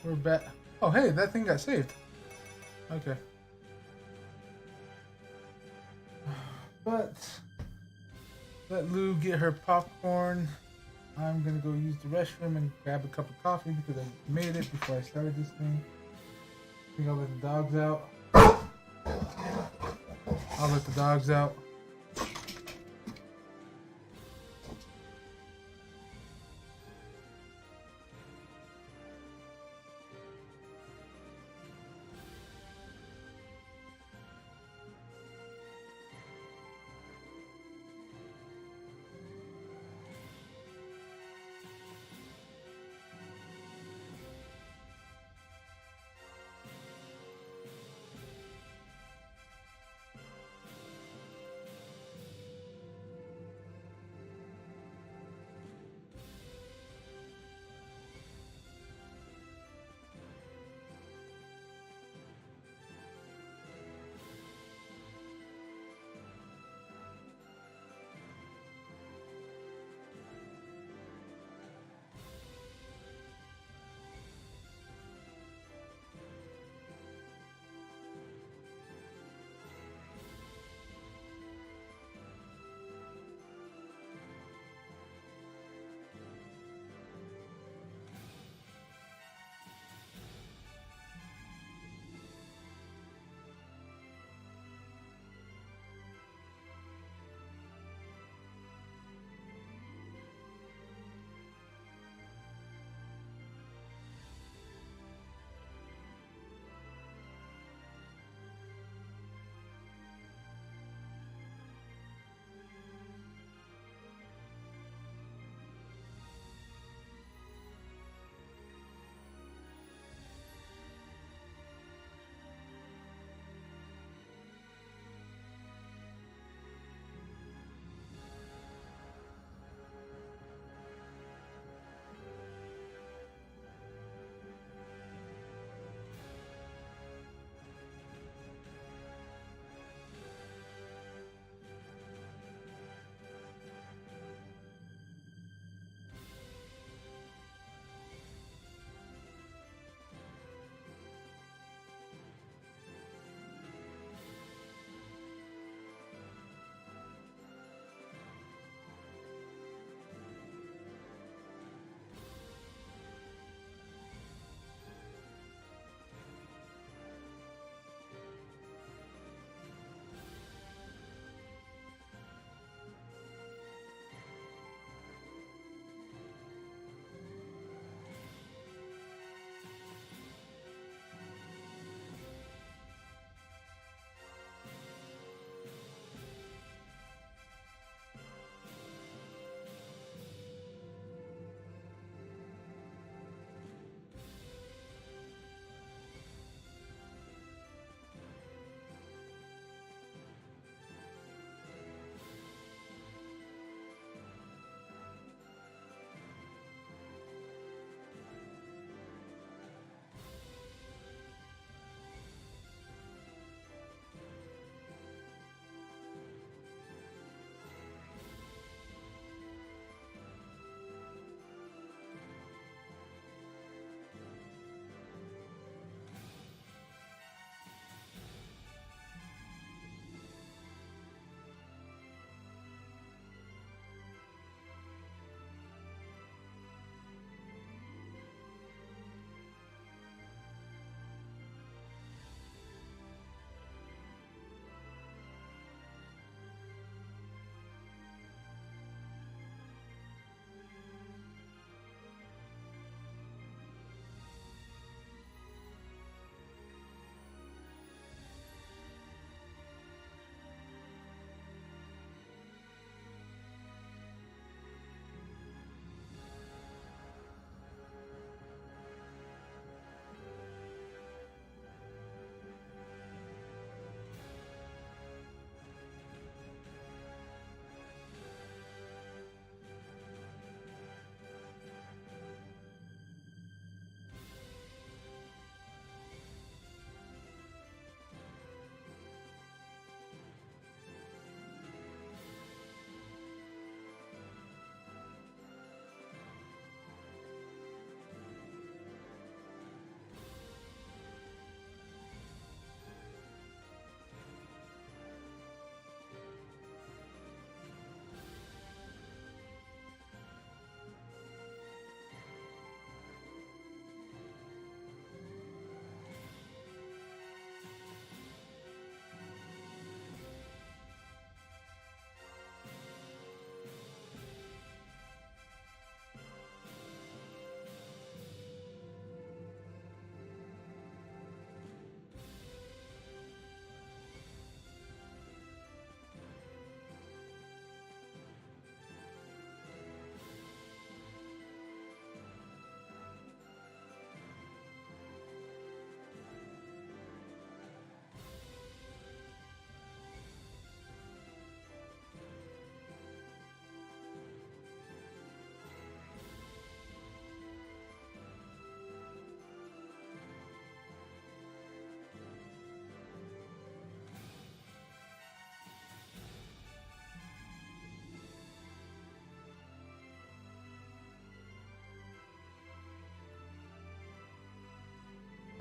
We're back. Oh, hey, that thing got saved. Okay. But let Lou get her popcorn. I'm gonna go use the restroom and grab a cup of coffee because I made it before I started this thing. I think I'll let the dogs out. I'll let the dogs out.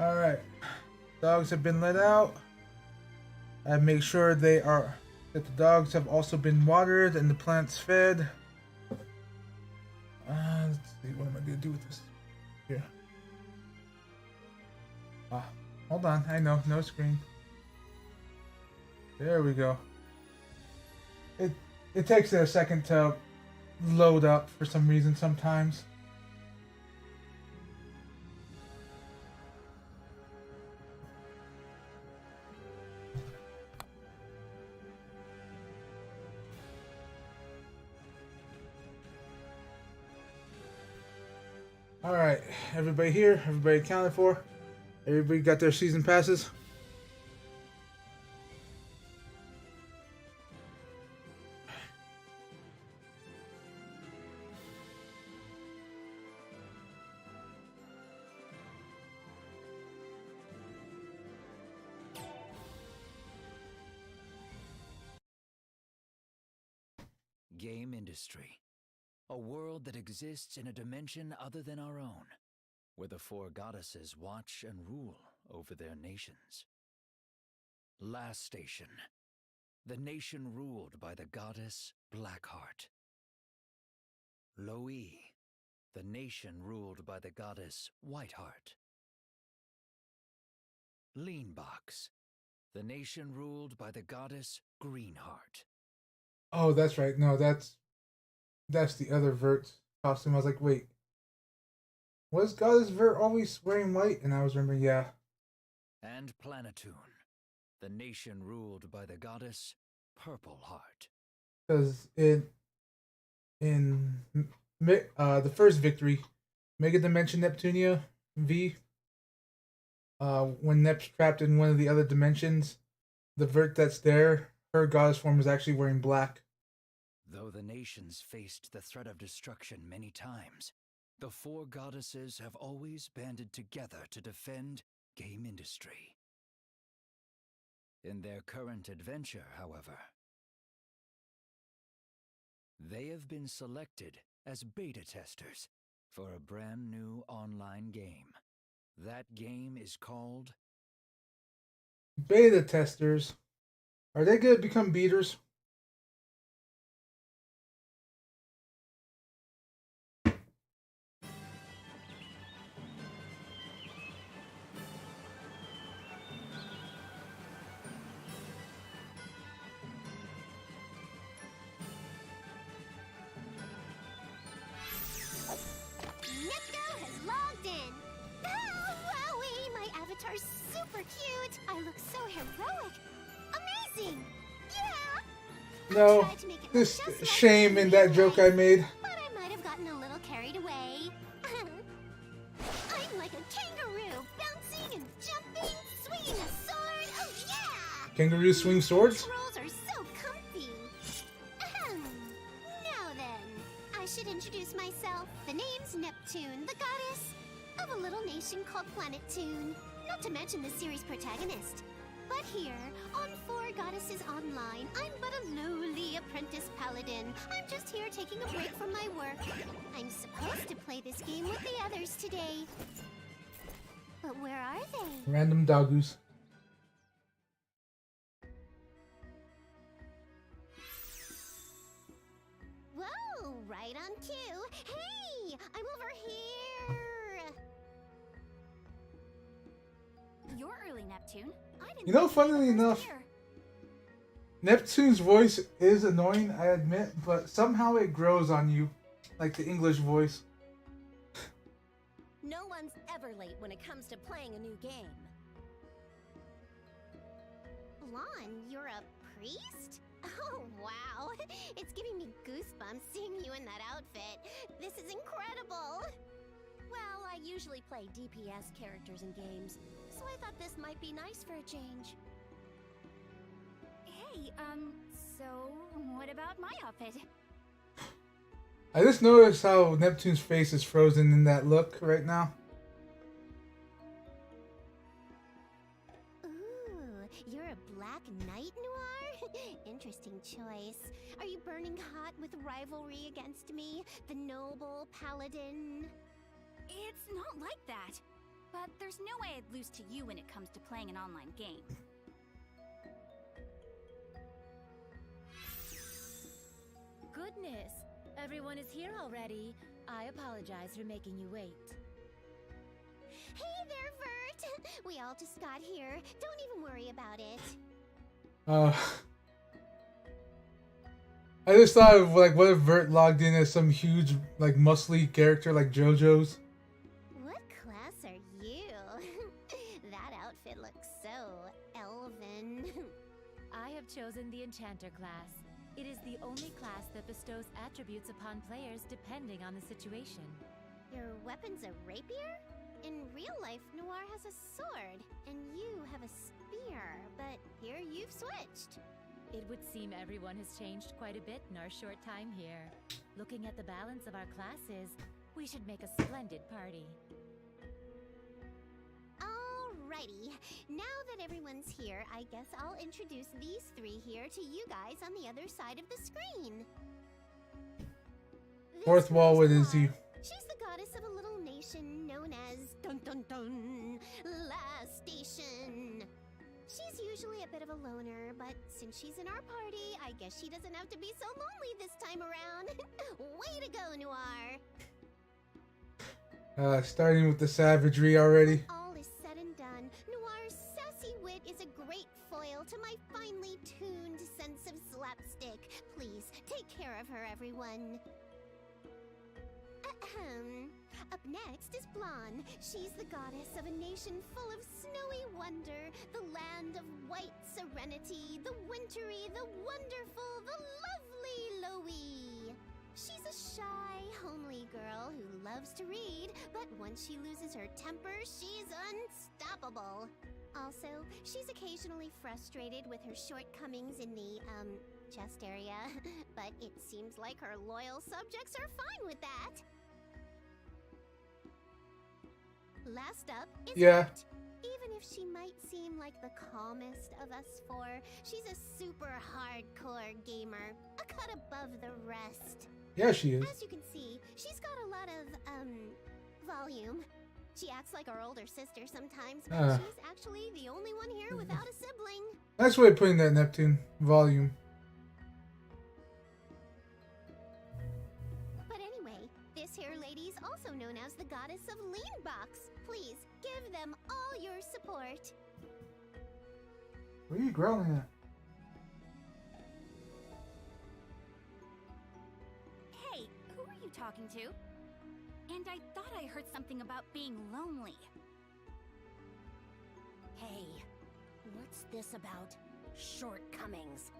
Alright. Dogs have been let out. I make sure that the dogs have also been watered and the plants fed. Let's see, what am I gonna do with this? Here. Hold on, I know, no screen. There we go. It takes it a second to load up for some reason sometimes. Alright, everybody here, everybody accounted for. Everybody got their season passes. Game industry. A world that exists in a dimension other than our own, where the four goddesses watch and rule over their nations. Last station. The nation ruled by the goddess Blackheart. Loe. The nation ruled by the goddess Whiteheart. Leanbox. The nation ruled by the goddess Greenheart. Oh, that's right. No, that's the other Vert costume. I was like, wait, was Goddess Vert always wearing white? And I was remembering, yeah. And Planetoon, the nation ruled by the goddess Purple Heart. Because in the first victory, Mega Dimension Neptunia V, when Nep's trapped in one of the other dimensions, the Vert that's there, her goddess form was actually wearing black. Though the nations faced the threat of destruction many times, the four goddesses have always banded together to defend game industry. In their current adventure, however, they have been selected as beta testers for a brand new online game. That game is called... Beta testers? Are they going to become beaters? Super cute! I look so heroic! Amazing! Yeah! No, this shame in that joke I made. But I might have gotten a little carried away. I'm like a kangaroo, bouncing and jumping, swinging a sword. Oh yeah! Kangaroos swing swords? These rolls are so comfy. Now then, I should introduce myself. The name's Neptune, the goddess of a little nation called Planetoon. Not to mention the series protagonist. But here, on Four Goddesses Online, I'm but a lowly apprentice paladin. I'm just here taking a break from my work. I'm supposed to play this game with the others today. But where are they? Random doggoos. Whoa, right on cue. Hey, I'm over here. You're early, Neptune. I didn't You know, funnily enough, Neptune's voice is annoying, I admit, but somehow it grows on you, like the English voice. No one's ever late when it comes to playing a new game. Lon, you're a priest? Oh, wow. It's giving me goosebumps seeing you in that outfit. This is incredible. Well, I usually play DPS characters in games, so I thought this might be nice for a change. Hey, so what about my outfit? I just noticed how Neptune's face is frozen in that look right now. Ooh, you're a black knight noir? Interesting choice. Are you burning hot with rivalry against me, the noble paladin? It's not like that. But there's no way I'd lose to you when it comes to playing an online game. Goodness, everyone is here already. I apologize for making you wait. Hey there, Vert! We all just got here. Don't even worry about it. I just thought of like, what if Vert logged in as some huge, like, muscly character like JoJo's? What class are you? That outfit looks so elven. I have chosen the Enchanter class. It is the only class that bestows attributes upon players depending on the situation. Your weapon's a rapier? In real life, Noir has a sword, and you have a spear, but here you've switched. It would seem everyone has changed quite a bit in our short time here. Looking at the balance of our classes, we should make a splendid party. Alrighty, now that everyone's here, I guess I'll introduce these three here to you guys on the other side of the screen. Fourth wall, what is he? She's the goddess of a little nation known as Dun Dun Dun Last Station. She's usually a bit of a loner, but since she's in our party, I guess she doesn't have to be so lonely this time around. Way to go, Noir! Starting with the savagery already. All is said and done, Noir's sassy wit is a great foil to my finely tuned sense of slapstick. Please, take care of her, everyone. Ahem. Up next is Blonde. She's the goddess of a nation full of snowy wonder, the land of white serenity, the wintry, the wonderful, the lovely Loie. She's a shy, homely girl who loves to read, but once she loses her temper, she's unstoppable. Also, she's occasionally frustrated with her shortcomings in the, chest area, but it seems like her loyal subjects are fine with that. Last up is Vert. Even if she might seem like the calmest of us four, she's a super hardcore gamer, a cut above the rest. Yeah, she is. As you can see, she's got a lot of, volume. She acts like our older sister sometimes, but she's actually the only one here without a sibling. Nice way of putting that, Neptune. Volume. But anyway, this here lady's also known as the goddess of Lean Box. Please, give them all your support. What are you growling at? Hey, who are you talking to? And I thought I heard something about being lonely. Hey, what's this about shortcomings?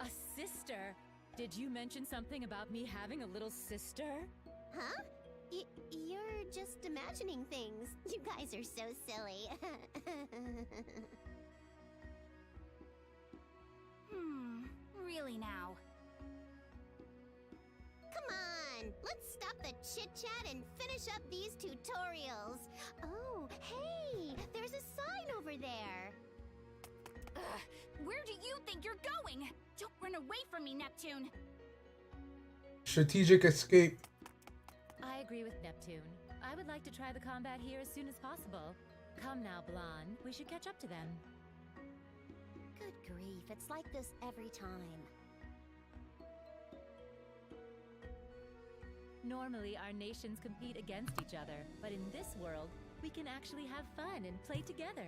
A sister? Did you mention something about me having a little sister? Huh? You're just imagining things. You guys are so silly. Really now? Come on, let's stop the chit-chat and finish up these tutorials. Oh, hey, there's a sign over there. Where do you think you're going? Don't run away from me, Neptune. Strategic escape. I agree with Neptune. I would like to try the combat here as soon as possible. Come now, Blonde. We should catch up to them. Good grief, it's like this every time. Normally, our nations compete against each other, but in this world, we can actually have fun and play together.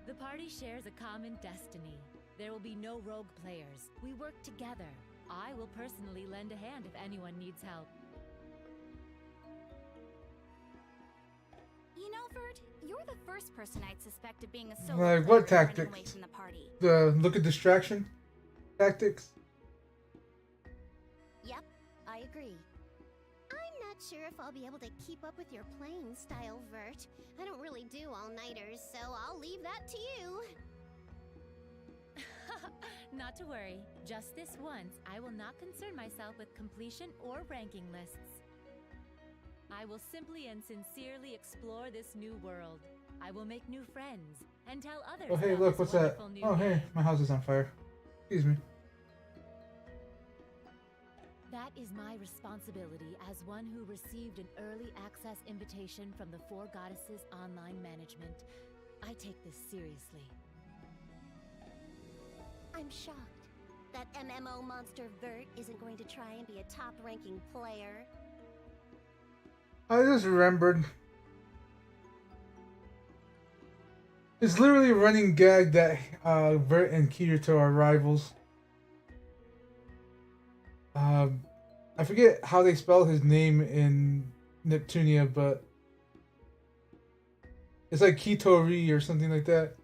The party shares a common destiny. There will be no rogue players. We work together. I will personally lend a hand if anyone needs help. You know, Vert, you're the first person I'd suspect of being a solo Like, player what running tactics? away from the party. The look at distraction tactics. Yep, I agree. I'm not sure if I'll be able to keep up with your playing style, Vert. I don't really do all-nighters, so I'll leave that to you. Not to worry. Just this once, I will not concern myself with completion or ranking lists. I will simply and sincerely explore this new world. I will make new friends and tell others. Oh, hey, about look, this what's that? wonderful new Oh, hey, game. my house is on fire. Excuse me. That is my responsibility as one who received an early access invitation from the Four Goddesses Online Management. I take this seriously. I'm shocked. That MMO monster Vert isn't going to try and be a top-ranking player. I just remembered. It's literally a running gag that Vert and Kirito are rivals. I forget how they spell his name in Neptunia, but it's like Kitori or something like that.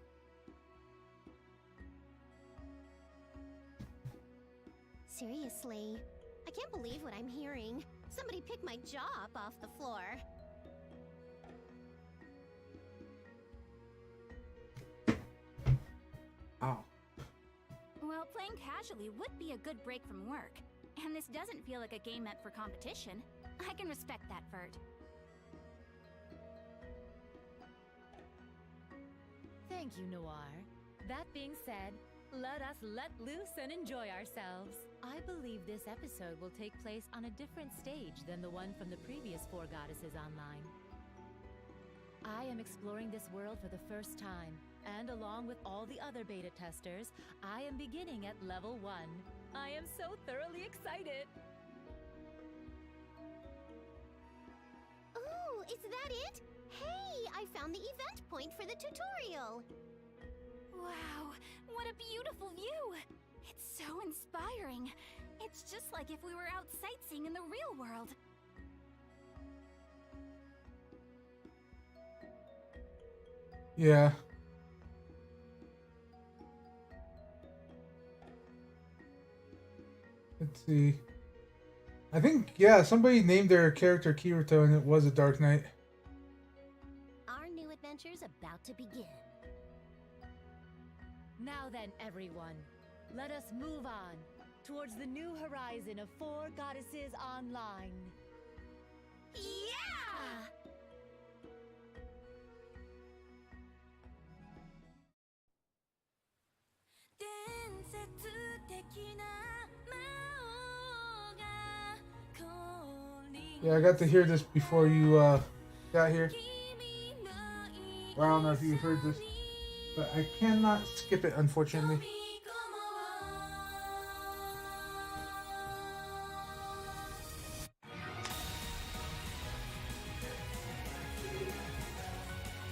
Seriously, I can't believe what I'm hearing. Somebody picked my jaw up off the floor. Ow. Well, playing casually would be a good break from work. And this doesn't feel like a game meant for competition. I can respect that, Vert. Thank you, Noir. That being said, let us let loose and enjoy ourselves. I believe this episode will take place on a different stage than the one from the previous Four Goddesses Online. I am exploring this world for the first time, and along with all the other beta testers, I am beginning at level 1. I am so thoroughly excited! Oh, is that it? Hey, I found the event point for the tutorial. Wow, what a beautiful view! It's so inspiring. It's just like if we were out sightseeing in the real world. Yeah. Let's see. I think, yeah, somebody named their character Kirito and it was a Dark Knight. Our new adventure's about to begin. Now then, everyone, let us move on towards the new horizon of Four Goddesses Online. Yeah! Yeah, I got to hear this before you got here. Well, I don't know if you heard this, but I cannot skip it, unfortunately.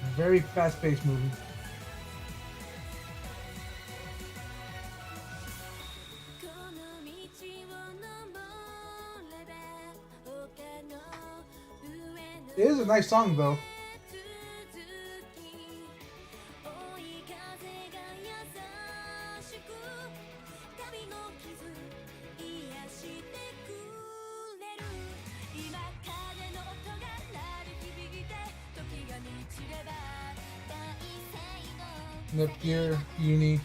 A very fast-paced movie. It is a nice song, though. NEP Gear, Uni,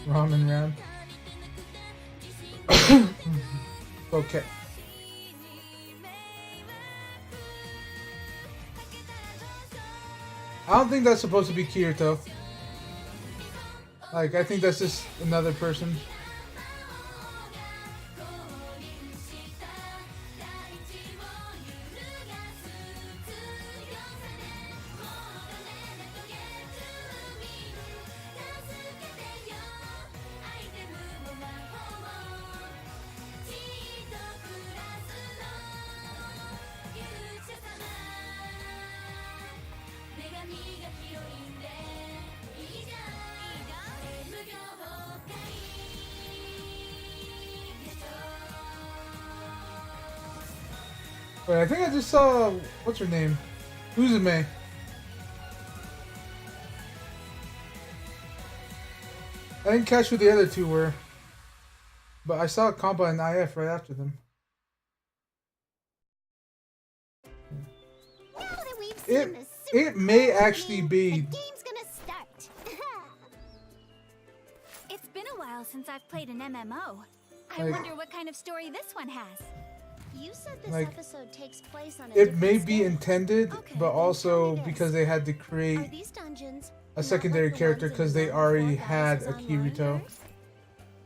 Ramen Ram. Okay. I don't think that's supposed to be Kirito. Like, I think that's just another person. Wait, I think I just saw, what's her name? Uzume. I didn't catch who the other two were, but I saw Kampa and IF right after them. Now that we've seen the super It may cool actually opening, be. the game's gonna start. It's been a while since I've played an MMO. I Like- wonder what kind of story this one has. You said this Like, episode takes place on a It different may be stage. intended, Okay, but then also tell me this. because they had to Are create these dungeons a not secondary like the character ones in because they Four already Goddesses had a Online? Kirito.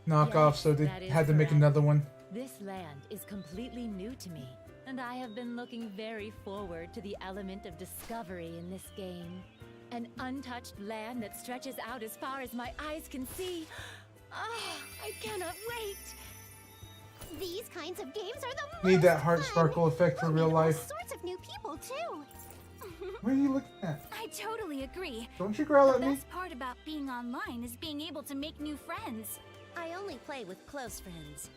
knockoff, so they that is had to make correct. another one. This land is completely new to me, and I have been looking very forward to the element of discovery in this game. An untouched land that stretches out as far as my eyes can see. Ah, I cannot wait! These kinds of games are the most Need that heart fun. sparkle effect for We'll real meet all life. sorts of new people too. What are you looking at? I totally agree. Don't you growl The at me? best part about being online is being able to make new friends. I only play with close friends.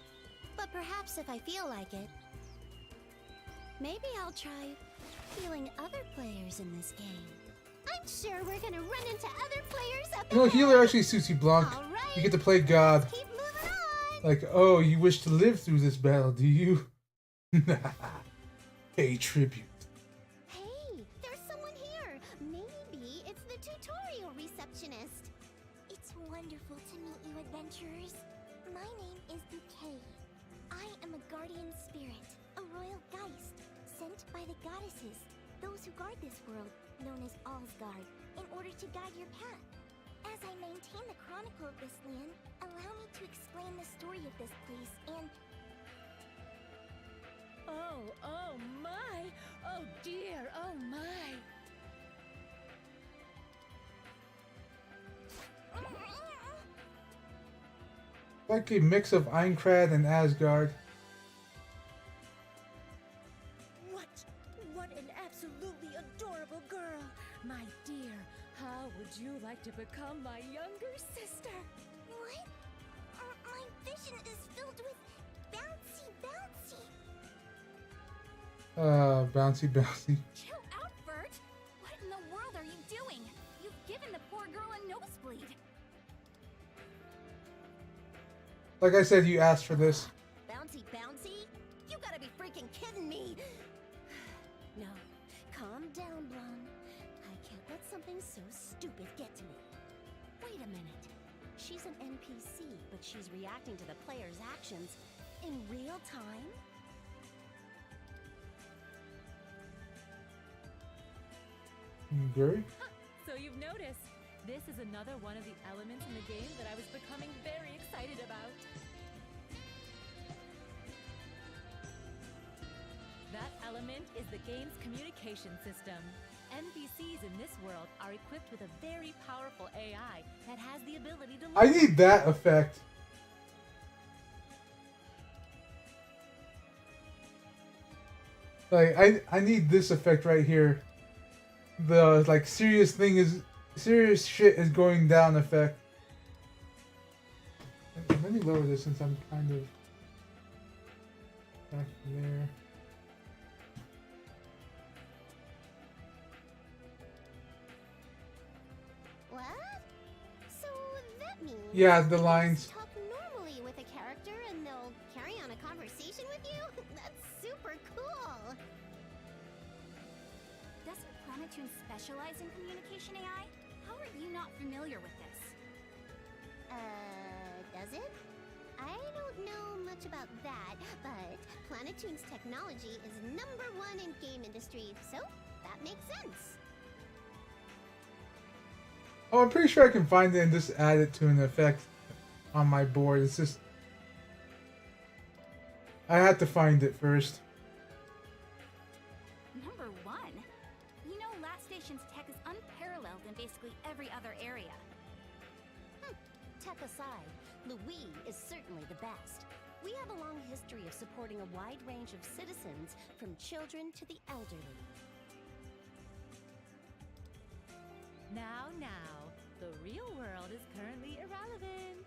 But perhaps if I feel like it, maybe I'll try feeling other players in this game. I'm sure we're gonna run into other players up You know, ahead. healer actually suits you, Blanc. All right. You get to play God. Keep moving on. Like, oh, you wish to live through this battle, do you? Pay tribute. Hey, there's someone here. Maybe it's the tutorial receptionist. It's wonderful to meet you, adventurers. My name is Bouquet. I am a guardian spirit, a royal geist, sent by the goddesses, those who guard this world, known as Allsgard, in order to guide your path. As I maintain the chronicle of this land, allow me to explain the story of this place and... Oh my! Oh dear, oh my! Like a mix of Aincrad and Asgard. What an absolutely adorable girl! My dear, how would you like to become my younger sister? What? My vision is filled with bouncy, bouncy. Bouncy, bouncy. Chill out, Bert! What in the world are you doing? You've given the poor girl a nosebleed. Like I said, you asked for this. Bouncy, bouncy? You gotta be freaking kidding me! No, calm down, Blonde. I can't let something so stupid get to me. Wait a minute. She's an NPC, but she's reacting to the player's actions in real time? Gary? So you've noticed, this is another one of the elements in the game that I was becoming very excited about. That element is the game's communication system. NPCs in this world are equipped with a very powerful AI that has the ability to I need that effect. Like, I need this effect right here. The, like, serious shit is going down effect. Let me lower this since I'm kind of back there. What? So that means Yeah, the you can lines. just talk normally with a character and they'll carry on a conversation with you? That's super cool. Doesn't Planetoon specialize in communication AI? How are you not familiar with this? Does it? I don't know much about that, but Planetoon's technology is #1 in game industry, so that makes sense. Oh, I'm pretty sure I can find it and just add it to an effect on my board. It's just... I had to find it first. #1? You know Last Station's tech is unparalleled in basically every other area. Tech aside, Louis is certainly the best. We have a long history of supporting a wide range of citizens, from children to the elderly. Now, the real world is currently irrelevant.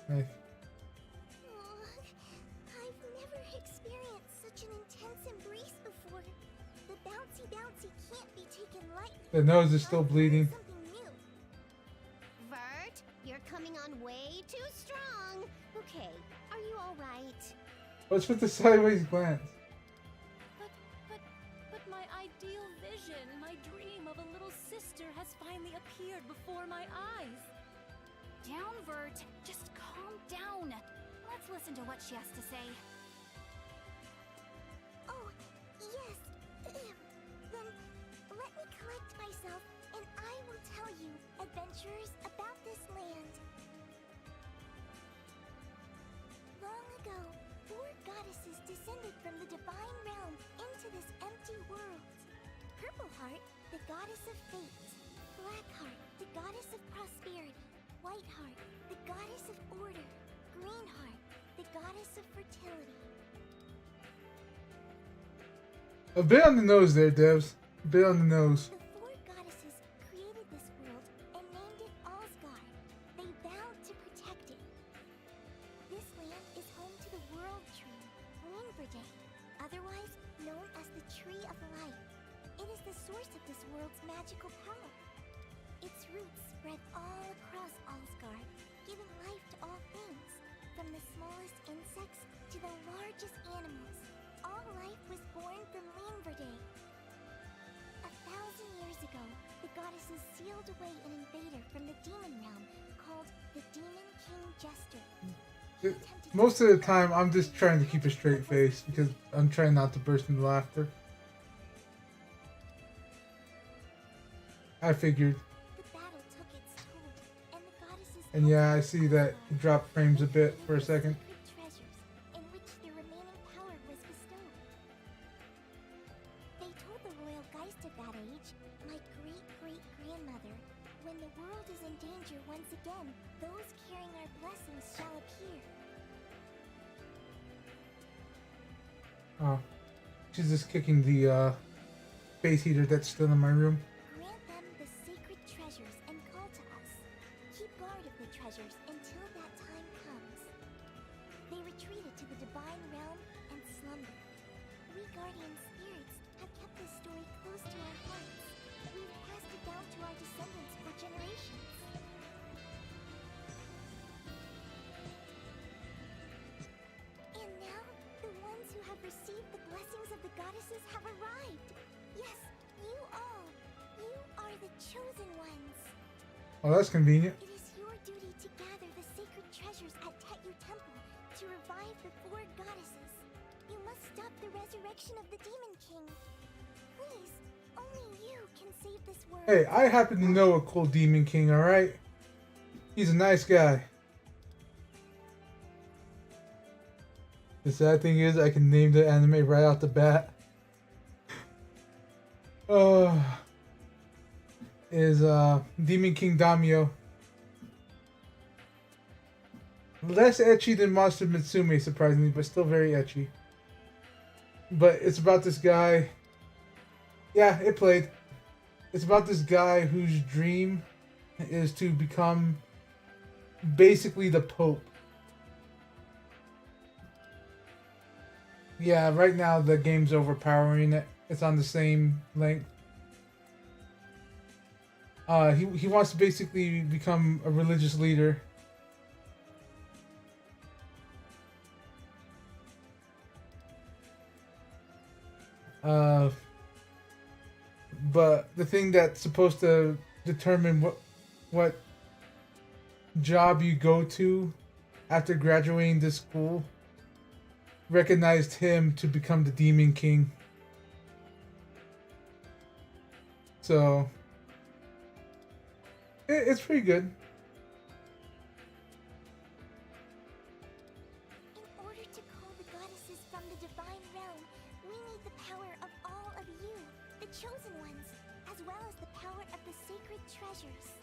Right. Oh, I've never experienced such an intense embrace before. The bouncy bouncy can't be taken lightly. The nose is still bleeding. Something new. Vert, you're coming on way too strong. Okay, are you all right? What's with the sideways glance? But my ideal vision, my dream of a little sister has finally appeared before my eyes. Down, Vert. Just calm down. Let's listen to what she has to say. Oh, yes. Then let me collect myself and I will tell you, adventurers, about this land. Whiteheart, the goddess of order. Greenheart, the goddess of fertility. A bit on the nose there, Devs. A bit on the nose. The four goddesses created this world and named it Alsgard. They vowed to protect it. This land is home to the world tree, Lingverde, otherwise known as the Tree of Life. It is the source of this world's magical power. Its roots spread all across Alsgard, giving life to all things, from the smallest insects to the largest animals. All life was born from Lingverde. 1,000 years ago, the goddesses sealed away an invader from the demon realm called the Demon King Jester. Most of the time, I'm just trying to keep a straight face because I'm trying not to burst into laughter. I figured. The battle took its toll, and the goddesses And yeah, I see that it dropped frames a bit for a second. treasures in which their remaining power was bestowed. They told the royal Geist of that age, my great-great-grandmother, when the world is in danger once again, those carrying our blessings shall appear. Oh, she's just kicking the space heater that's still in my room. Grant them the sacred treasures and call to us. Keep guard of the treasures until that time comes. They retreated to the divine realm and slumbered. We guardian spirits have kept this story close to our hearts. We've passed it down to our descendants for generations. And now, the ones who have received the blessings of the goddesses have arrived. Yes, you all. You are the chosen ones. Oh, that's convenient. It is your duty to gather the sacred treasures at Tetu Temple to revive the four goddesses. You must stop the resurrection of the Demon King. Please, only you can save this world. Hey, I happen to know a cool Demon King, alright? He's a nice guy. The sad thing is, I can name the anime right off the bat. Is Demon King Damio. Less ecchi than Monster Mitsume, surprisingly, but still very ecchi. But it's about this guy. Yeah, it played. It's about this guy whose dream is to become basically the Pope. Yeah, right now the game's overpowering it. It's on the same length. He wants to basically become a religious leader. But the thing that's supposed to determine what job you go to after graduating this school recognized him to become the Demon King. So it's pretty good. In order to call the goddesses from the divine realm, we need the power of all of you, the chosen ones, as well as the power of the sacred treasures.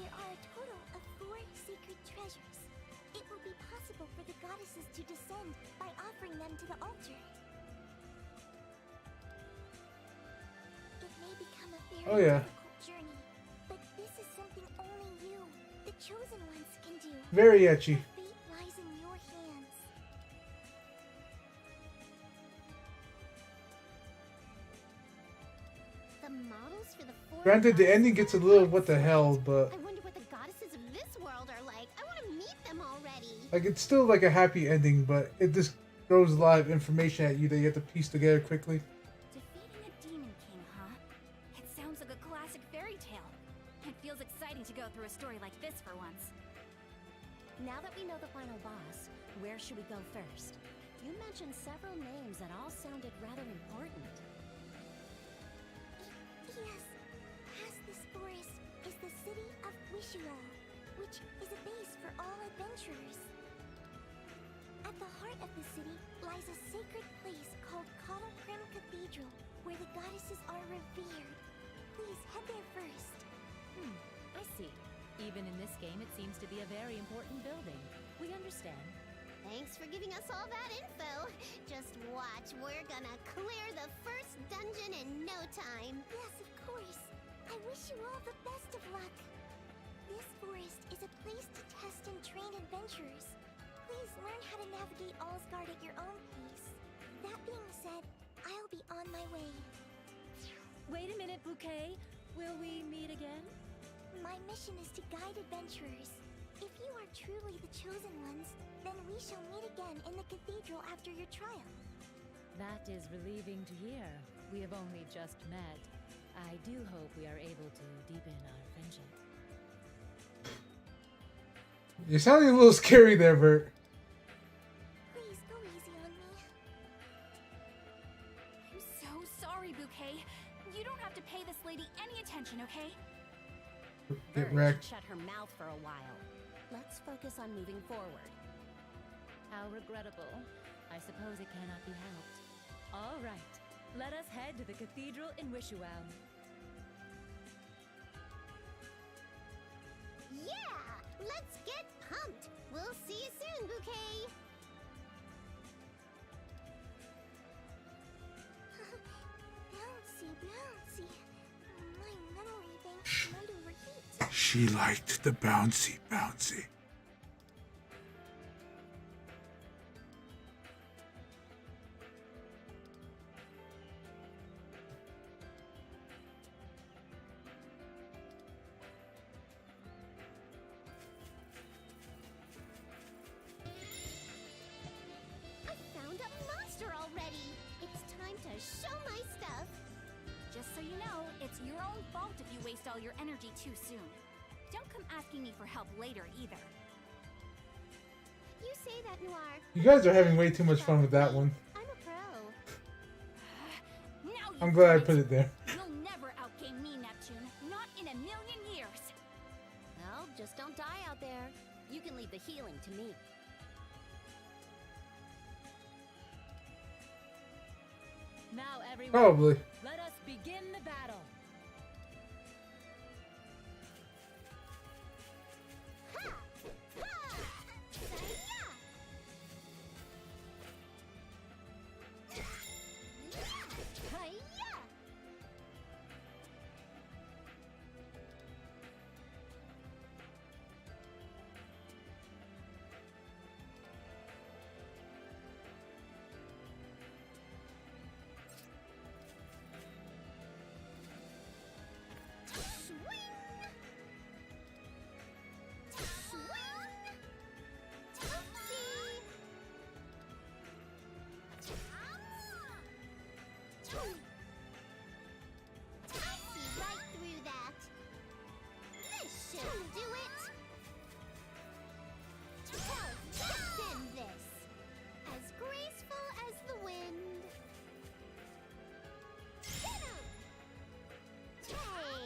There are a total of 4 sacred treasures. It will be possible for the goddesses to descend by offering them to the altar. It may become a very difficult journey, but this is something only you, the chosen ones, can do. Very ecchi. Your fate lies in your hands. The models for the four Granted, the ending gets a little what the goddesses. hell, but I wonder what the goddesses of this world are like. I want to meet them already. like it's still like a happy ending, but it just throws a lot of information at you that you have to piece together quickly. Defeating a demon king, huh? It sounds like a classic fairy tale. It feels exciting to go through a story like this for once. Now that we know the final boss, where should we go first? You mentioned several names that all sounded rather important. Yes, past this forest is the city of Wishua, which is a base for all adventurers. At the heart of the city lies a sacred place called Kottlprim Cathedral, where the goddesses are revered. Please head there first. I see. Even in this game, it seems to be a very important building. We understand. Thanks for giving us all that info. Just watch, we're gonna clear the first dungeon in no time. Yes, of course. I wish you all the best of luck. This forest is a place to test and train adventurers. Please learn how to navigate Allsgard at your own pace. That being said, I'll be on my way. Wait a minute, Bouquet. Will we meet again? My mission is to guide adventurers. If you are truly the chosen ones, then we shall meet again in the cathedral after your trial. That is relieving to hear. We have only just met. I do hope we are able to deepen our friendship. You're sounding a little scary there, Bert. Please go easy on me. I'm so sorry, Bouquet. You don't have to pay this lady any attention, okay? Get Bird wrecked. should shut her mouth for a while. Let's focus on moving forward. How regrettable. I suppose it cannot be helped. All right. Let us head to the cathedral in Wishuel. Yeah! Let's get pumped! We'll see you soon, Bouquet! Bouncy, bouncy. My memory bank might overheat. She liked the bouncy. I found a monster already! It's time to show my stuff! Just so you know, it's your own fault if you waste all your energy too soon. Don't come asking me for help later either. You say that, Noir. You guys are having way too much fun with that one. I'm a pro. Now I'm you've glad I done put it there. You'll never outgame me, Neptune. Not in a million years. Well, just don't die out there. You can leave the healing to me. Now, everyone, Probably. let us begin the battle. Ha! Ha! Hi-ya! Hi-ya! Right through that. This should do it. Let's end this. As graceful as the wind. Hit 'em! Hey!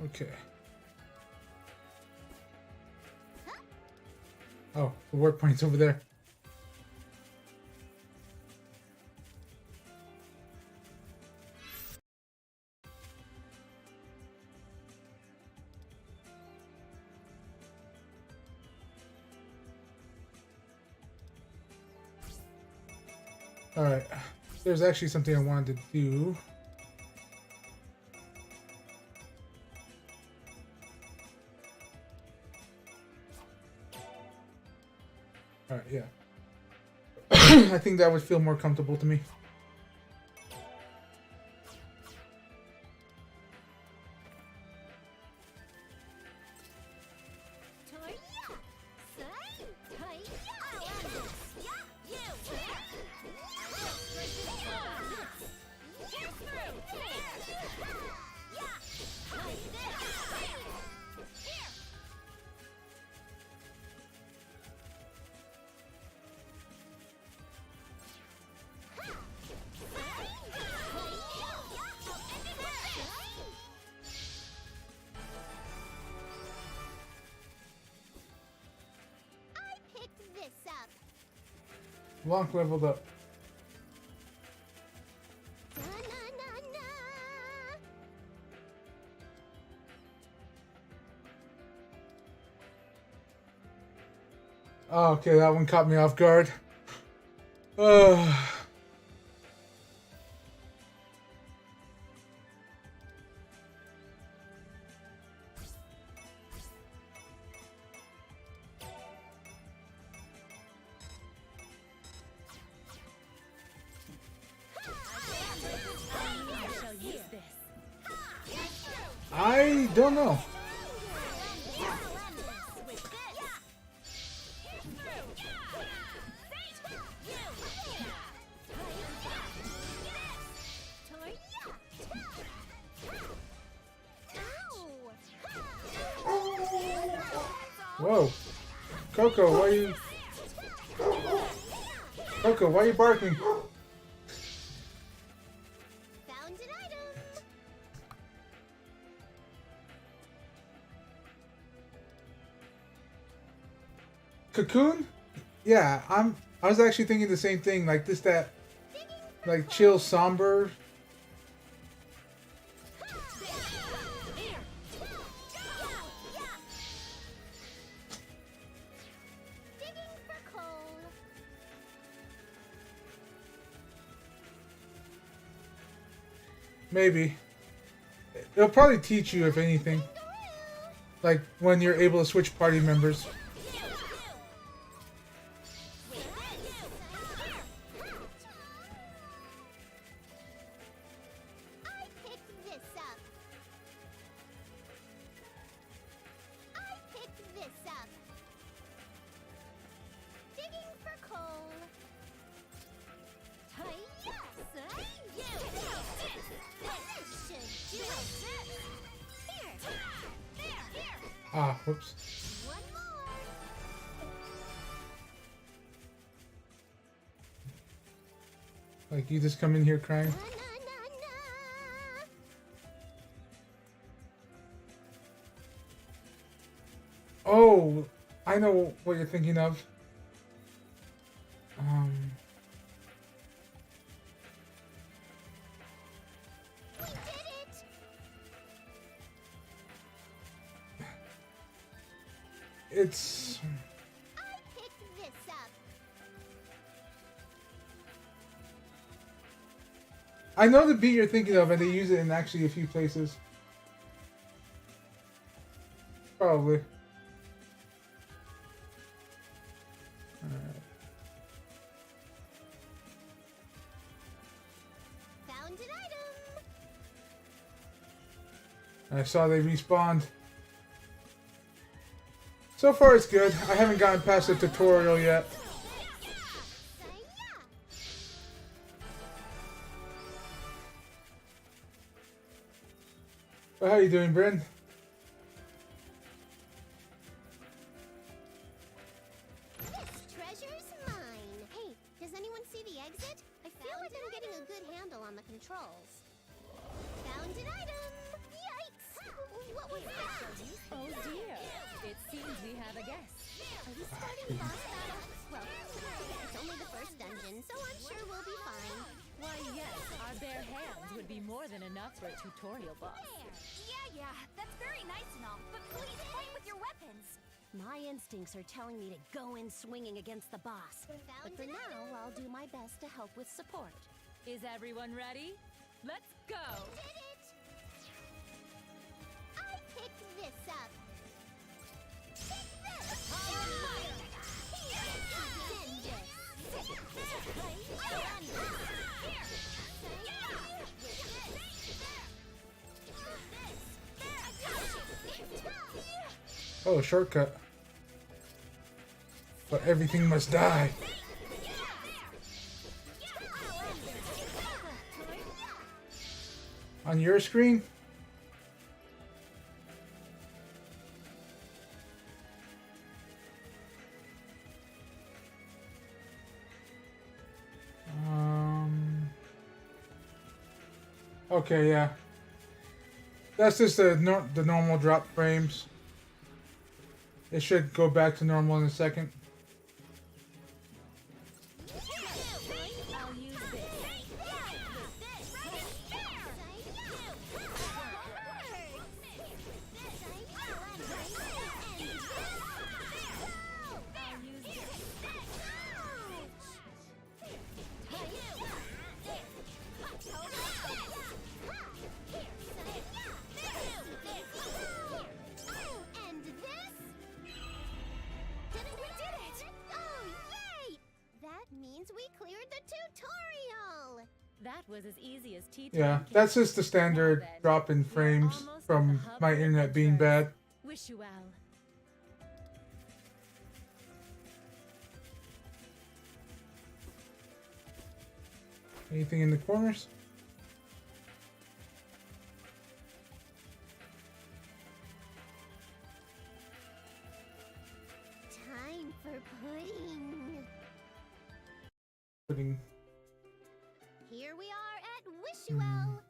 Okay. Oh, the work point's over there. Alright. There's actually something I wanted to do. Alright, yeah. I think that would feel more comfortable to me. Toya! Say! Toya! I'll end this! Yeah! You! Get through! Yeah! Like this! Here! I picked this up. Blanc leveled up. Oh, okay, that one caught me off guard. Uh, I shall use this. I don't know. Whoa. Coco, why you... Coco, why you barking? Found an item. Cocoon? Yeah, I was actually thinking the same thing, like this, that, like chill, somber. Digging for coal. Maybe. It'll probably teach you, if anything. Like when you're able to switch party members. I picked this up. I picked this up. Digging for coal. This should do it. Here. Ah, whoops. One more. Like you just come in here crying. Na, na, na. Oh, I know what you're thinking of. We did it. It's... I picked this up. I know the beat you're thinking of, and they use it in actually a few places. Probably. Found an item. I saw they respawned. So far it's good. I haven't gotten past the tutorial yet. But how you doing, Bryn? This treasure's mine. Hey, does anyone see the exit? I feel like I'm getting a good handle on the controls. Found an item. Yikes! What was that? Oh dear. It seems we have a guest. Are we starting boss battle? Well, it's only the first dungeon, so I'm sure we'll be fine. Why, yes, our bare hands would be more than enough for a tutorial boss. Yeah, that's very nice and all, but please fight with your weapons. My instincts are telling me to go in swinging against the boss. But for now, I'll do my best to help with support. Is everyone ready? Let's go! Did it! I picked this up. Pick this! Oh, shortcut. But everything must die. On your screen? Okay, yeah. That's just the normal drop frames. It should go back to normal in a second. I'll use this. I'll use this. That was as easy as tea time. Yeah, kids. that's just the standard Now then, drop in you're frames almost at from the hub my of internet being adventurers. bad. Wish you well. Anything in the corners? Time for pudding. Putting. Here we are at Wish You Well.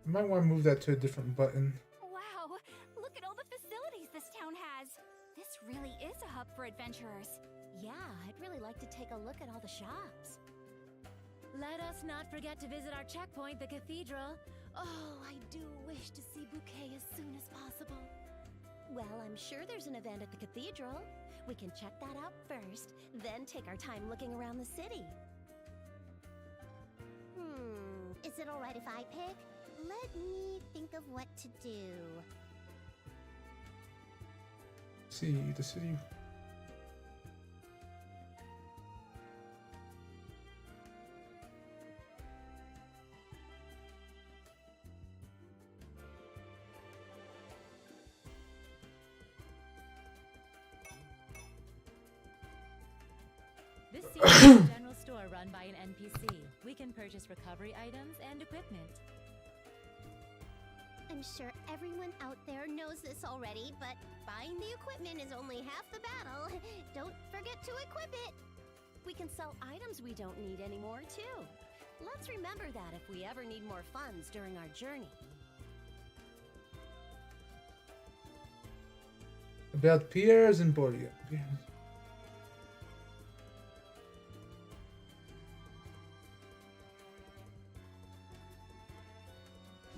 I might want to move that to a different button. Wow, look at all the facilities this town has. This really is a hub for adventurers. Yeah, I'd really like to take a look at all the shops. Let us not forget to visit our checkpoint, the cathedral. Oh, I do wish to see Bouquet as soon as possible. Well, I'm sure there's an event at the cathedral. We can check that out first, then take our time looking around the city. Is it alright if I pick? Let me think of what to do. See the city. This seems like a general store run by an NPC. We can purchase recovery items and equipment. I'm sure everyone out there knows this already, but buying the equipment is only half the battle. Don't forget to equip it. We can sell items we don't need anymore, too. Let's remember that if we ever need more funds during our journey. About Pierre's and Boria.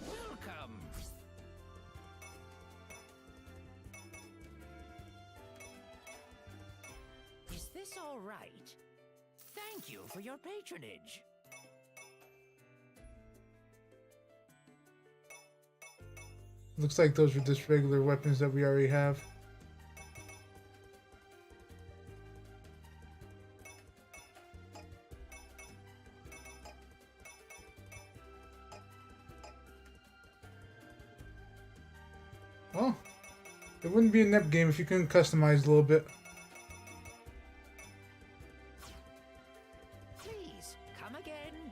Welcome. Is this all right? Thank you for your patronage. Looks like those were just regular weapons that we already have. Well, it wouldn't be a NEP game if you couldn't customize a little bit. Please, come again.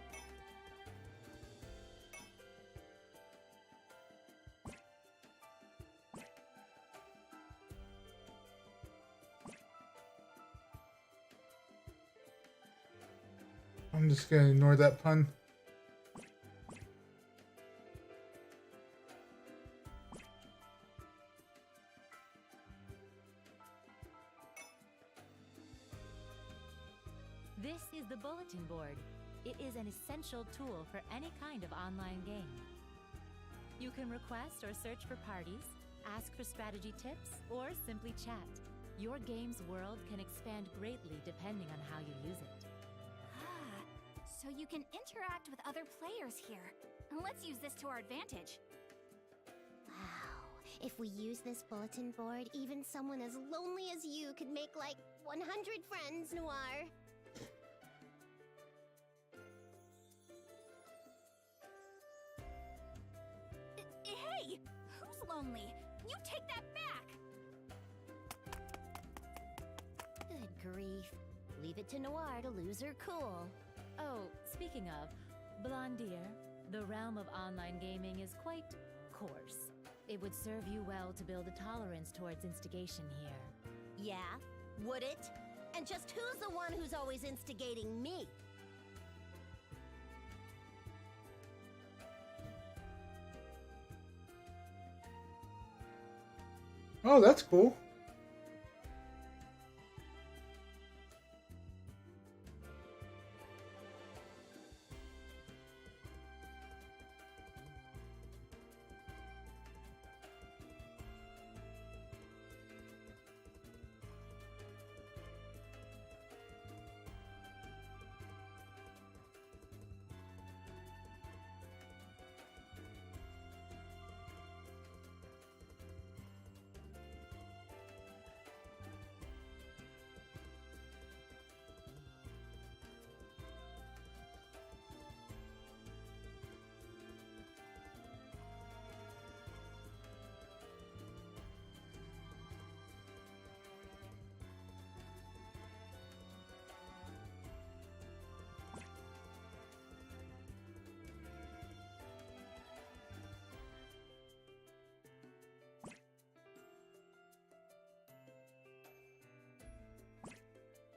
I'm just gonna ignore that pun. This is the bulletin board. It is an essential tool for any kind of online game. You can request or search for parties, ask for strategy tips, or simply chat. Your game's world can expand greatly depending on how you use it. Ah, so you can interact with other players here. Let's use this to our advantage. Wow. If we use this bulletin board, even someone as lonely as you could make like 100 friends, Noir. Hey! Who's lonely? You take that back! Good grief. Leave it to Noir to lose her cool. Oh, speaking of, Blondier, the realm of online gaming is quite coarse. It would serve you well to build a tolerance towards instigation here. Yeah? Would it? And just who's the one who's always instigating me? Oh, that's cool.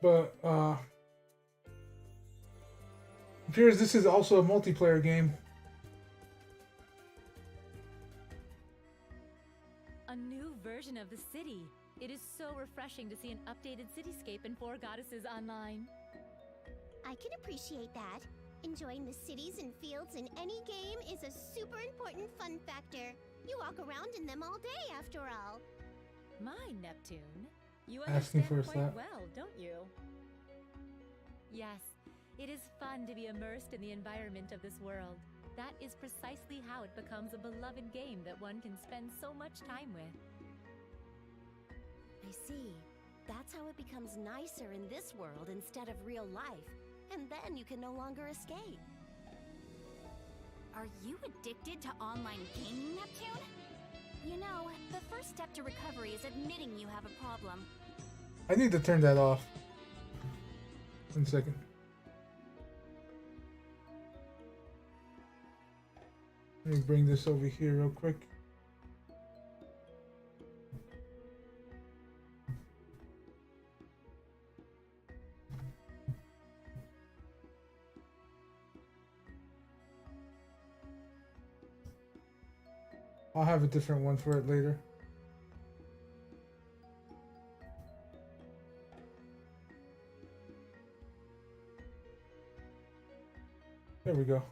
But appears this is also a multiplayer game. A new version of the city. It is so refreshing to see an updated cityscape in Four Goddesses Online. I can appreciate that. Enjoying the cities and fields in any game is a super important fun factor. You walk around in them all day, after all. My Neptune, you Asking understand for a quite slap. well, don't you? Yes, it is fun to be immersed in the environment of this world. That is precisely how it becomes a beloved game that one can spend so much time with. I see. That's how it becomes nicer in this world instead of real life. And then you can no longer escape. Are you addicted to online gaming, Neptune? You know, the first step to recovery is admitting you have a problem. I need to turn that off. 1 second. Let me bring this over here real quick. I'll have a different one for it later. There we go.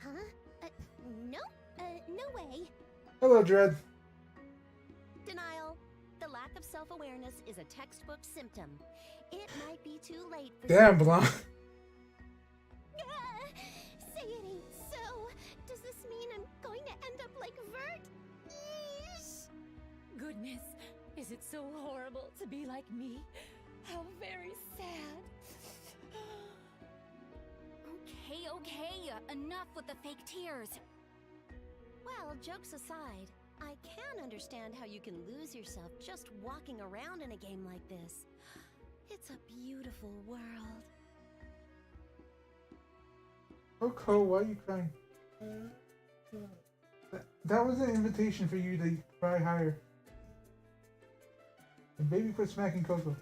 Huh? No? No way. Hello, Dread. Denial. The lack of self-awareness is a textbook symptom. It might be too late for Damn, Blanc. Say it ain't so. Does this mean I'm going to end up like Vert? Yeesh. Goodness, is it so horrible to be like me? How very sad. Okay, enough with the fake tears. Well, jokes aside, I can understand how you can lose yourself just walking around in a game like this. It's a beautiful world. Coco, why are you crying? That was an invitation for you to cry higher. And baby, quit smacking Coco.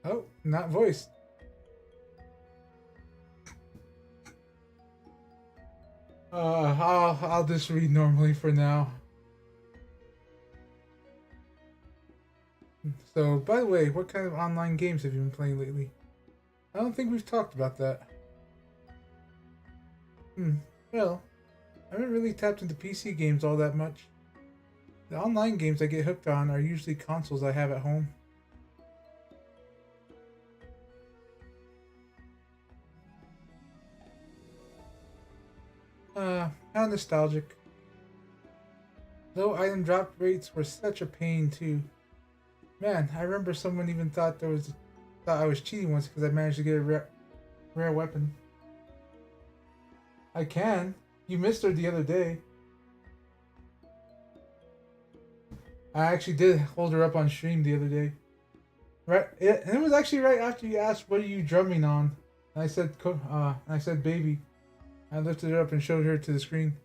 Oh, not voiced. I'll just read normally for now. So, by the way, what kind of online games have you been playing lately? I don't think we've talked about that. Well, I haven't really tapped into PC games all that much. The online games I get hooked on are usually consoles I have at home. How nostalgic. Low item drop rates were such a pain too. Man, I remember someone even thought I was cheating once because I managed to get a rare weapon. I can. You missed her the other day. I actually did hold her up on stream the other day. Right, yeah, and it was actually right after you asked, "What are you drumming on?" And I said, "Baby." I lifted her up and showed her to the screen.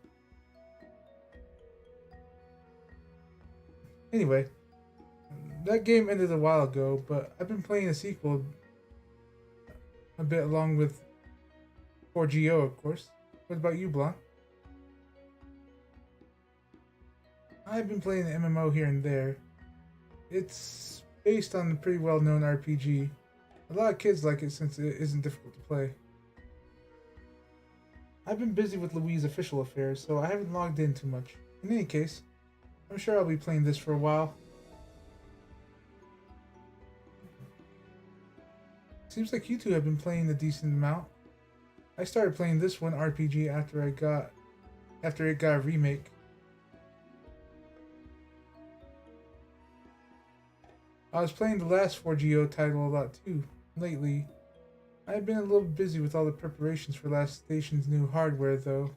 Anyway, that game ended a while ago, but I've been playing a sequel a bit along with 4GO, of course. What about you, Blanc? I've been playing the MMO here and there. It's based on a pretty well-known RPG. A lot of kids like it since it isn't difficult to play. I've been busy with Louise's official affairs, so I haven't logged in too much. In any case, I'm sure I'll be playing this for a while. Seems like you two have been playing a decent amount. I started playing this one RPG after it got a remake. I was playing the last 4GO title a lot too, lately. I've been a little busy with all the preparations for Last Station's new hardware though.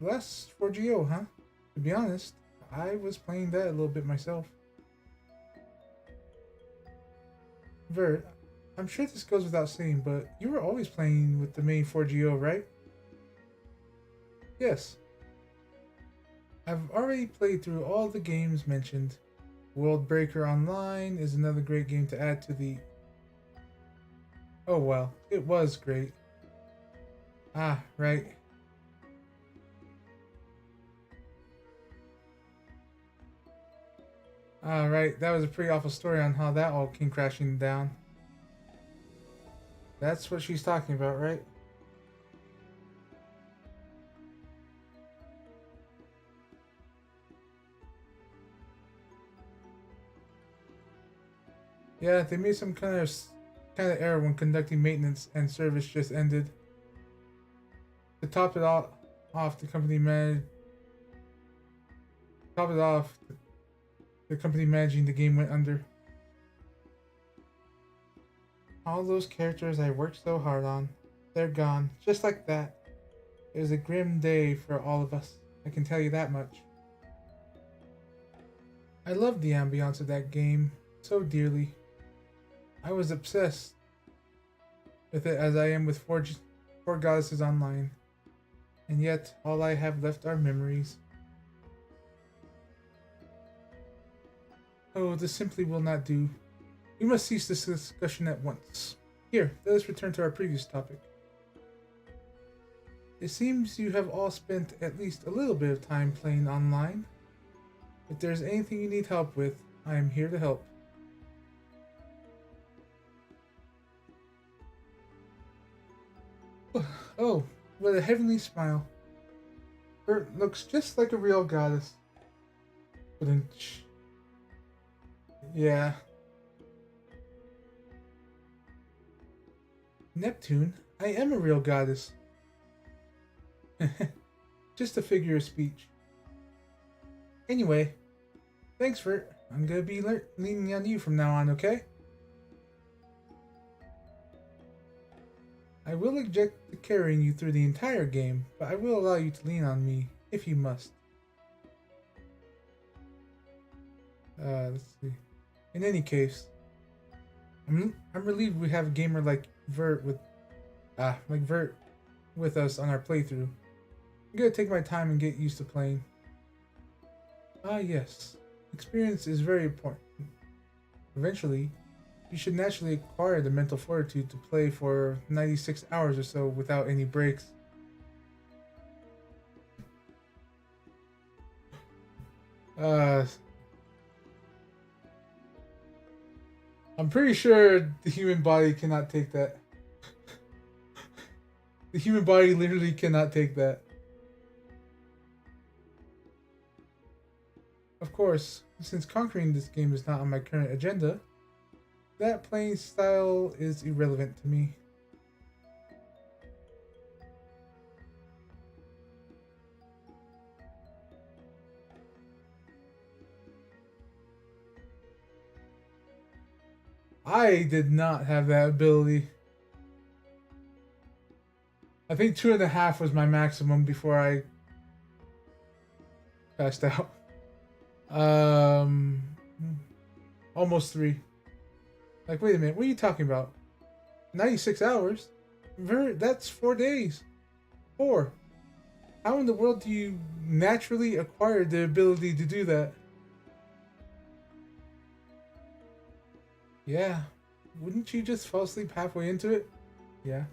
last 4GO, huh? To be honest, I was playing that a little bit myself. Vert, I'm sure this goes without saying, but you were always playing with the main 4GO, right? Yes. I've already played through all the games mentioned. World Breaker Online is another great game to add to the... Oh well, it was great. Ah, right. Right, that was a pretty awful story on how that all came crashing down. That's what she's talking about, right? Yeah, they made some kind of error when conducting maintenance and service just ended. To top it all off, the company managing the game went under. All those characters I worked so hard on, they're gone, just like that. It was a grim day for all of us, I can tell you that much. I loved the ambiance of that game so dearly. I was obsessed with it as I am with Four Goddesses Online. And yet, all I have left are memories. Oh, this simply will not do. We must cease this discussion at once. Here, let us return to our previous topic. It seems you have all spent at least a little bit of time playing online. If there's anything you need help with, I am here to help. Oh, what a heavenly smile. Bert looks just like a real goddess. Yeah. Neptune, I am a real goddess. Just a figure of speech. Anyway, thanks Vert. I'm gonna be leaning on you from now on, okay? I will object to carrying you through the entire game, but I will allow you to lean on me, if you must. Let's see. In any case, I'm relieved we have a gamer like Vert with us on our playthrough. I'm gonna take my time and get used to playing. Ah yes, experience is very important. Eventually, you should naturally acquire the mental fortitude to play for 96 hours or so without any breaks. I'm pretty sure the human body cannot take that. The human body literally cannot take that. Of course, since conquering this game is not on my current agenda, that playing style is irrelevant to me. I did not have that ability. I think 2.5 was my maximum before I passed out. Almost 3. Like, wait a minute, what are you talking about? 96 hours? That's 4 days. 4. How in the world do you naturally acquire the ability to do that? Yeah. Wouldn't you just fall asleep halfway into it? Yeah.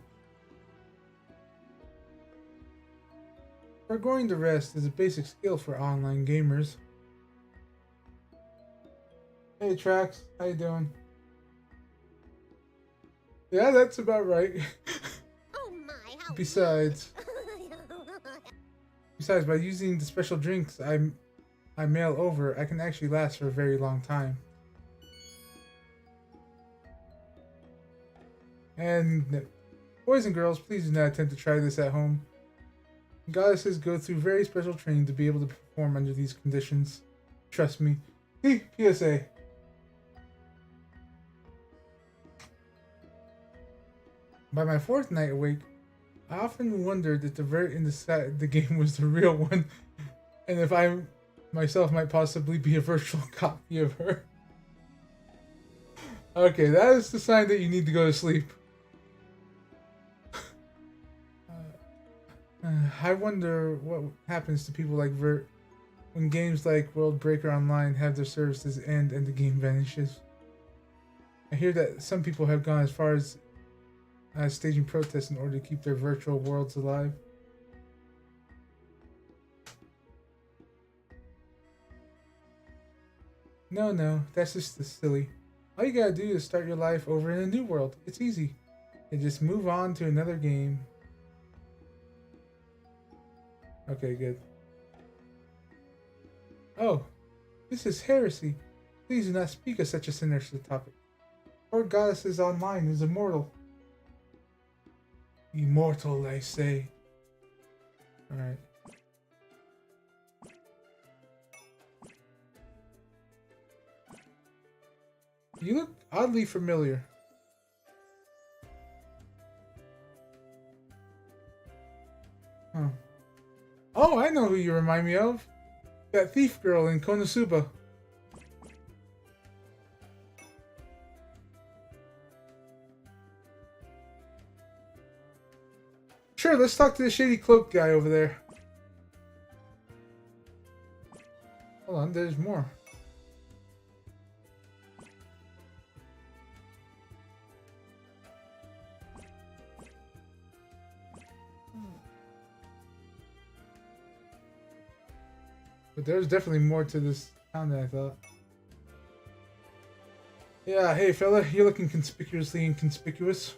Forgoing the rest is a basic skill for online gamers. Hey Trax, how you doing? Yeah, that's about right. Oh my, how Besides, by using the special drinks I mail over, I can actually last for a very long time. And boys and girls, please do not attempt to try this at home. Goddesses go through very special training to be able to perform under these conditions. Trust me. See, PSA. By my 4th night awake, I often wondered if the vert in the game was the real one, and if I myself might possibly be a virtual copy of her. Okay, that is the sign that you need to go to sleep. I wonder what happens to people like Vert when games like World Breaker Online have their services end and the game vanishes. I hear that some people have gone as far as staging protests in order to keep their virtual worlds alive. No, that's just silly. All you gotta do is start your life over in a new world. It's easy. You just move on to another game. Okay, good. Oh, this is heresy. Please do not speak of such a sinister topic. Our goddesses online is immortal. Immortal, they say. Alright. You look oddly familiar. Huh. Oh, I know who you remind me of. That thief girl in Konosuba. Sure, let's talk to the shady cloak guy over there. Hold on, there's more. But there's definitely more to this town than I thought. Yeah, hey fella, you're looking conspicuously inconspicuous.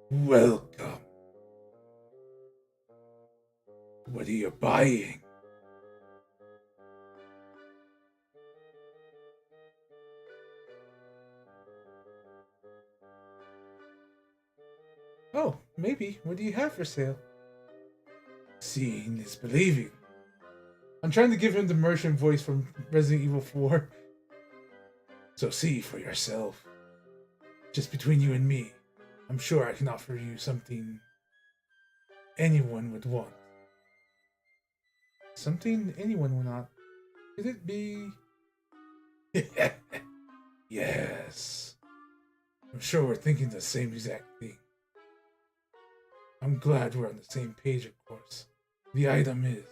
Welcome. What are you buying? Oh, maybe. What do you have for sale? Seeing is believing. I'm trying to give him the merchant voice from Resident Evil 4. So see for yourself. Just between you and me, I'm sure I can offer you something anyone would want. Something anyone would not. Could it be... Yes. I'm sure we're thinking the same exact thing. I'm glad we're on the same page, of course. The item is...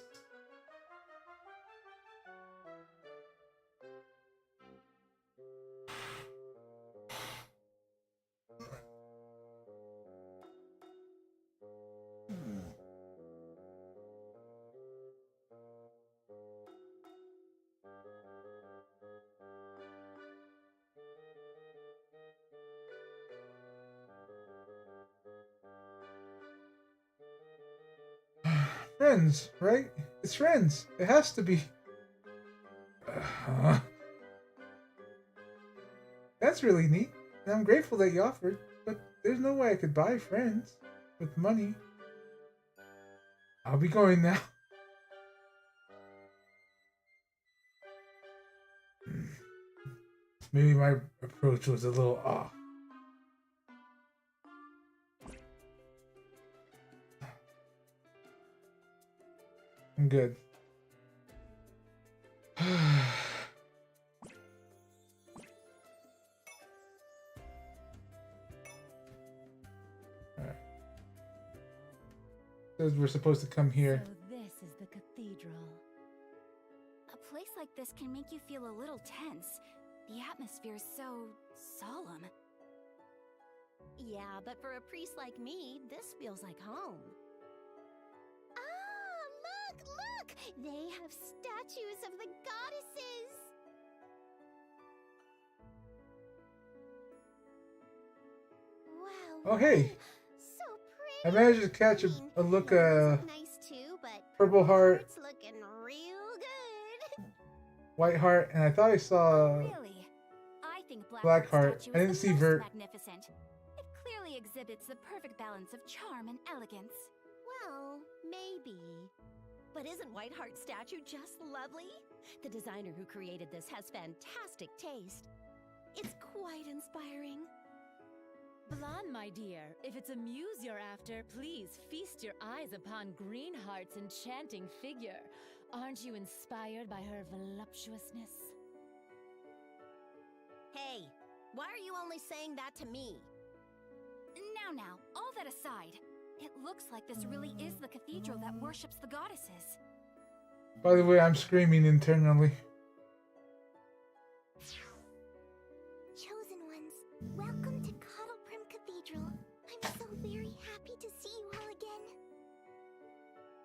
Friends, right? It's friends. It has to be. That's really neat. And I'm grateful that you offered, but there's no way I could buy friends with money. I'll be going now. Maybe my approach was a little off. I'm good. Alright. Says we're supposed to come here. So this is the cathedral. A place like this can make you feel a little tense. The atmosphere is so solemn. Yeah, but for a priest like me, this feels like home. Ah, look! They have statues of the goddesses! Wow. Oh, hey. So I pretty. managed to catch a look, yours look nice too, but Purple Heart, it's looking real good. White Heart, and I thought I saw... Really? I think Blackheart. statue I is didn't the see most Vert. magnificent. It clearly exhibits the perfect balance of charm and elegance. Well, maybe. But isn't Whiteheart's statue just lovely? The designer who created this has fantastic taste. It's quite inspiring. Blonde, my dear, if it's a muse you're after, please feast your eyes upon Greenheart's enchanting figure. Aren't you inspired by her voluptuousness? Hey, why are you only saying that to me? Now, all that aside, it looks like this really is the cathedral that worships the goddesses. By the way, I'm screaming internally. Chosen ones, welcome to Cottleprim Cathedral. I'm so very happy to see you all again.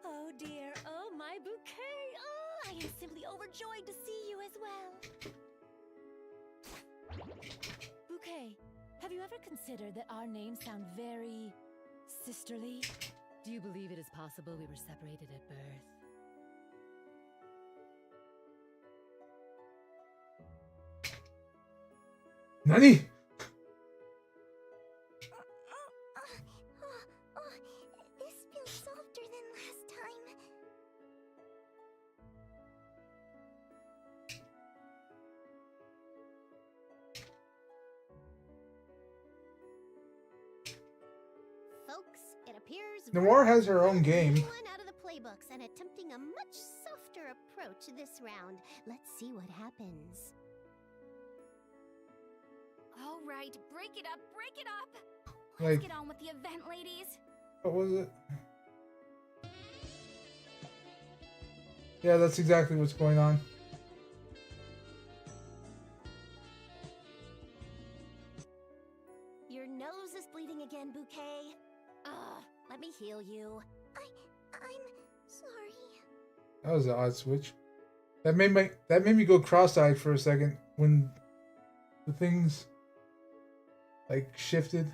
Oh dear, oh my bouquet! Oh, I am simply overjoyed to see you as well. Bouquet, have you ever considered that our names sound very sisterly? Do you believe it is possible we were separated at birth? Nani? This feels softer than last time. Folks, it appears Noir has her own game. One out of the playbooks and attempting a much softer approach this round. Let's see what happens. All right, break it up, break it up! Like, Let's get on with the event, ladies. what was it? Yeah, that's exactly what's going on. Your nose is bleeding again, Bouquet. Let me heal you. I'm sorry. That was an odd switch. That made me go cross-eyed for a second when the things like shifted.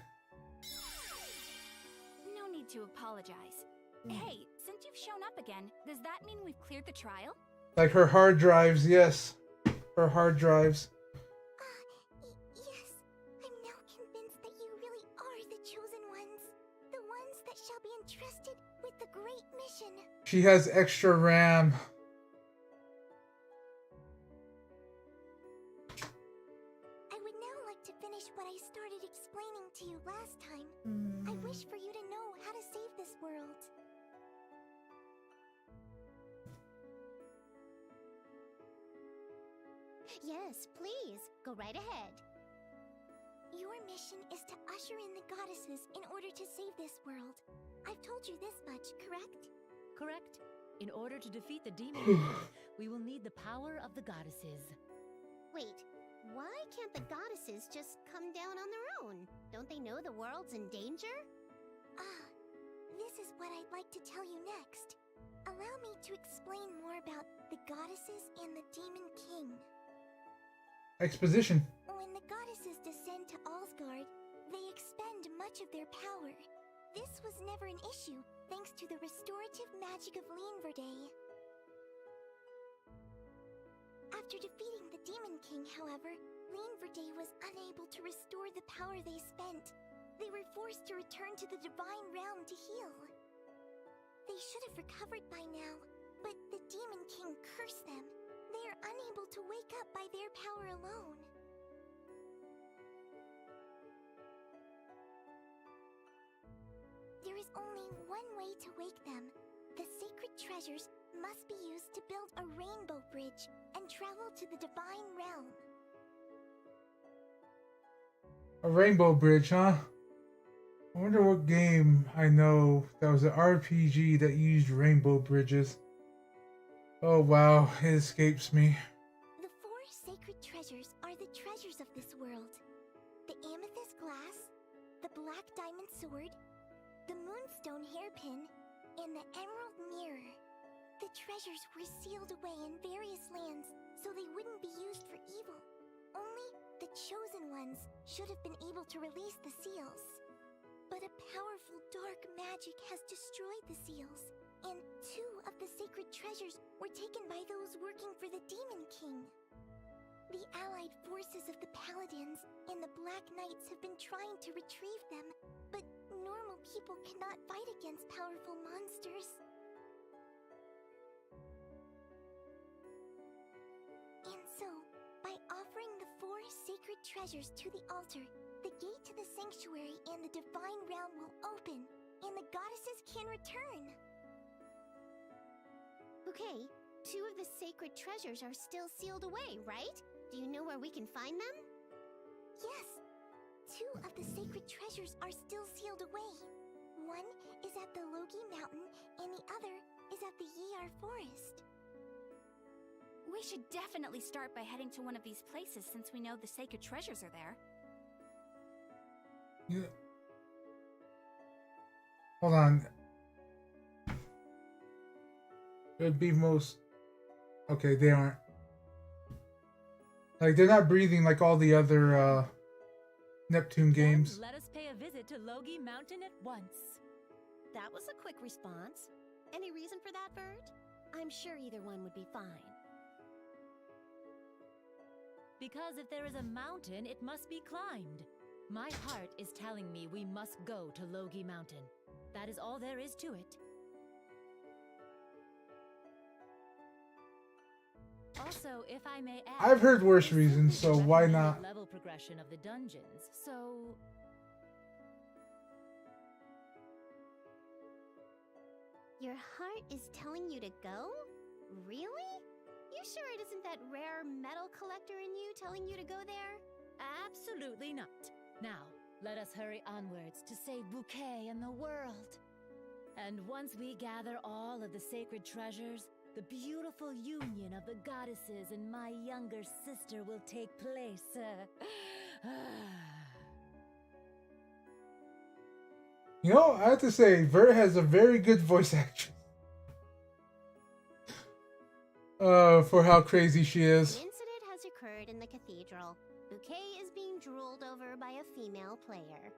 No need to apologize. Hey, since you've shown up again, does that mean we've cleared the trial? Like her hard drives, yes. Her hard drives. Yes. I'm now convinced that you really are the chosen ones. The ones that shall be entrusted with the great mission. She has extra RAM. I would now like to finish what I started explaining to you last time. I wish for you to know how to save this world. Yes, please, go right ahead. Your mission is to usher in the goddesses in order to save this world. I've told you this much, correct? Correct. In order to defeat the demon king, we will need the power of the goddesses. Wait, why can't the goddesses just come down on their own? Don't they know the world's in danger? This is what I'd like to tell you next. Allow me to explain more about the goddesses and the demon king. Exposition. When the goddesses descend to Alsgard, they expend much of their power. This was never an issue, thanks to the restorative magic of Lienverde. After defeating the Demon King, however, Lienverde was unable to restore the power they spent. They were forced to return to the Divine Realm to heal. They should have recovered by now, but the Demon King cursed them. They are unable to wake up by their power alone. There is only one way to wake them. The sacred treasures must be used to build a rainbow bridge and travel to the Divine Realm. A rainbow bridge, huh? I wonder what game I know that was an RPG that used rainbow bridges. Oh wow, it escapes me. The four sacred treasures are the treasures of this world. The amethyst glass, the black diamond sword, the moonstone hairpin, and the emerald mirror. The treasures were sealed away in various lands so they wouldn't be used for evil. Only the chosen ones should have been able to release the seals. But a powerful dark magic has destroyed the seals, and two of the sacred treasures were taken by those working for the Demon King. The allied forces of the Paladins and the Black Knights have been trying to retrieve them, but normal people cannot fight against powerful monsters. And so, by offering the four sacred treasures to the altar, the gate to the sanctuary and the divine realm will open, and the goddesses can return. Okay, 2 of the sacred treasures are still sealed away, right? Do you know where we can find them? Yes, 2 of the sacred treasures are still sealed away. One is at the Logi Mountain, and the other is at the Yar Forest. We should definitely start by heading to one of these places since we know the sacred treasures are there. Yeah. Hold on. It would be most. Okay, they aren't. Like, they're not breathing like all the other Neptune games. Then let us pay a visit to Logi Mountain at once. That was a quick response. Any reason for that, Bert? I'm sure either one would be fine. Because if there is a mountain, it must be climbed. My heart is telling me we must go to Logi Mountain. That is all there is to it. Also, if I may add, I've heard worse this reasons, is so the why recommended not? level progression of the dungeons. So Your heart is telling you to go? Really? You sure it isn't that rare metal collector in you telling you to go there? absolutely not. Now, let us hurry onwards to save Bouquet and the world. And once we gather all of the sacred treasures, the beautiful union of the goddesses and my younger sister will take place. You know, I have to say, Vert has a very good voice actress. For how crazy she is. An incident has occurred in the cathedral. Bouquet is being drooled over by a female player.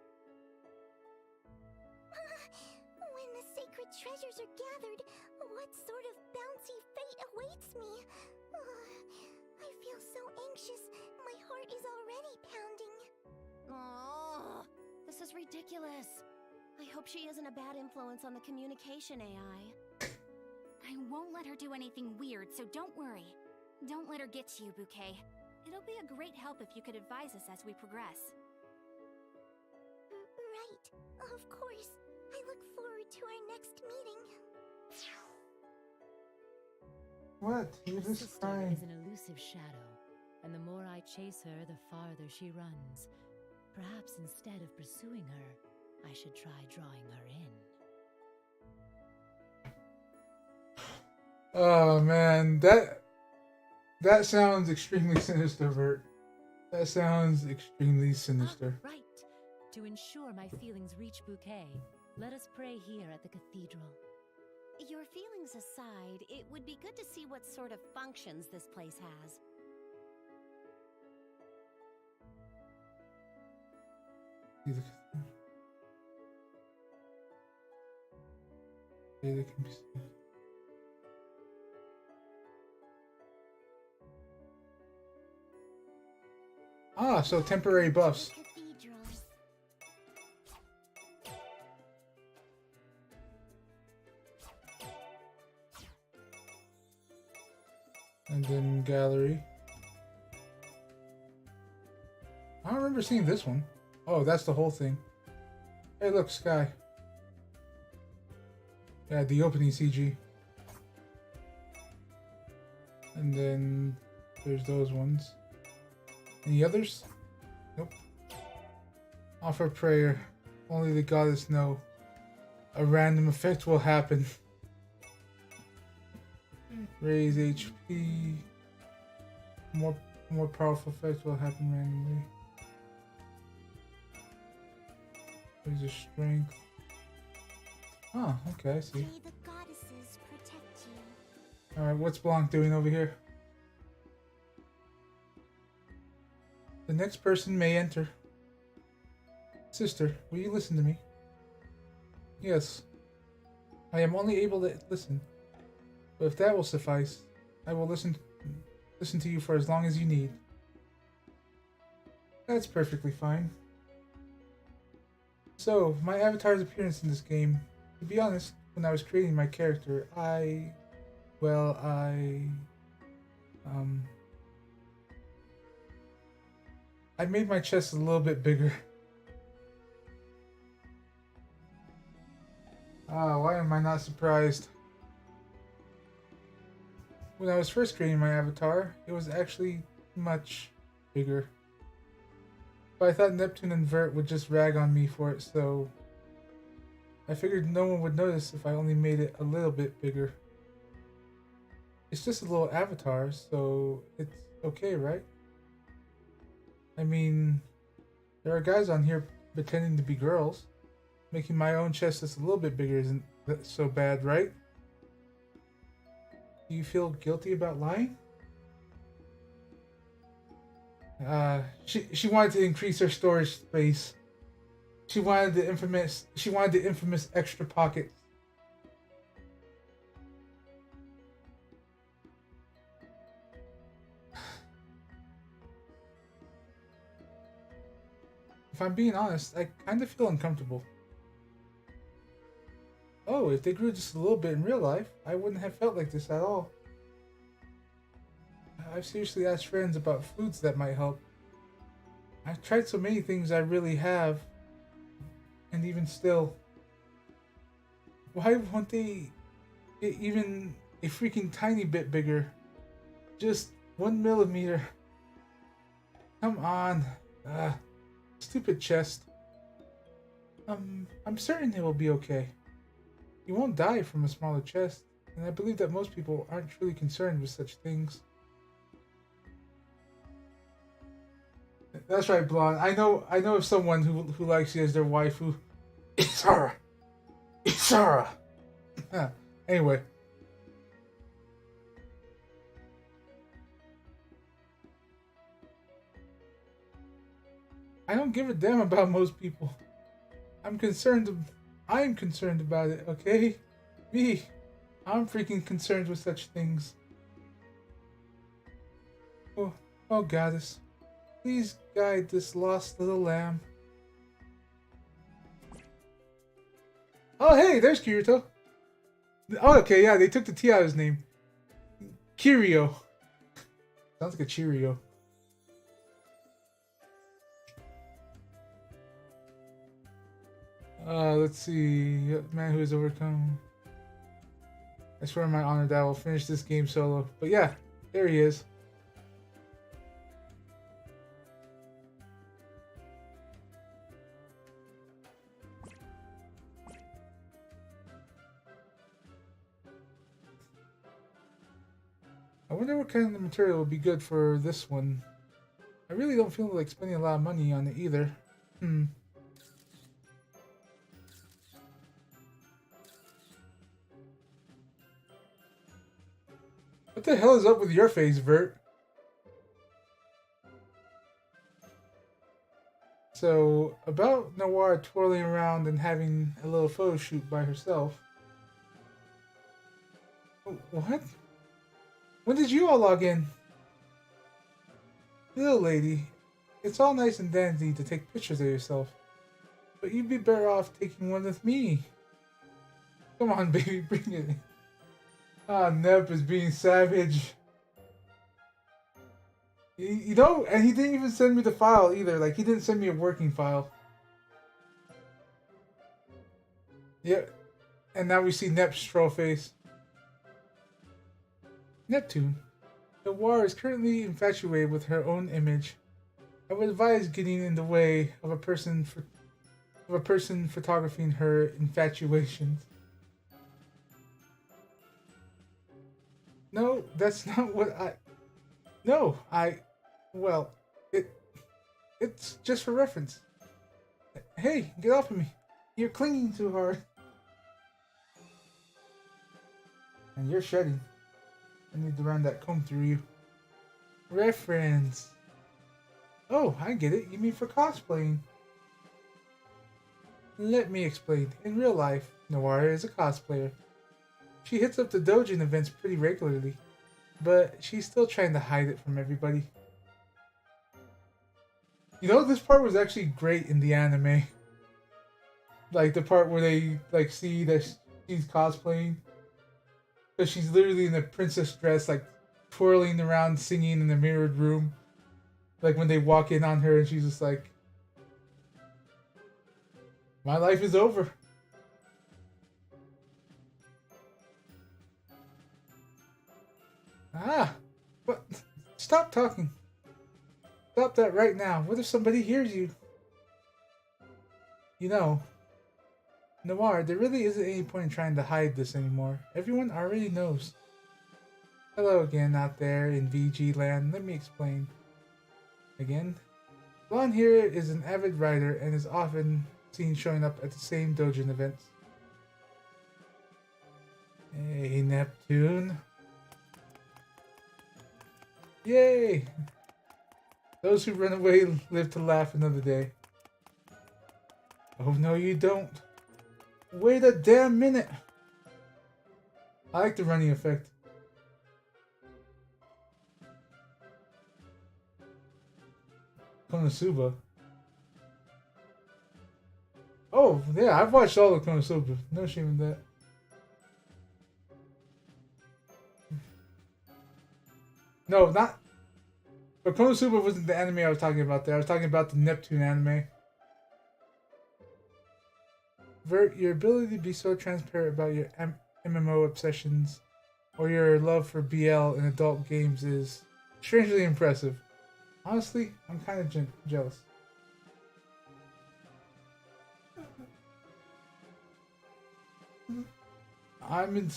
When the sacred treasures are gathered, what sort of bouncy fate awaits me? I feel so anxious. My heart is already pounding. Oh, this is ridiculous. I hope she isn't a bad influence on the communication AI. I won't let her do anything weird, so don't worry. Don't let her get to you, Bouquet. It'll be a great help if you could advise us as we progress. Right, of course. I look forward to our next meeting. What? You're The just sister crying. is an elusive shadow, and the more I chase her, the farther she runs. Perhaps instead of pursuing her, I should try drawing her in. Oh man, that sounds extremely sinister, Vert. That sounds extremely sinister. Right. To ensure my feelings reach Bouquet, let us pray here at the cathedral. Your feelings aside, it would be good to see what sort of functions this place has. See the cathedral. Okay, they can be seen. Ah, so temporary buffs. Cathedral. And then gallery. I don't remember seeing this one. Oh, that's the whole thing. Hey, look, sky. Yeah, the opening CG. And then there's those ones. Any others? Nope. Offer prayer. Only the goddess know. A random effect will happen. Raise HP. More powerful effect will happen randomly. Raise your strength. Oh, okay, I see. May the goddesses protect you. Alright, what's Blanc doing over here? The next person may enter. Sister, will you listen to me? Yes. I am only able to listen. But if that will suffice, I will listen to you for as long as you need. That's perfectly fine. So, my avatar's appearance in this game. To be honest, when I was creating my character, I I made my chest a little bit bigger. Ah, why am I not surprised? When I was first creating my avatar, it was actually much bigger. But I thought Neptune and Vert would just rag on me for it, so I figured no one would notice if I only made it a little bit bigger. It's just a little avatar, so it's okay, right? I mean, there are guys on here pretending to be girls. Making my own chest just a little bit bigger isn't so bad, right? Do you feel guilty about lying? She wanted to increase her storage space. She wanted the infamous extra pockets. If I'm being honest, I kind of feel uncomfortable. Oh, if they grew just a little bit in real life, I wouldn't have felt like this at all. I've seriously asked friends about foods that might help. I've tried so many things I really have, and even still. Why won't they get even a freaking tiny bit bigger? Just 1 millimeter. Come on. Stupid chest. I'm certain it will be okay. You won't die from a smaller chest, and I believe that most people aren't truly concerned with such things. That's right, Blonde. I know of someone who likes you as their waifu. It's Sarah. It's Sarah. Anyway. I don't give a damn about most people. I'm concerned about it, okay? Me. I'm freaking concerned with such things. Oh, goddess. Please guide this lost little lamb. Oh, hey, there's Kirito. Oh, okay, yeah, they took the T out of his name. Kirio. Sounds like a Cheerio. Let's see. Man who has overcome. I swear on my honor that I will finish this game solo. But yeah, there he is. I wonder what kind of material would be good for this one. I really don't feel like spending a lot of money on it either. What the hell is up with your face, Vert? So, about Noir twirling around and having a little photo shoot by herself. What? When did you all log in? Little lady, it's all nice and dandy to take pictures of yourself, but you'd be better off taking one with me. Come on, baby, bring it. Ah, Nep is being savage. You know, and he didn't even send me the file either. Like, he didn't send me a working file. Yep. And now we see Nep's troll face. Neptune. The War is currently infatuated with her own image. I would advise getting in the way of a person photographing her infatuations. No, that's not what I... No, well, it's just for reference. Hey, get off of me. You're clinging too hard. And you're shedding. I need to run that comb through you. Reference. Oh, I get it. You mean for cosplaying. Let me explain. In real life, Noir is a cosplayer. She hits up the doujin events pretty regularly, but she's still trying to hide it from everybody. You know, this part was actually great in the anime. Like, the part where they, like, see that she's cosplaying. Because she's literally in a princess dress, like, twirling around, singing in the mirrored room. Like when they walk in on her and she's just like, my life is over. Ah, what? Stop talking. Stop that right now. What if somebody hears you? You know, Noir, there really isn't any point in trying to hide this anymore. Everyone already knows. Hello again out there in VG land. Let me explain. Again, Blonde here is an avid writer and is often seen showing up at the same Dojin events. Hey, Neptune. Yay! Those who run away live to laugh another day. Oh no, you don't. Wait a damn minute. I like the running effect. Konosuba. Oh, yeah, I've watched all of Konosuba. No shame in that. No, not... But Konosuba wasn't the anime I was talking about there. I was talking about the Neptune anime. Vert, your ability to be so transparent about your MMO obsessions or your love for BL in adult games is strangely impressive. Honestly, I'm kind of jealous. I'm in...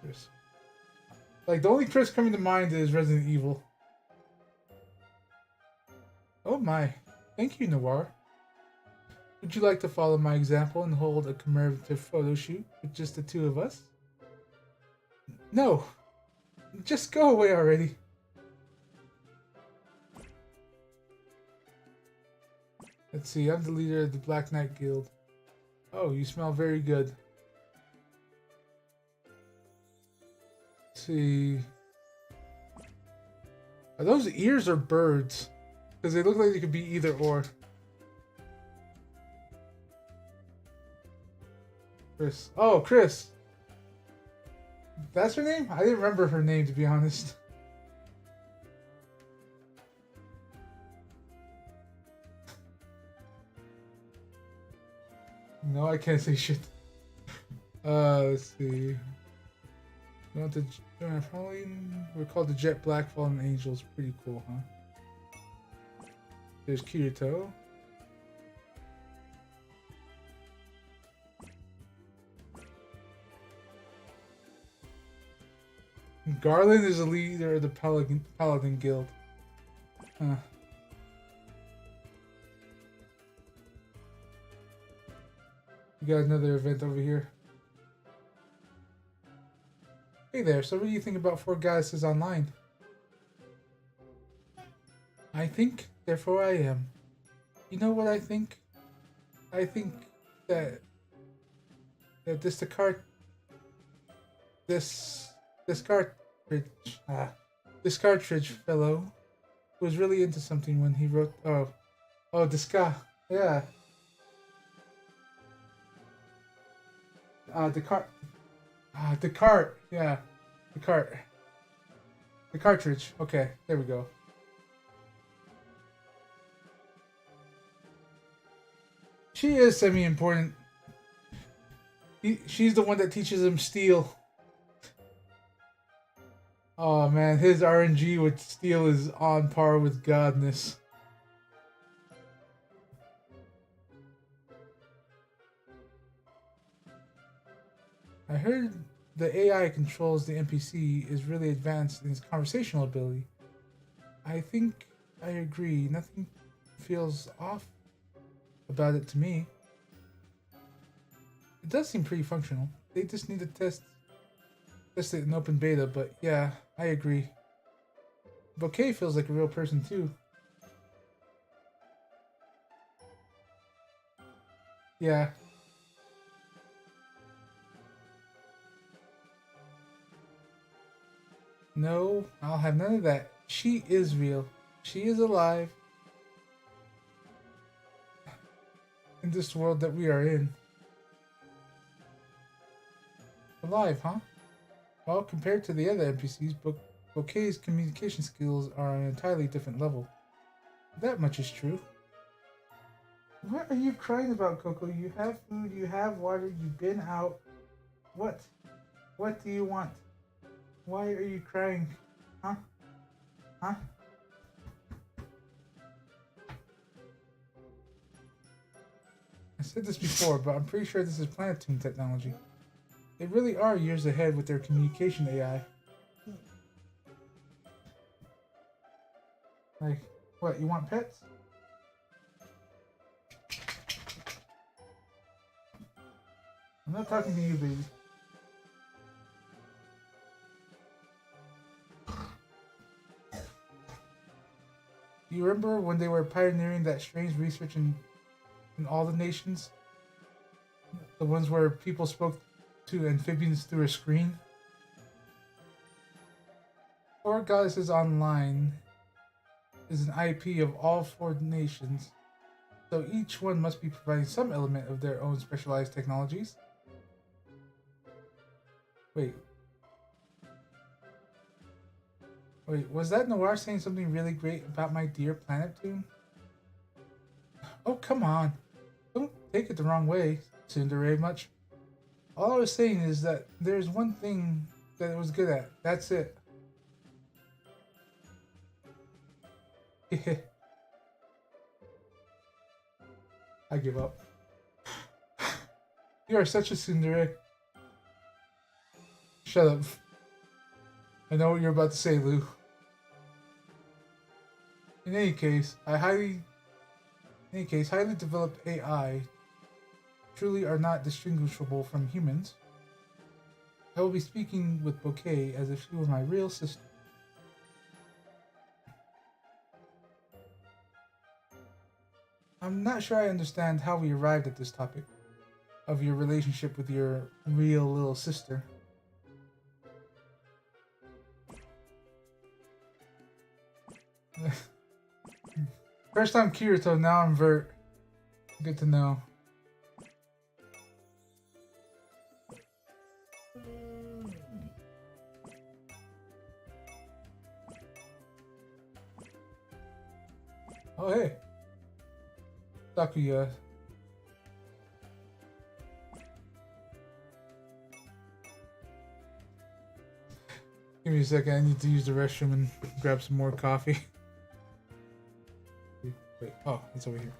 Chris. Like, the only Chris coming to mind is Resident Evil. Oh my. Thank you, Noir. Would you like to follow my example and hold a commemorative photo shoot with just the two of us? No. Just go away already. Let's see, I'm the leader of the Black Knight Guild. Oh, you smell very good. Let's see. Are those ears or birds? Because they look like they could be either or. Chris. Oh, Chris. That's her name? I didn't remember her name, to be honest. No, I can't say shit. Let's see. You want to join our following? We're called the Jet Black Fallen Angels. Pretty cool, huh? There's Kirito. Garland is the leader of the Paladin Guild. Huh. We got another event over here. Hey there, so what do you think about Four Goddesses Online? I think, therefore I am. You know what I think? I think that this cartridge fellow was really into something when he wrote Descartes. Yeah. Descartes. Yeah. Descartes. The cartridge. Okay, there we go. She is semi-important. She's the one that teaches him steel. Oh man, his RNG with steel is on par with godness. I heard the AI controls the NPC is really advanced in its conversational ability. I think I agree. Nothing feels off about it to me. It does seem pretty functional. They just need to test it in open beta, but yeah, I agree. Bouquet feels like a real person too. Yeah. No, I'll have none of that. She is real. She is alive. In this world that we are in. Alive, huh? Well, compared to the other NPCs, Bouquet's communication skills are on an entirely different level. That much is true. What are you crying about, Coco? You have food, you have water, you've been out. What? What do you want? Why are you crying? Huh? Huh? I said this before, but I'm pretty sure this is Planetoon technology. They really are years ahead with their communication AI. Like, what, you want pets? I'm not talking to you, baby. Do you remember when they were pioneering that strange research in all the nations? The ones where people spoke to amphibians through a screen? Four Goddesses Online is an IP of all four nations, so each one must be providing some element of their own specialized technologies. Wait, was that Noir saying something really great about my dear Planetoon? Oh, come on. Don't take it the wrong way, Tsundere much. All I was saying is that there's one thing that it was good at. That's it. I give up. You are such a tsundere. Shut up. I know what you're about to say, Lou. In any case, highly developed AI truly are not distinguishable from humans. I will be speaking with Bouquet as if she were my real sister. I'm not sure I understand how we arrived at this topic of your relationship with your real little sister. First I'm Kirito, now I'm Vert. Good to know. Oh hey. Takuya. Give me a second, I need to use the restroom and grab some more coffee. Wait, oh, it's over here.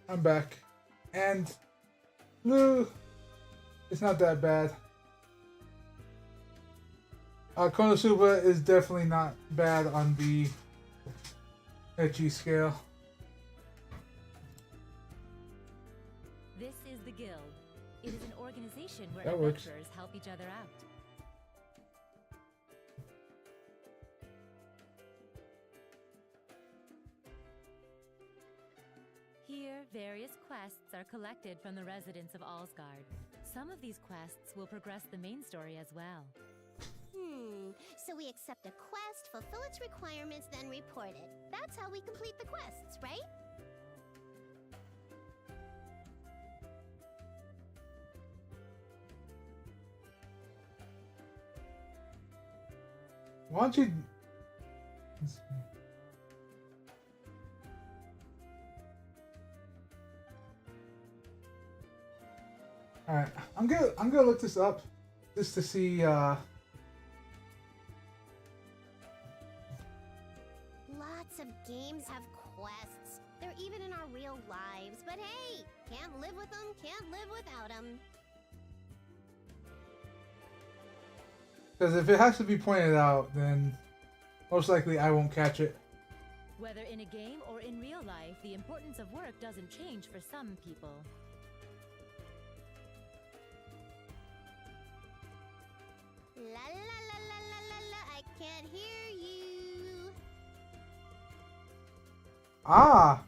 I'm back. And Lou, it's not that bad. Konosuba is definitely not bad on the ecchi scale. This is the Guild. It is an organization where That works. adventurers help each other out. Here, various quests are collected from the residents of Allsgard. Some of these quests will progress the main story as well. So we accept a quest, fulfill its requirements, then report it. That's how we complete the quests, right? Why don't you... Alright, I'm gonna look this up just to see Lots of games have quests. They're even in our real lives. But hey, can't live with them, can't live without them. because if it has to be pointed out, then most likely I won't catch it. Whether in a game or in real life, the importance of work doesn't change for some people. La la la la la la la, I can't hear you. Ah!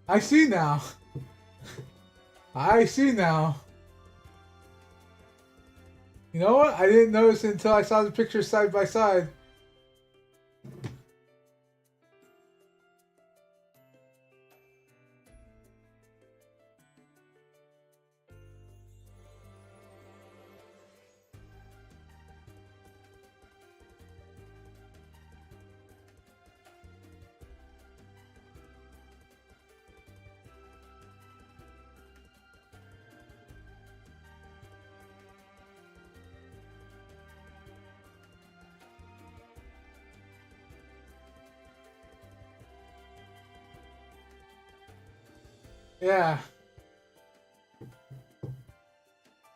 I see now. I see now. You know what? I didn't notice until I saw the pictures side by side. Yeah.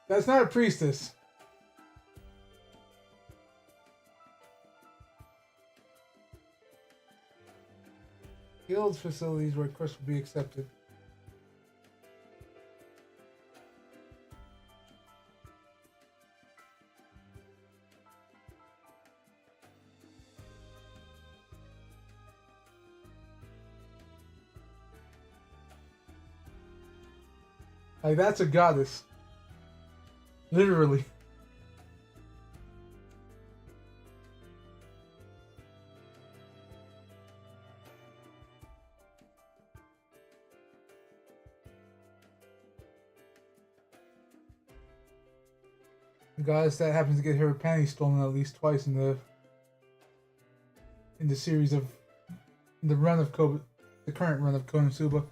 That's not a priestess. Guild facilities where quests will be accepted. Like, that's a goddess. Literally. A goddess that happens to get her panties stolen at least twice in the series of the run of the current run of Konosuba.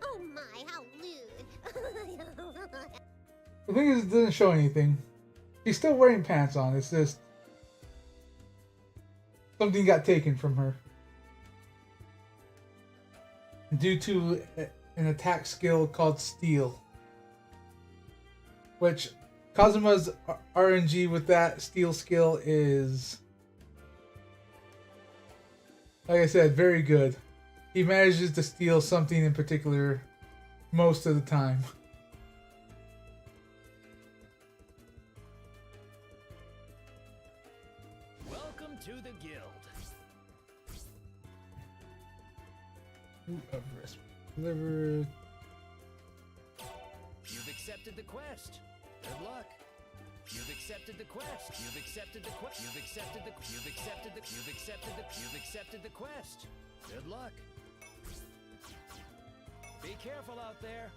Oh my, how lewd. The thing is, it doesn't show anything. She's still wearing pants on. It's just something got taken from her due to an attack skill called Steel, which Kazuma's RNG with that Steel skill is, like I said, very good. He manages to steal something in particular most of the time. Welcome to the guild. Delivered. You've accepted the quest. Good luck. You've accepted the quest. You've accepted the quest. You've accepted the. You've accepted the. You've accepted the. You've accepted the quest. Good luck. Be careful out there.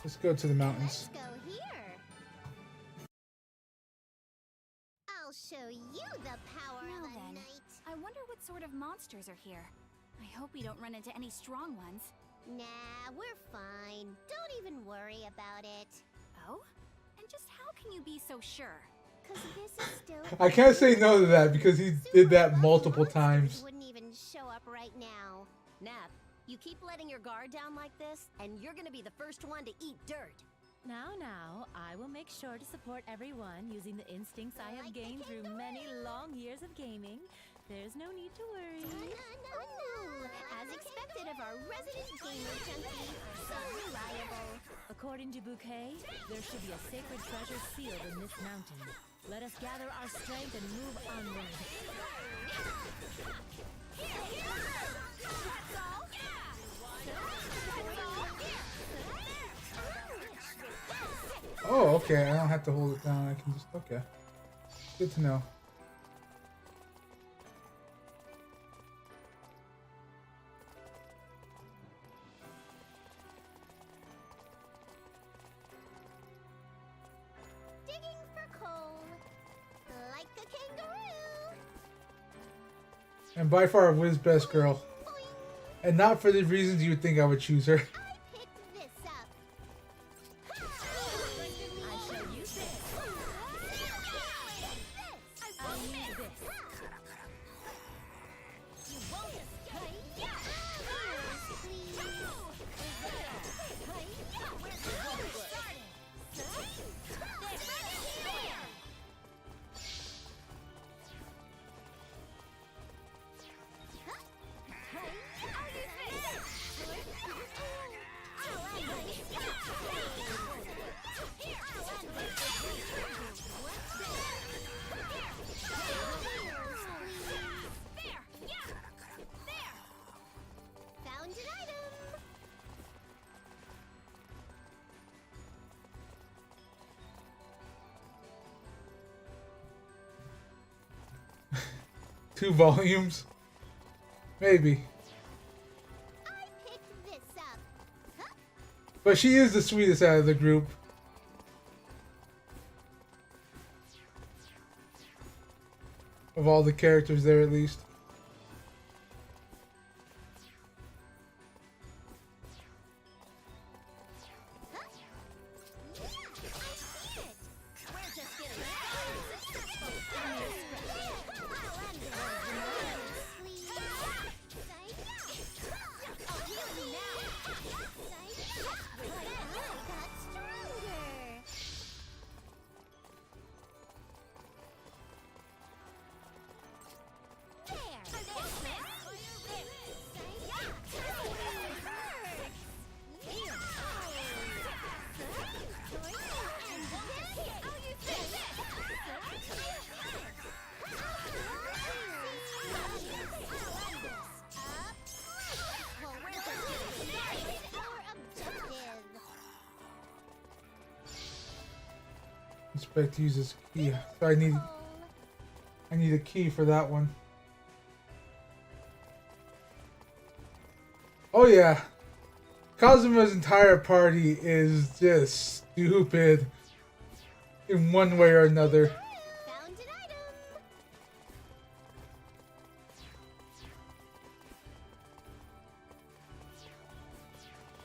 Let's go to the mountains. Let's go here. I'll show you the power Now of a then, knight. I wonder what sort of monsters are here. I hope we don't run into any strong ones. Nah, we're fine. Don't even worry about it. Oh? And just how can you be so sure? Cause this is still. I can't say no to that because he did that Super multiple monsters times. Wouldn't even show up right now. Nep, you keep letting your guard down like this, and you're gonna be the first one to eat dirt. Now, I will make sure to support everyone using the instincts I have Like the gained through many long years of gaming. There's no need to worry. No. As expected of our resident gamer junkie, so reliable. According to Bouquet, there should be a sacred treasure sealed in this mountain. Let us gather our strength and move onward. Oh, okay. I don't have to hold it down. I can just. Okay. Good to know. Digging for coal. Like a kangaroo. And by far, Wiz best girl. Boing. And not for the reasons you would think I would choose her. I picked this up. I shall use this. I'll use this. You won't escape. Found an item. Two volumes? Maybe. I picked this up. Huh? But she is the sweetest out of the group. Of all the characters there, at least. Yeah, I see it. We're just getting I'll heal you now. I got stronger. Expect to use this key. So I need a key for that one. Oh yeah. Kazuma's entire party is just stupid in one way or another. Found an item.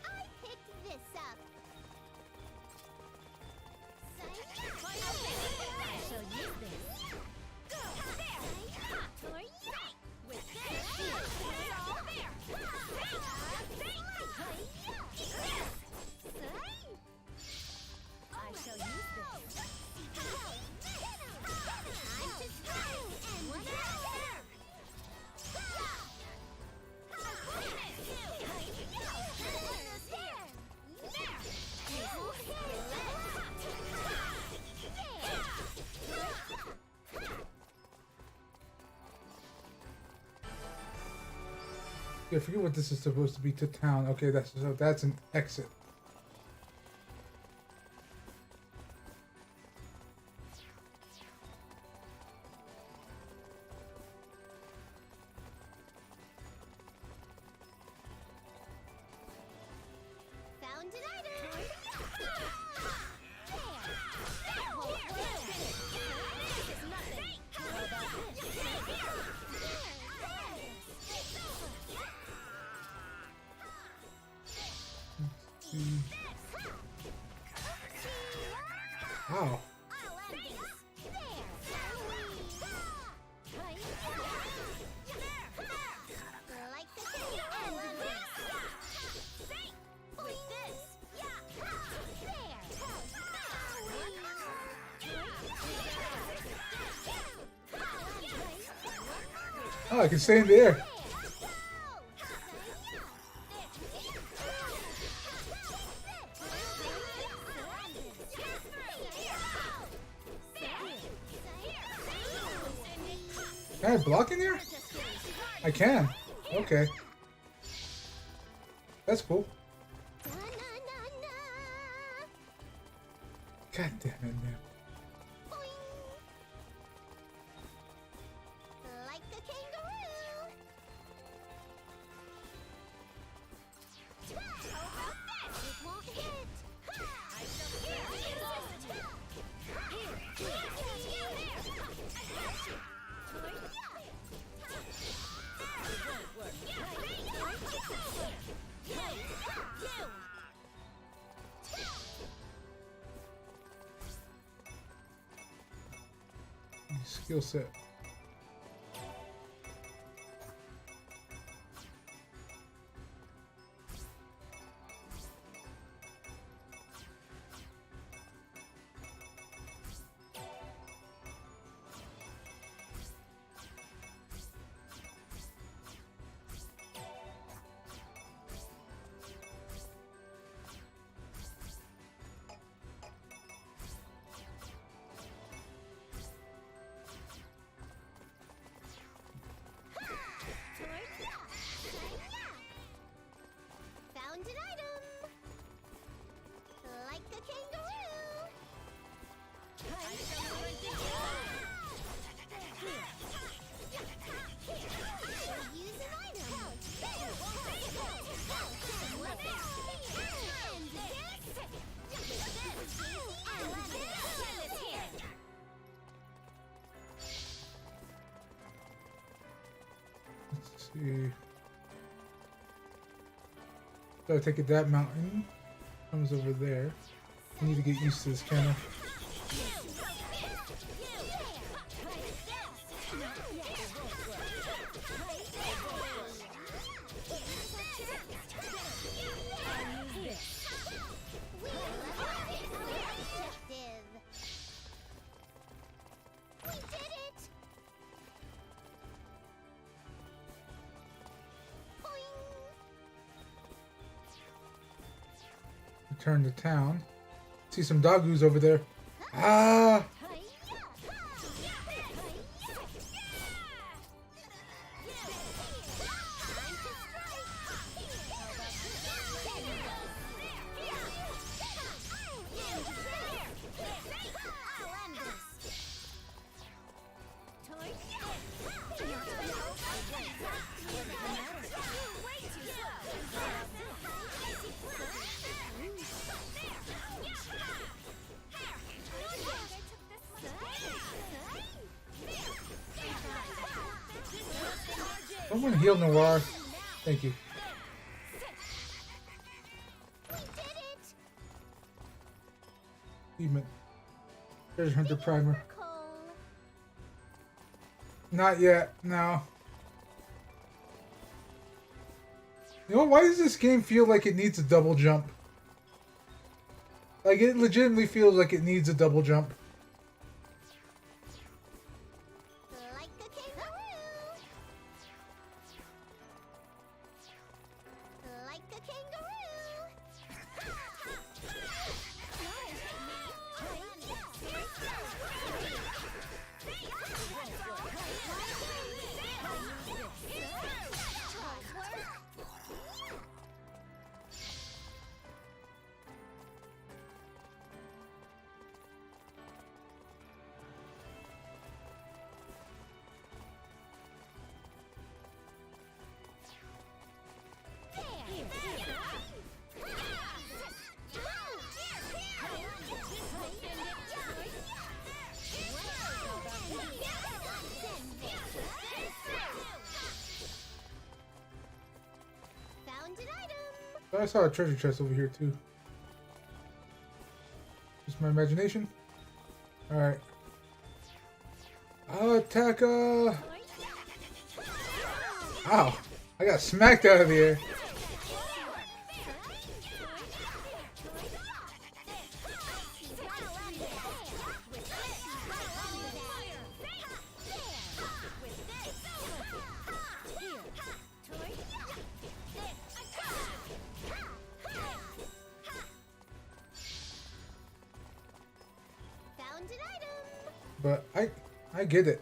I picked this up. I shall use this. I shall use this. I forget what this is supposed to be. To town. Okay, that's an exit. Found an item. Wow. Oh, I can stay in the air. Can I block in there? I can. Okay. That's cool. God damn it, man. Like a kangaroo. It won't hit. Skill set. Found an item. Like a kangaroo. Use an item. Let's see. So I take it that mountain comes over there. I need to get used to this camera. We did it! Return to town. See some doggoos over there. Ah! Someone heal Noir. Thank you. We did it! Achievement. Treasure Hunter Primer. Cole. Not yet. No. You know, why does this game feel like it needs a double jump? Like, it legitimately feels like it needs a double jump. Like a kangaroo. Like a kangaroo. I saw a treasure chest over here too. Just my imagination. Alright. I'll attack, Ow! I got smacked out of the air. Found an item. But I get it.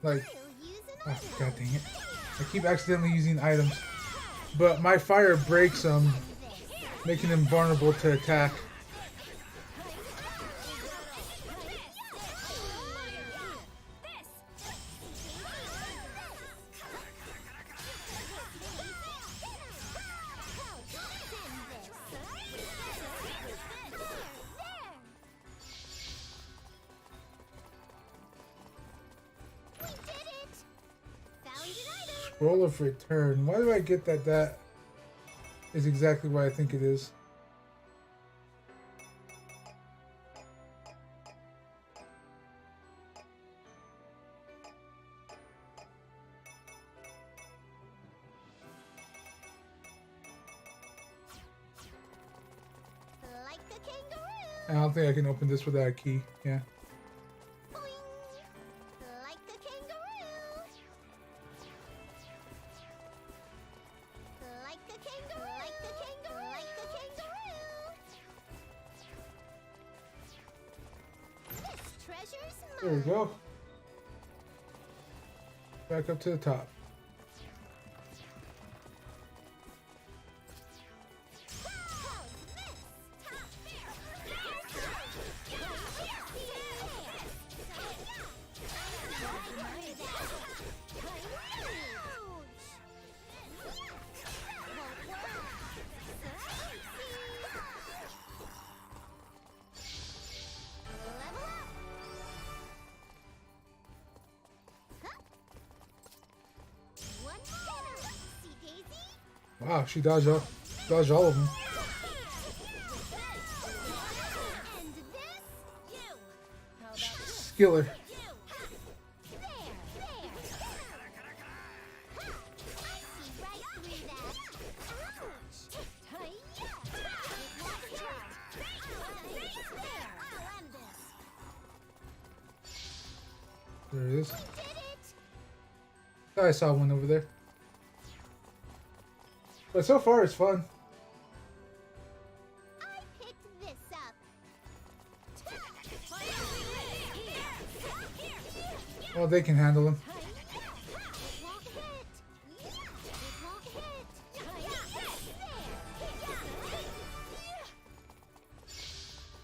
Like, I'll use an oh, item. god dang it. I keep accidentally using items. But my fire breaks them, making them vulnerable to attack. We did it. Found an item. Scroll of return. Why do I get that that is exactly what I think it is? Like a kangaroo. I don't think I can open this without a key. Yeah. Boing. Like a kangaroo. Like a kangaroo. Like a kangaroo. Like a kangaroo. This treasure's mine. There we go. Back up to the top. Wow, she dodged all of them. Skiller. There it is. I saw one over there. But so far it's fun. I picked this up. Well, they can handle him. It won't hit. It won't hit.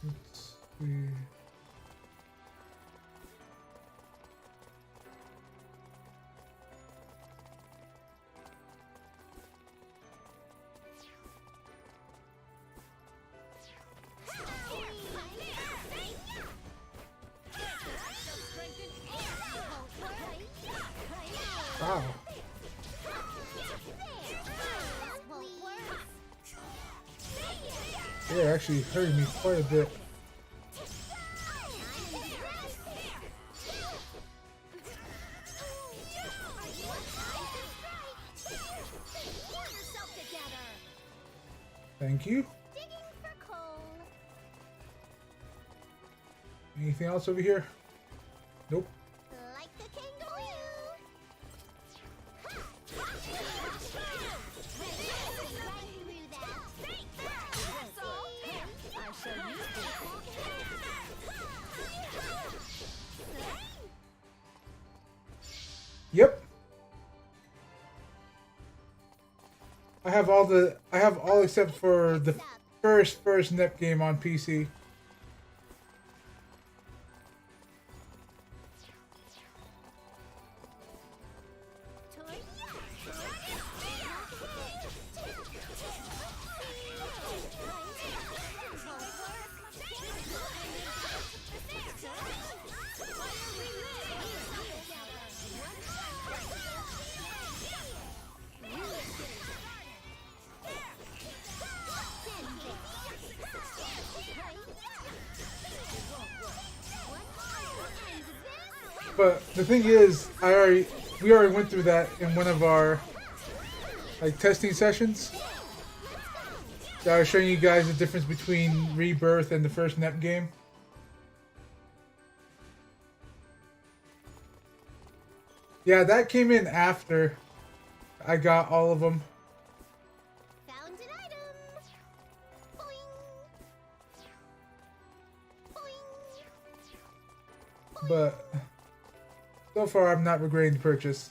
Let's see. Wow. They're actually hurting me quite a bit. Thank you. Digging for coal. Anything else over here? Nope. Like the kangaroo. Yep. I have all except for the first NEP game on PC. But the thing is, we already went through that in one of our like testing sessions. So I was showing you guys the difference between Rebirth and the first NEP game. Yeah, that came in after I got all of them. Found an item. Boing. Boing. But so far, I'm not regretting the purchase.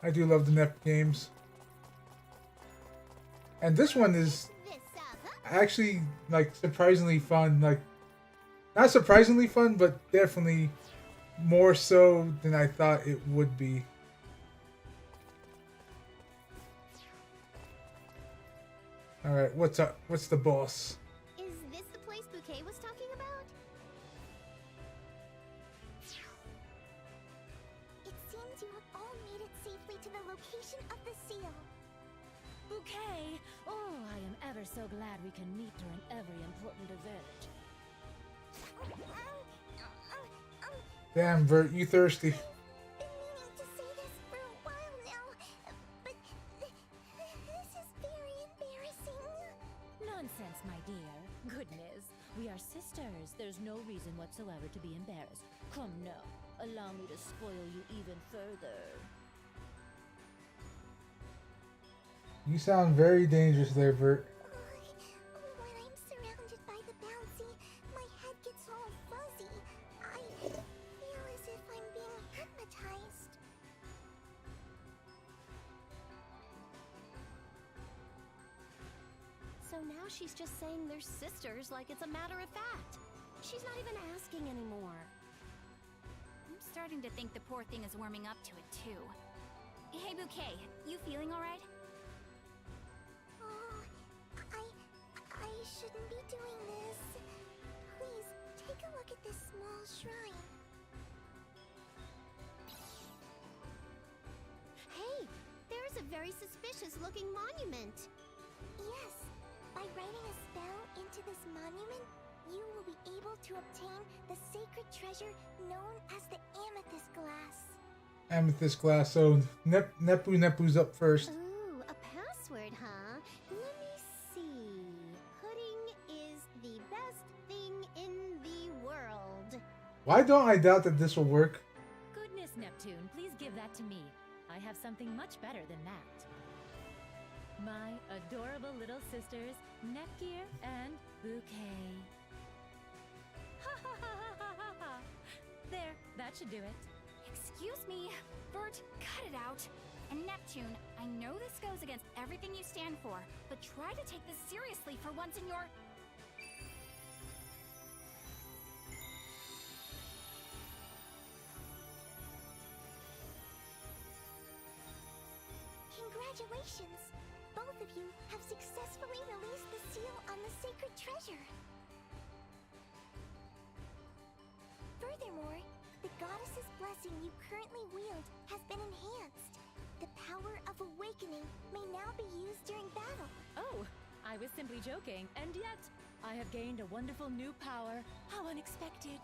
I do love the NEP games. And this one is This up, huh? actually like surprisingly fun. Like, not surprisingly fun, but definitely more so than I thought it would be. Alright, what's up? What's the boss? Is this the place Bouquet was talking about? It seems you have all made it safely to the location of the seal. Bouquet! Oh, I am ever so glad we can meet during every important event. Damn, Vert, you thirsty. Been meaning to say this for a while now, but this is very embarrassing. Nonsense, my dear. Goodness, we are sisters. There's no reason whatsoever to be embarrassed. Come now, allow me to spoil you even further. You sound very dangerous there, Vert. When I'm surrounded by the bouncy, my head gets all fuzzy. I feel as if I'm being hypnotized. So now she's just saying they're sisters like it's a matter of fact. She's not even asking anymore. I'm starting to think the poor thing is warming up to it too. Hey Bouquet, you feeling alright? Oh, I shouldn't be doing this. Please, take a look at this small shrine. Hey, there's a very suspicious looking monument. Yes, by writing a spell into this monument, you will be able to obtain the sacred treasure known as the amethyst glass. Amethyst glass, so Nepu's up first. Ooh, a password, huh? Let me see. Pudding is the best thing in the world. Why don't I doubt that this will work? Goodness, Neptune, please give that to me. I have something much better than that. My adorable little sisters, Nepgear and Bouquet. Ha ha ha ha ha ha! There, that should do it. Excuse me, Bert, cut it out. And Neptune, I know this goes against everything you stand for, but try to take this seriously for once in your... Congratulations! Both of you have successfully released the seal on the sacred treasure. Furthermore, the goddess's blessing you currently wield has been enhanced. The power of awakening may now be used during battle. Oh, I was simply joking, and yet I have gained a wonderful new power. How unexpected.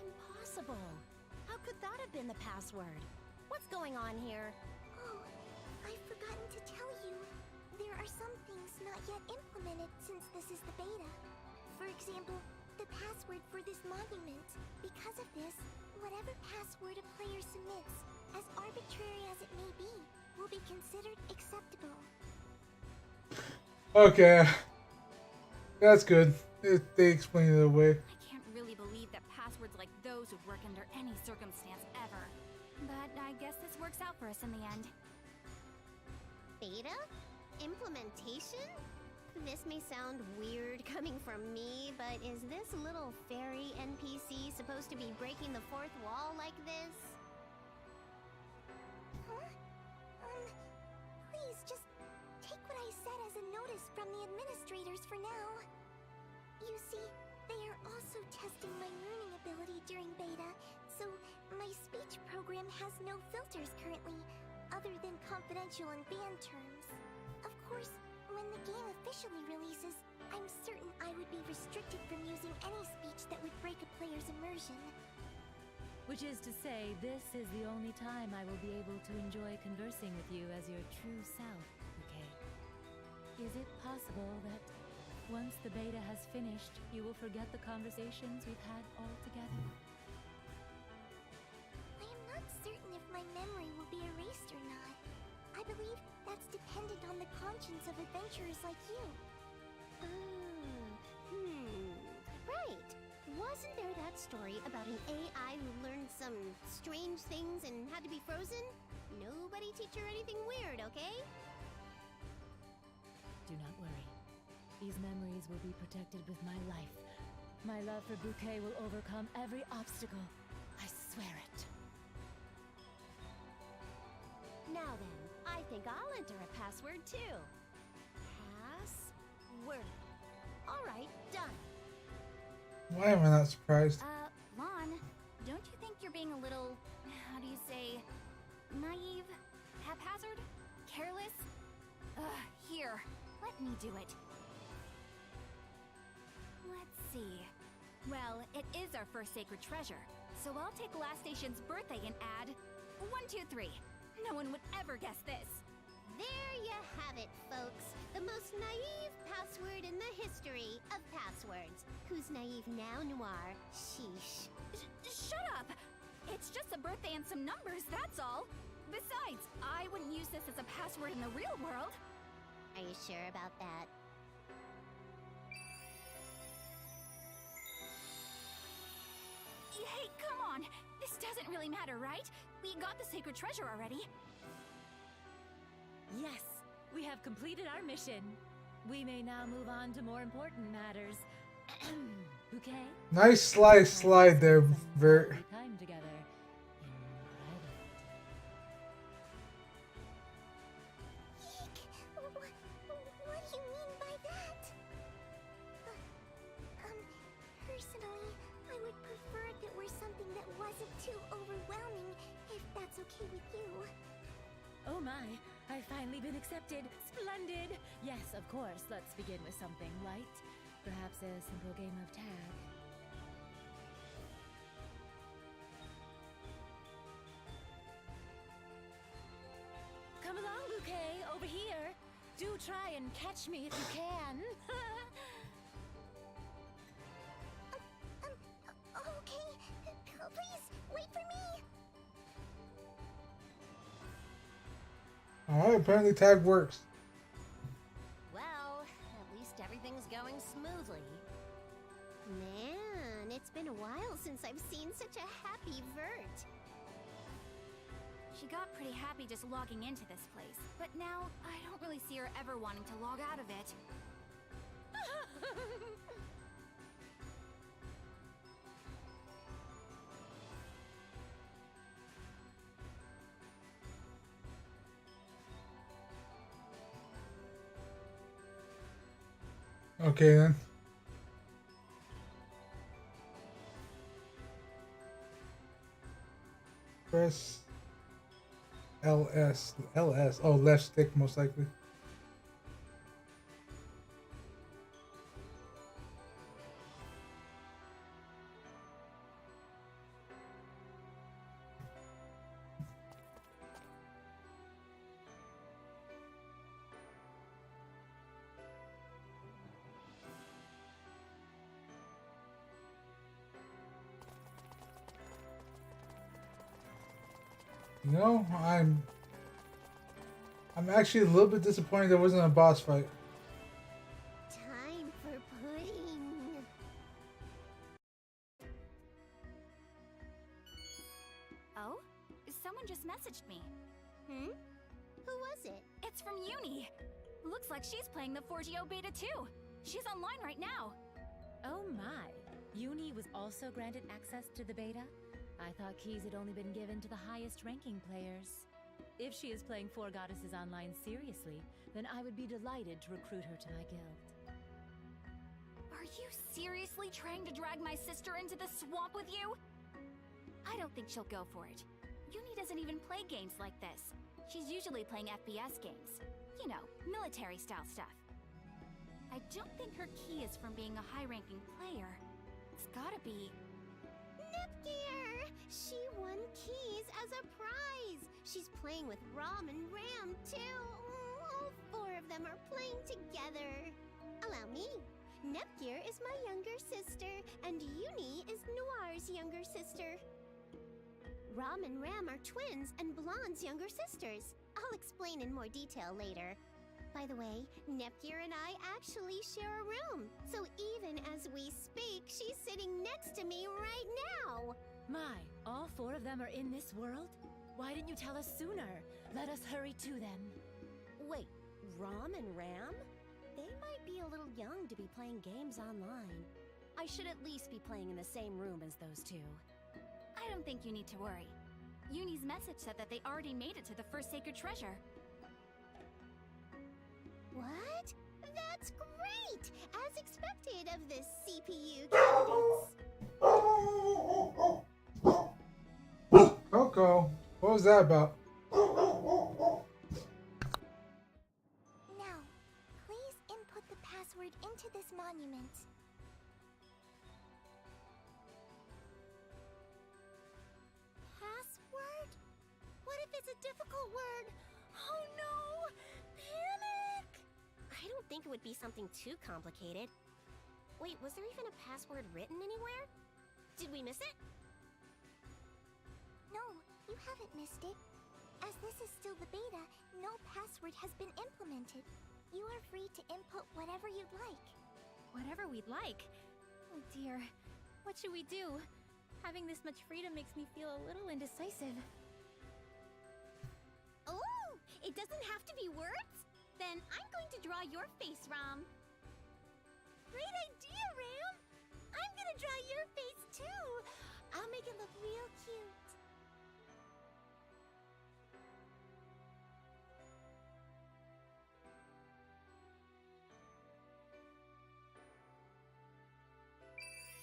Impossible. How could that have been the password? What's going on here? Oh, I've forgotten to tell you. There are some things not yet implemented since this is the beta. For example, the password for this monument. Because of this, whatever password a player submits, as arbitrary as it may be, will be considered acceptable. Okay. That's good. They explain it away. I can't really believe that passwords like those would work under any circumstance ever. But I guess this works out for us in the end. Beta? Implementation? This may sound weird coming from me, but is this little fairy NPC supposed to be breaking the fourth wall like this? Huh? Please just take what I said as a notice from the administrators for now. You see, they are also testing my learning ability during beta, so my speech program has no filters currently, other than confidential and banned terms. Of course, when the game officially releases, I'm certain I would be restricted from using any speech that would break a player's immersion. Which is to say, this is the only time I will be able to enjoy conversing with you as your true self, okay? Is it possible that once the beta has finished, you will forget the conversations we've had altogether? I am not certain if my memory will be erased or not. I believe that's dependent on the conscience of adventurers like you. Right. Wasn't there that story about an AI who learned some strange things and had to be frozen? Nobody teach her anything weird, okay? Do not worry. These memories will be protected with my life. My love for Bouquet will overcome every obstacle. I swear it. Now then, I think I'll enter a password too. Password. Alright, done. Why am I not surprised? Lon, don't you think you're being a little, how do you say, naive? Haphazard? Careless? Here, let me do it. Let's see. Well, it is our first sacred treasure, so I'll take Last Station's birthday and add 1, 2, 3. No one would ever guess this. There you have it, folks. The most naive password in the history of passwords. Who's naive now, Noir? Sheesh. Shut up! It's just a birthday and some numbers, that's all. Besides, I wouldn't use this as a password in the real world. Are you sure about that? Hey, come on! This doesn't really matter, right? We got the sacred treasure already. Yes, we have completed our mission. We may now move on to more important matters. Bouquet? Nice slide there, Vert. Time together in private. Eek! What do you mean by that? Personally, I would prefer if it were something that wasn't too overwhelming, if that's okay with you. Oh my, I've finally been accepted. Splendid! Yes, of course, let's begin with something light. Perhaps a simple game of tag. Come along, Bouquet, over here. Do try and catch me if you can. Okay. Please, wait for me. Alright, apparently tag works. Well, at least everything's going smoothly. Man, it's been a while since I've seen such a happy Vert. She got pretty happy just logging into this place, but now I don't really see her ever wanting to log out of it. Okay then. Press LS. Oh, left stick most likely. You know, I'm actually a little bit disappointed there wasn't a boss fight. Time for pudding. Oh? Someone just messaged me. Who was it? It's from Uni. Looks like she's playing the 4GO beta too. She's online right now. Oh my. Uni was also granted access to the beta? I thought keys had only been given to the highest ranking players. If she is playing Four Goddesses Online seriously, then I would be delighted to recruit her to my guild. Are you seriously trying to drag my sister into the swamp with you? I don't think she'll go for it. Uni doesn't even play games like this. She's usually playing FPS games. You know, military-style stuff. I don't think her key is from being a high-ranking player. It's gotta be... Nip Gear! She playing with Rom and Ram, too. All four of them are playing together. Allow me. Nepgear is my younger sister, and Uni is Noir's younger sister. Rom and Ram are twins and Blonde's younger sisters. I'll explain in more detail later. By the way, Nepgear and I actually share a room, so even as we speak, she's sitting next to me right now. My, all four of them are in this world? Why didn't you tell us sooner? Let us hurry to them. Wait, Rom and Ram? They might be a little young to be playing games online. I should at least be playing in the same room as those two. I don't think you need to worry. Uni's message said that they already made it to the first sacred treasure. What? That's great! As expected of the CPU candidates. Coco, what was that about? Now, please input the password into this monument. Password? What if it's a difficult word? Oh no! Panic! I don't think it would be something too complicated. Wait, was there even a password written anywhere? Did we miss it? No, you haven't missed it. As this is still the beta, no password has been implemented. You are free to input whatever you'd like. Whatever we'd like. Oh dear. What should we do? Having this much freedom makes me feel a little indecisive. Oh, it doesn't have to be words? Then I'm going to draw your face, Rom. Great idea, Ram! I'm gonna draw your face too! I'll make it look real cute.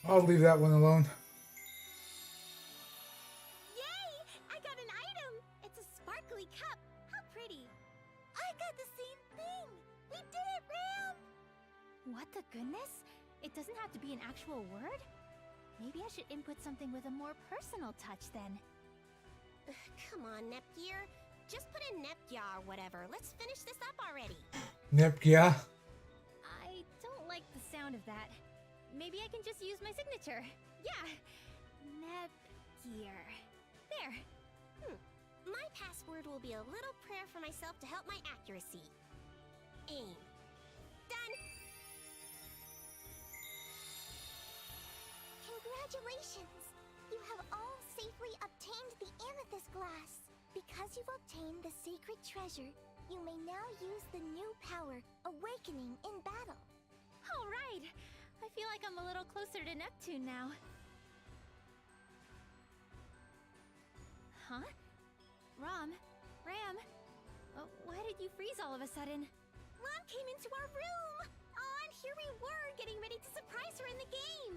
I'll leave that one alone. Yay! I got an item! It's a sparkly cup. How pretty. I got the same thing! We did it, Ram! What the goodness? It doesn't have to be an actual word? Maybe I should input something with a more personal touch then. Come on, Nepgear. Just put in Nepgear or whatever. Let's finish this up already. Nepgia. I don't like the sound of that. Maybe I can just use my signature. Yeah. Nepgear. There. My password will be a little prayer for myself to help my accuracy. Aim. Done! Congratulations! You have all safely obtained the amethyst glass. Because you've obtained the sacred treasure, you may now use the new power, Awakening, in battle. All right. I feel like I'm a little closer to Neptune now. Huh? Ram? Why did you freeze all of a sudden? Rom came into our room! And here we were, getting ready to surprise her in the game!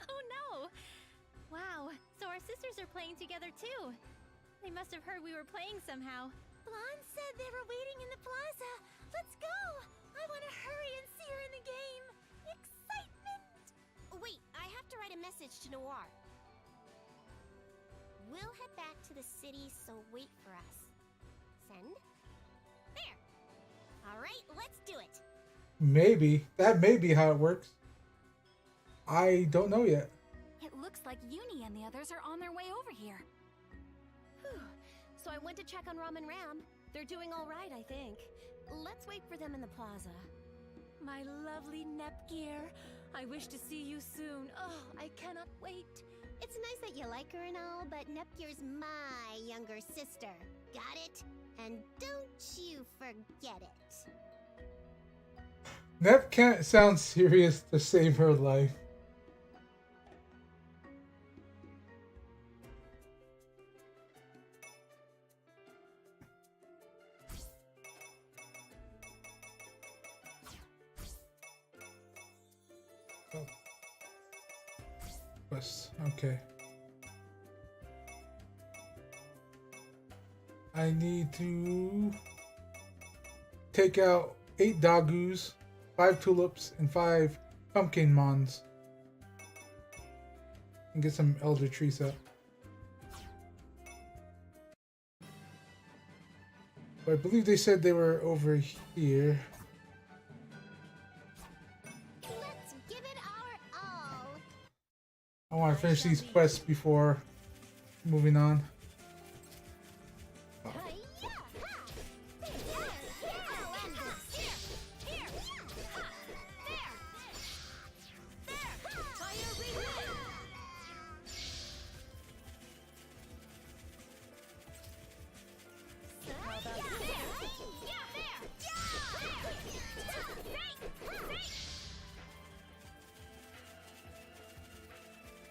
Oh no! Wow, so our sisters are playing together too. They must have heard we were playing somehow. Blonde said they were waiting in the plaza. Let's go! I want to hurry and see her in the game! Excitement! Wait, I have to write a message to Noir. We'll head back to the city, so wait for us. Send? There! Alright, let's do it! Maybe. That may be how it works. I don't know yet. It looks like Uni and the others are on their way over here. Whew. So I went to check on Rom and Ram. They're doing alright, I think. Let's wait for them in the plaza. My lovely Nepgear, I wish to see you soon. Oh, I cannot wait. It's nice that you like her and all, but Nepgear's my younger sister. Got it? And don't you forget it. Nep can't sound serious to save her life. Oh. Yes, okay. I need to take out 8 Dagus, 5 Tulips, and 5 Pumpkin Mons. And get some Elder Trees up. I believe they said they were over here. Let's give it our all. I want to finish these quests before moving on.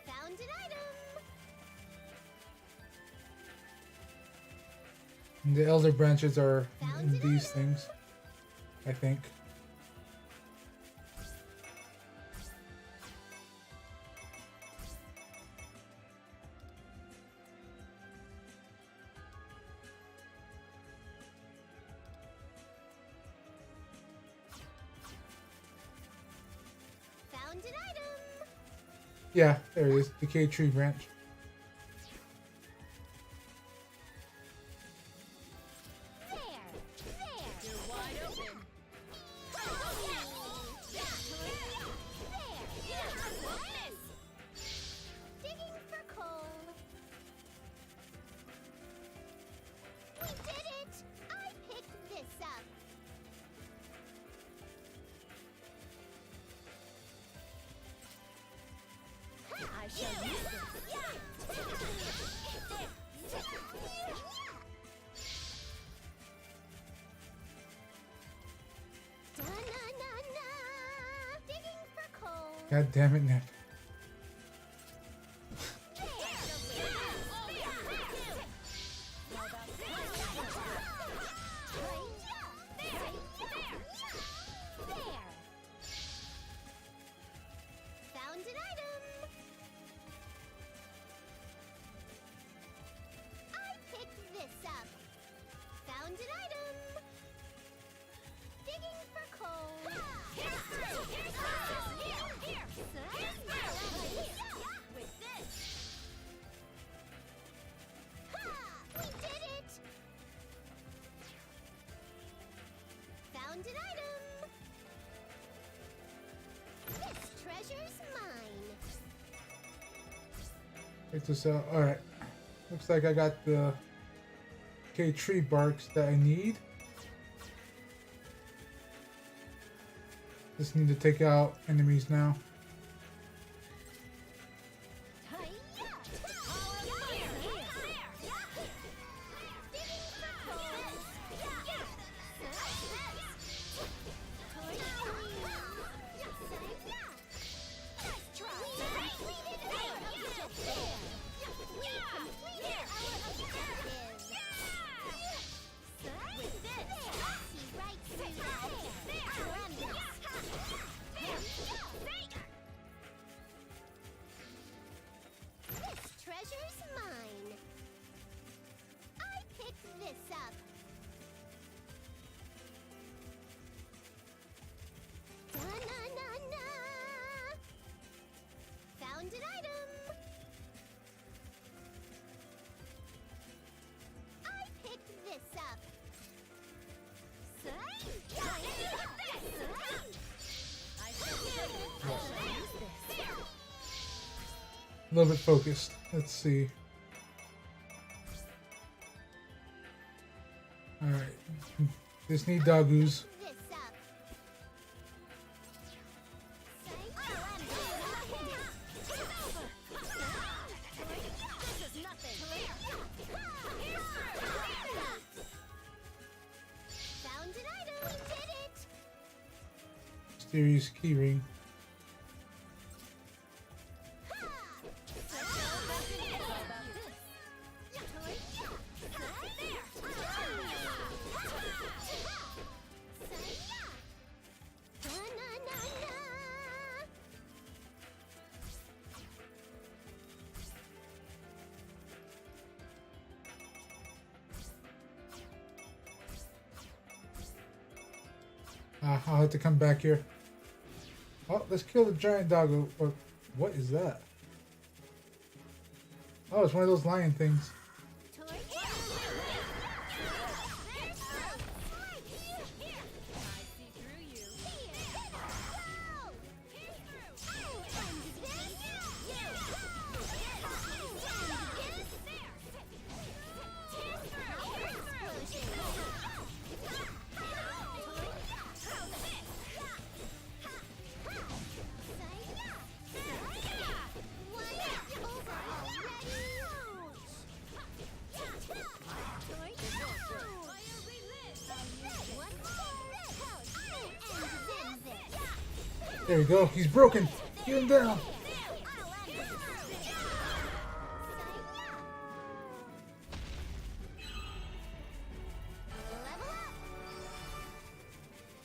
Found an item. And the elder branches are in these things, I think. Found an item. Yeah, there it is. Decayed tree branch. Digging for coal. We did it! I picked this up. I shall use this. Da-na-na-na. Digging for coal. God damn it, Nick. Found an item. I picked this up. Found an item. Digging for coal. With this. We did it. Found an item. This treasure's mine. Check this out. Alright. Looks like I got the decayed tree barks that I need. Just need to take out enemies now. Treasure's mine. I picked this up. Da-na-na-na. Found an item. I picked this up. A little bit focused. Let's see. Alright. Just need doggos. This up. This is nothing. Found an item. We did it. Mysterious keyring. I'll have to come back here. Oh, let's kill the giant doggo. Or what is that? Oh, it's one of those lion things. There we go. He's broken. Get him down.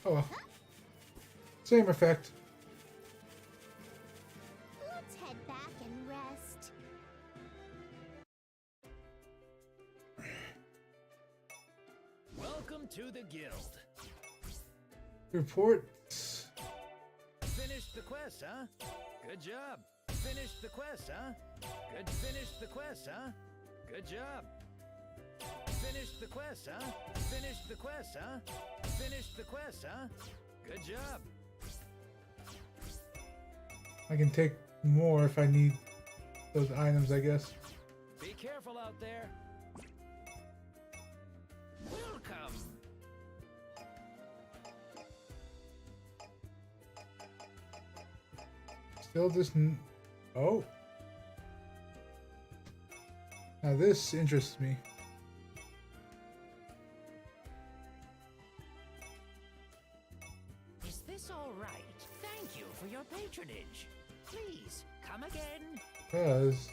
Oh well. Same effect. Let's head back and rest. Welcome to the guild. Report. Finished the quest, huh? Good job. Finished the quest, huh? Good. Finished the quest, huh? Good job. Finished the quest, huh? Finished the quest, huh? Finished the quest, huh? Good job. I can take more if I need those items, I guess. Be careful out there. Welcome. Still just... Oh. Now this interests me. Is this all right? Thank you for your patronage. Please, come again. Because...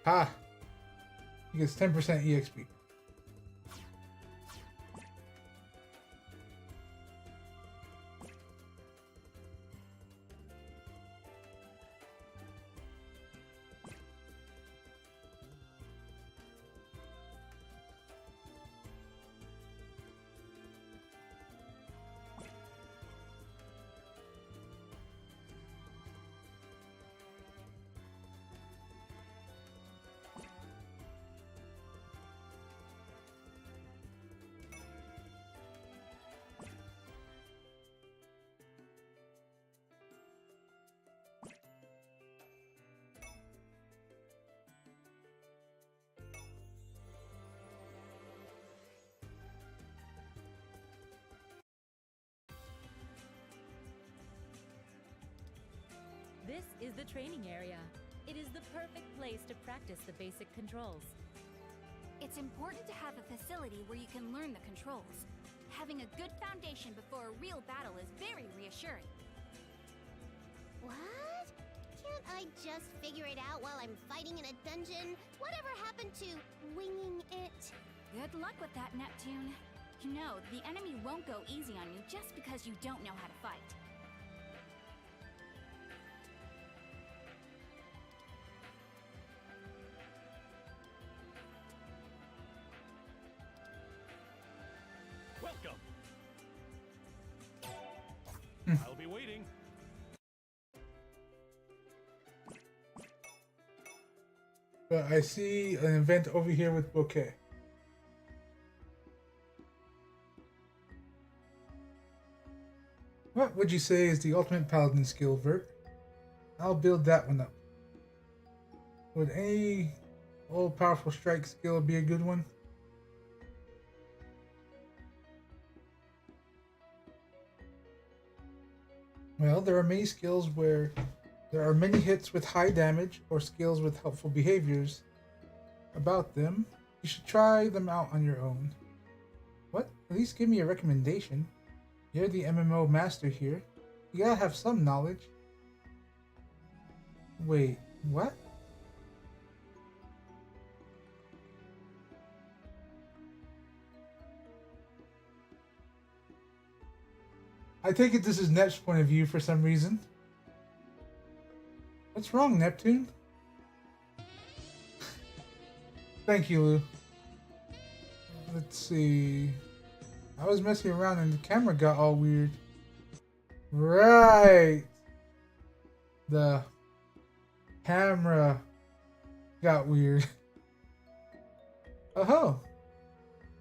Ah! He gets 10% EXP. This is the training area. It is the perfect place to practice the basic controls. It's important to have a facility where you can learn the controls. Having a good foundation before a real battle is very reassuring. What? Can't I just figure it out while I'm fighting in a dungeon? Whatever happened to winging it? Good luck with that, Neptune. You know, the enemy won't go easy on you just because you don't know how to fight. Welcome. I'll be waiting. But I see an event over here with Bouquet. What would you say is the ultimate paladin skill, Vert? I'll build that one up. Would any all-powerful strike skill be a good one? Well, there are many skills where there are many hits with high damage or skills with helpful behaviors about them. You should try them out on your own. What? At least give me a recommendation. You're the MMO master here. You gotta have some knowledge. Wait, what? I take it this is Nep's point of view for some reason. What's wrong, Neptune? Thank you, Lou. Let's see. I was messing around and the camera got all weird. Right. The camera got weird. Oh,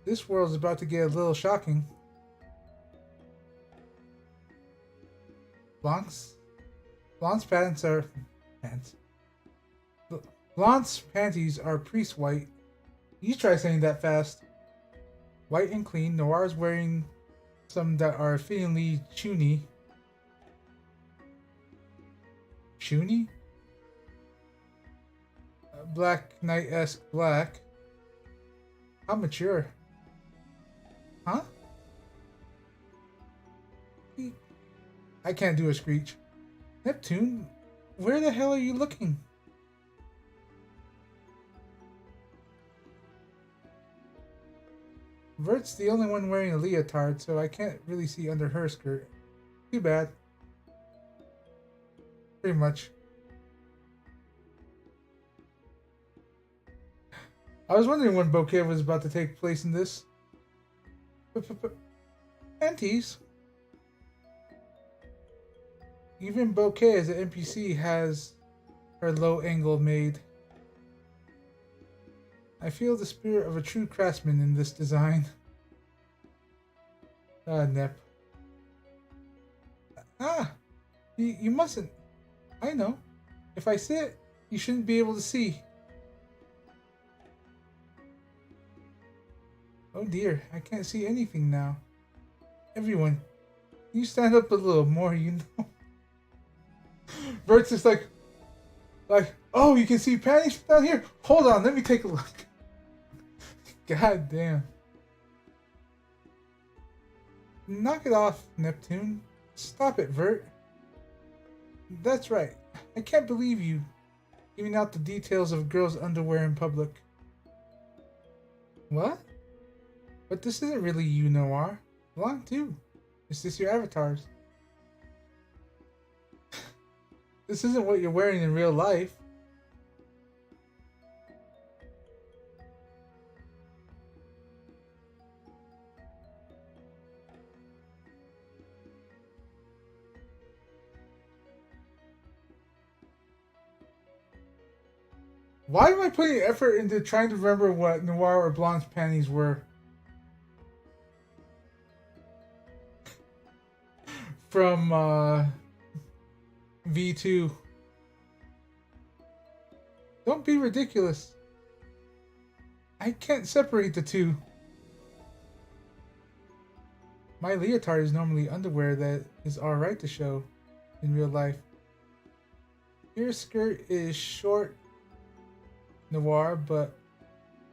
this world's about to get a little shocking. Blanc's pants are Blanc's panties are priest white. You try saying that fast. White and clean. Noir's wearing some that are fittingly chuny. Chuny? Black Knight-esque black. How mature. Huh? I can't do a screech. Neptune, where the hell are you looking? Vert's the only one wearing a leotard, so I can't really see under her skirt. Too bad. Pretty much. I was wondering when Bouquet was about to take place in this. Panties. Even Bouquet as an NPC has her low angle made. I feel the spirit of a true craftsman in this design. Nep. You mustn't. I know. If I sit, you shouldn't be able to see. Oh dear, I can't see anything now. Everyone, can you stand up a little more, you know? Bert's just like, oh, you can see panties down here? Hold on, let me take a look. God damn. Knock it off, Neptune. Stop it, Vert. That's right. I can't believe you giving out the details of girls' underwear in public. What? But this isn't really you, Noir. Belong too. Is this your avatars? This isn't what you're wearing in real life. Why am I putting effort into trying to remember what Noir or Blonde's panties were? From V2. Don't be ridiculous. I can't separate the two. My leotard is normally underwear that is alright to show in real life. Your skirt is short, Noir, but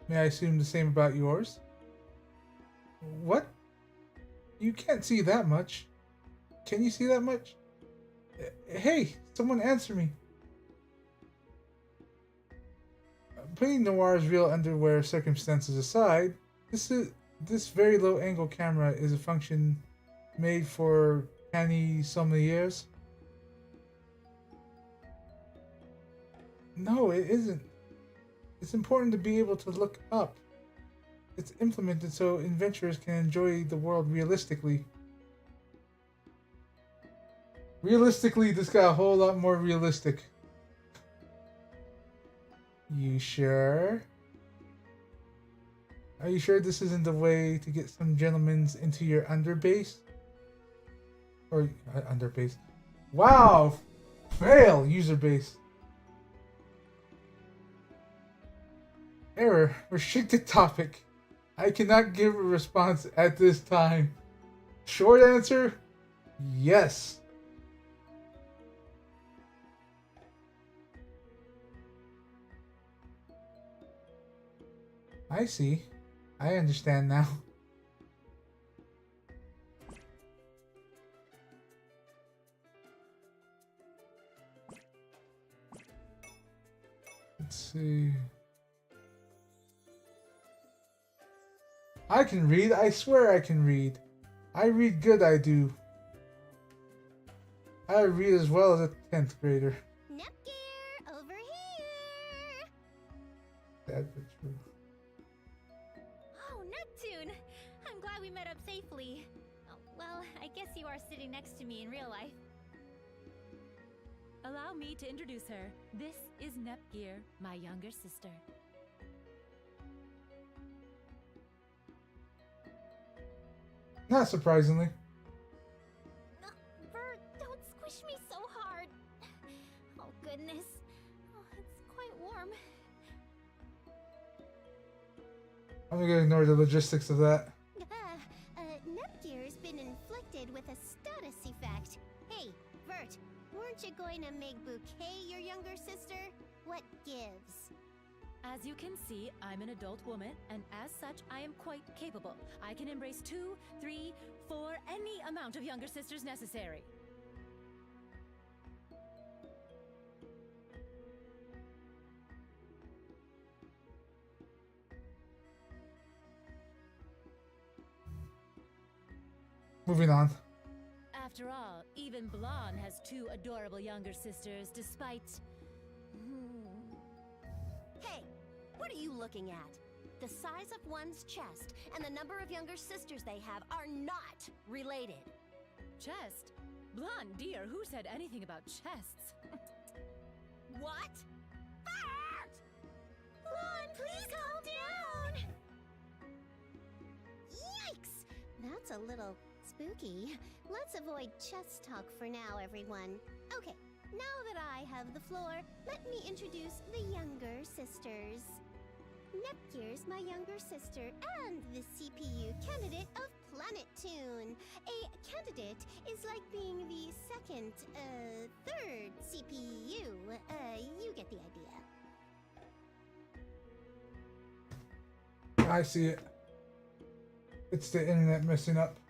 may I assume the same about yours? What? You can't see that much. Can you see that much? Hey, someone answer me. Putting Noir's real underwear circumstances aside, this very low angle camera is a function made for panty sommeliers. No, it isn't. It's important to be able to look up. It's implemented so adventurers can enjoy the world realistically. Realistically, this got a whole lot more realistic. You sure? Are you sure this isn't the way to get some gentlemen's into your underbase? Or underbase? Wow! Fail! User base. Error. Restricted topic. I cannot give a response at this time. Short answer? Yes. I see. I understand now. Let's see. I can read. I swear I can read. I read good, I do. I read as well as a 10th grader. Nepgear, over here! Sad but true. Oh, Neptune! I'm glad we met up safely. Oh, well, I guess you are sitting next to me in real life. Allow me to introduce her. This is Nepgear, my younger sister. Not surprisingly. Bert, don't squish me so hard. Oh, goodness. Oh, it's quite warm. I'm gonna ignore the logistics of that. Nepgear's been inflicted with a status effect. Hey, Vert, weren't you going to make Bouquet your younger sister? What gives? As you can see, I'm an adult woman, and as such, I am quite capable. I can embrace 2, 3, 4, any amount of younger sisters necessary. Moving on. After all, even Blonde has 2 adorable younger sisters, despite... Hey, what are you looking at? The size of one's chest and the number of younger sisters they have are not related. Chest? Blonde, dear, who said anything about chests? What? Fart! Blonde, please calm down! Yikes! That's a little spooky. Let's avoid chest talk for now, everyone. Okay, now that I have the floor, let me introduce the younger sisters. Nepgear's my younger sister and the CPU candidate of Planet Tune. A candidate is like being the second, third CPU. You get the idea. I see it. It's the internet messing up.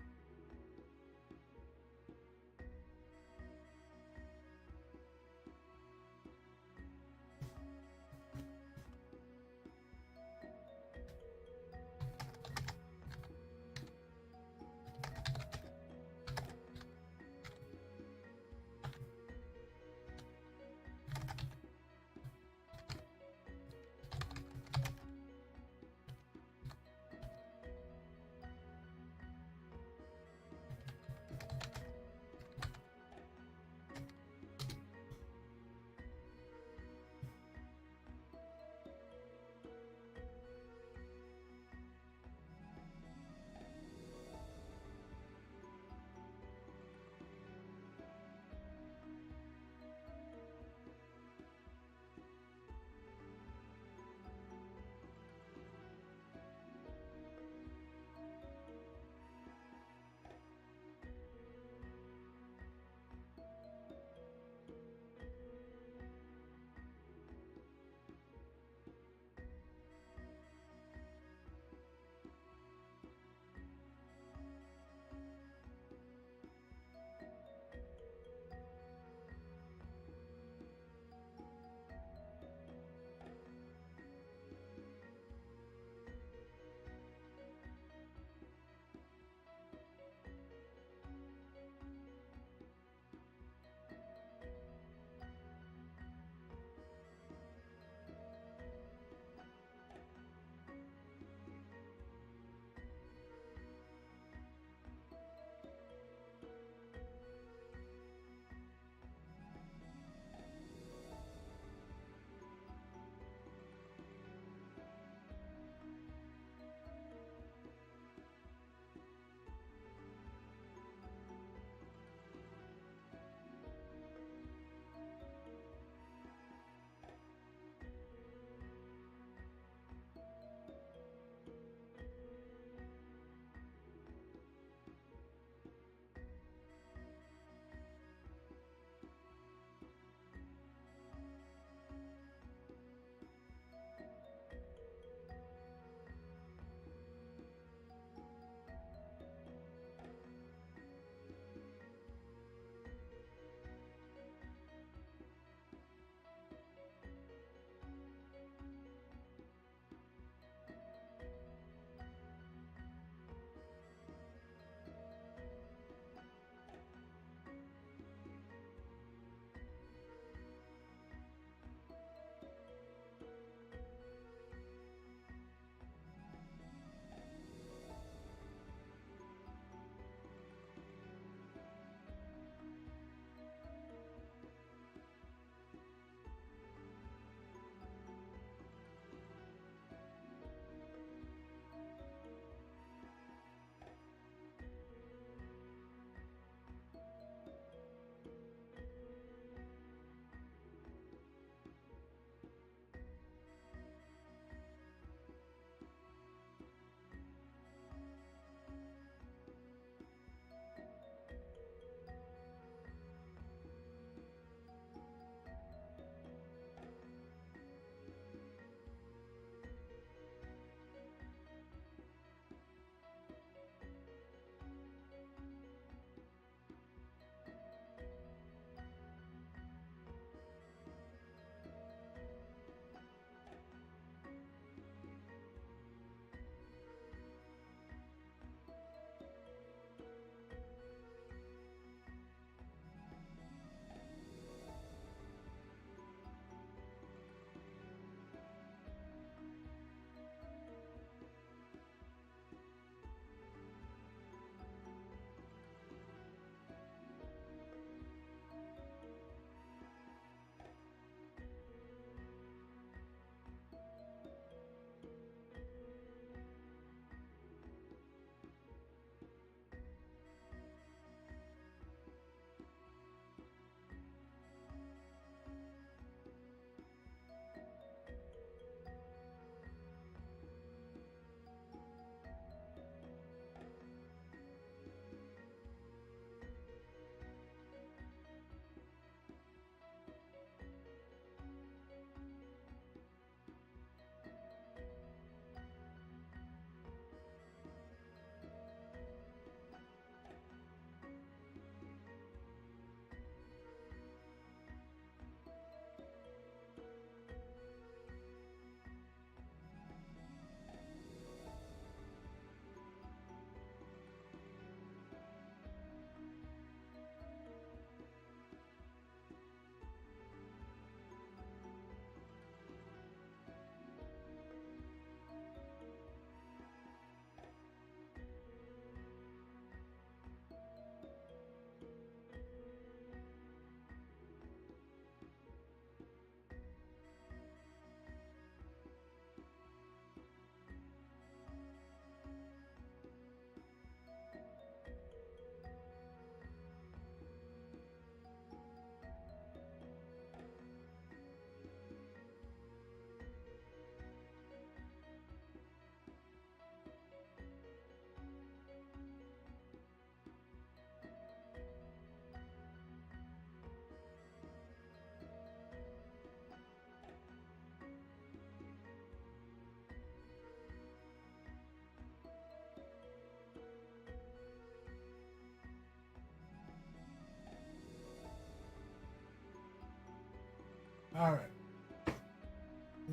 Alright.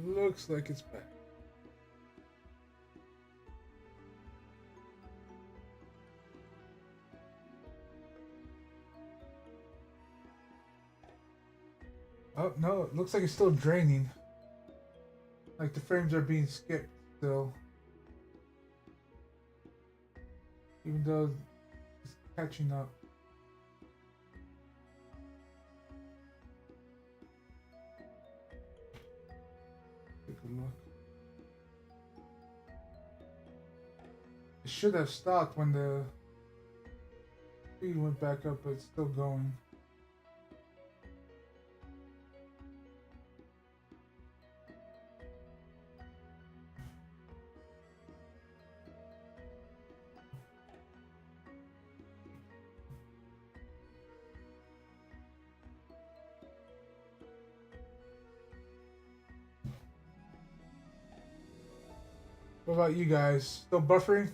Looks like it's back. Oh, no, it looks like it's still draining. Like the frames are being skipped still. Even though it's catching up. Take a look. It should have stopped when the speed went back up, but it's still going. What about you guys? Still buffering?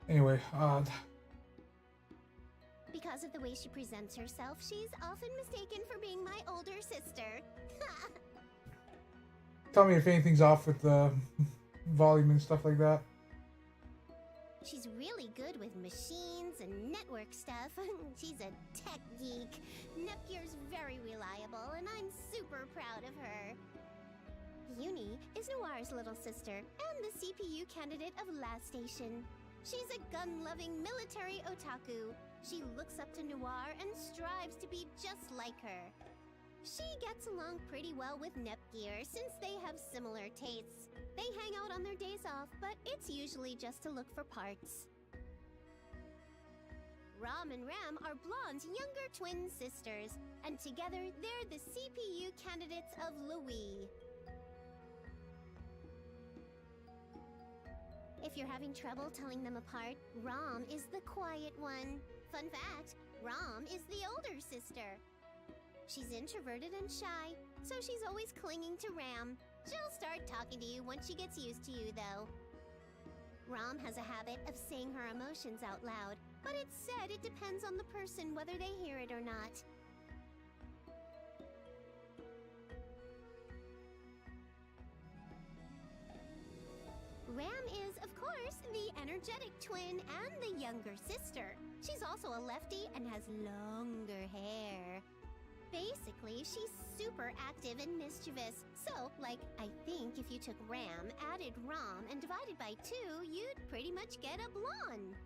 Anyway, Because of the way she presents herself, she's often mistaken for being my older sister. tell me if anything's off with the volume and stuff like that. She's really good with machines and network stuff. She's a tech geek. Nepgear's very reliable, and I'm super proud of her. Uni is Noir's little sister and the CPU candidate of Last Station. She's a gun-loving military otaku. She looks up to Noir and strives to be just like her. She gets along pretty well with Nepgear since they have similar tastes. They hang out on their days off, but it's usually just to look for parts. Rom and Ram are Blonde's younger twin sisters, and together they're the CPU candidates of Louis. If you're having trouble telling them apart, Rom is the quiet one. Fun fact, Rom is the older sister. She's introverted and shy, so she's always clinging to Ram. She'll start talking to you once she gets used to you, though. Rom has a habit of saying her emotions out loud, but it's said it depends on the person whether they hear it or not. Ram is, of course, the energetic twin and the younger sister. She's also a lefty and has longer hair. Basically, she's super active and mischievous. So, like, I think if you took Ram, added Rom, and divided by 2, you'd pretty much get a blonde.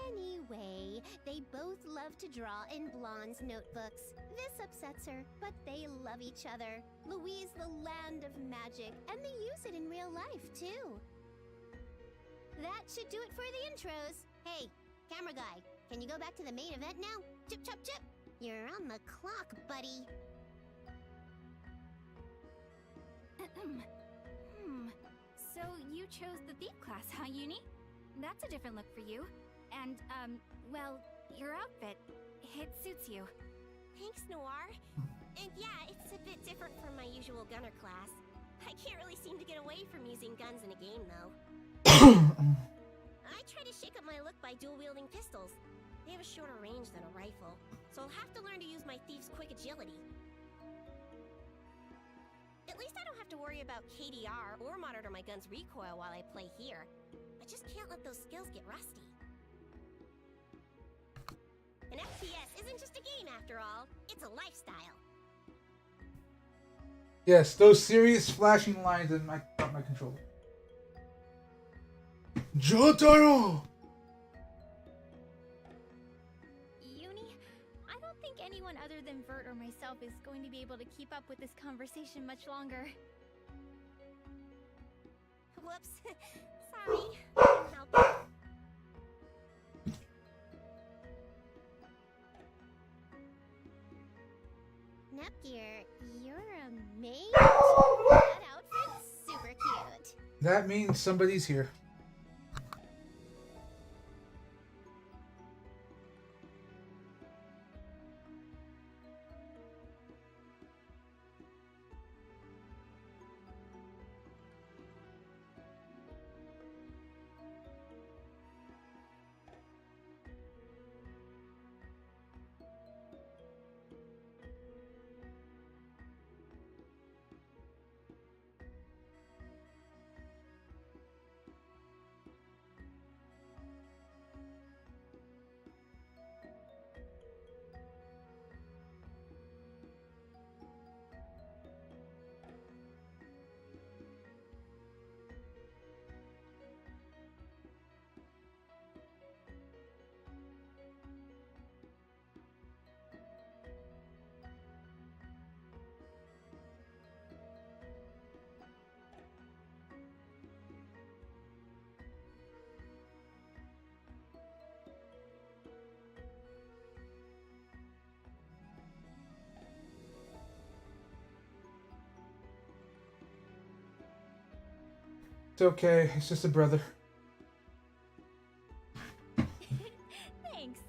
Anyway, they both love to draw in Blonde's notebooks. This upsets her, but they love each other. Louis is the land of magic, and they use it in real life, too. That should do it for the intros. Hey, camera guy, can you go back to the main event now? Chip, chop, chip. You're on the clock, buddy. So you chose the thief class, huh, Uni? That's a different look for you. And, well, your outfit, it suits you. Thanks, Noir. And yeah, it's a bit different from my usual gunner class. I can't really seem to get away from using guns in a game, though. I try to shake up my look by dual-wielding pistols. They have a shorter range than a rifle, so I'll have to learn to use my thief's quick agility. At least I don't have to worry about KDR or monitor my gun's recoil while I play here. I just can't let those skills get rusty. An FPS isn't just a game after all, it's a lifestyle. Yes, those serious flashing lines in my controller. Jotaro! Uni, I don't think anyone other than Vert or myself is going to be able to keep up with this conversation much longer. Whoops. Sorry. Couldn't help it. Nepgear, you're a maid? That outfit's super cute. That means somebody's here. It's okay. It's just a brother. Thanks.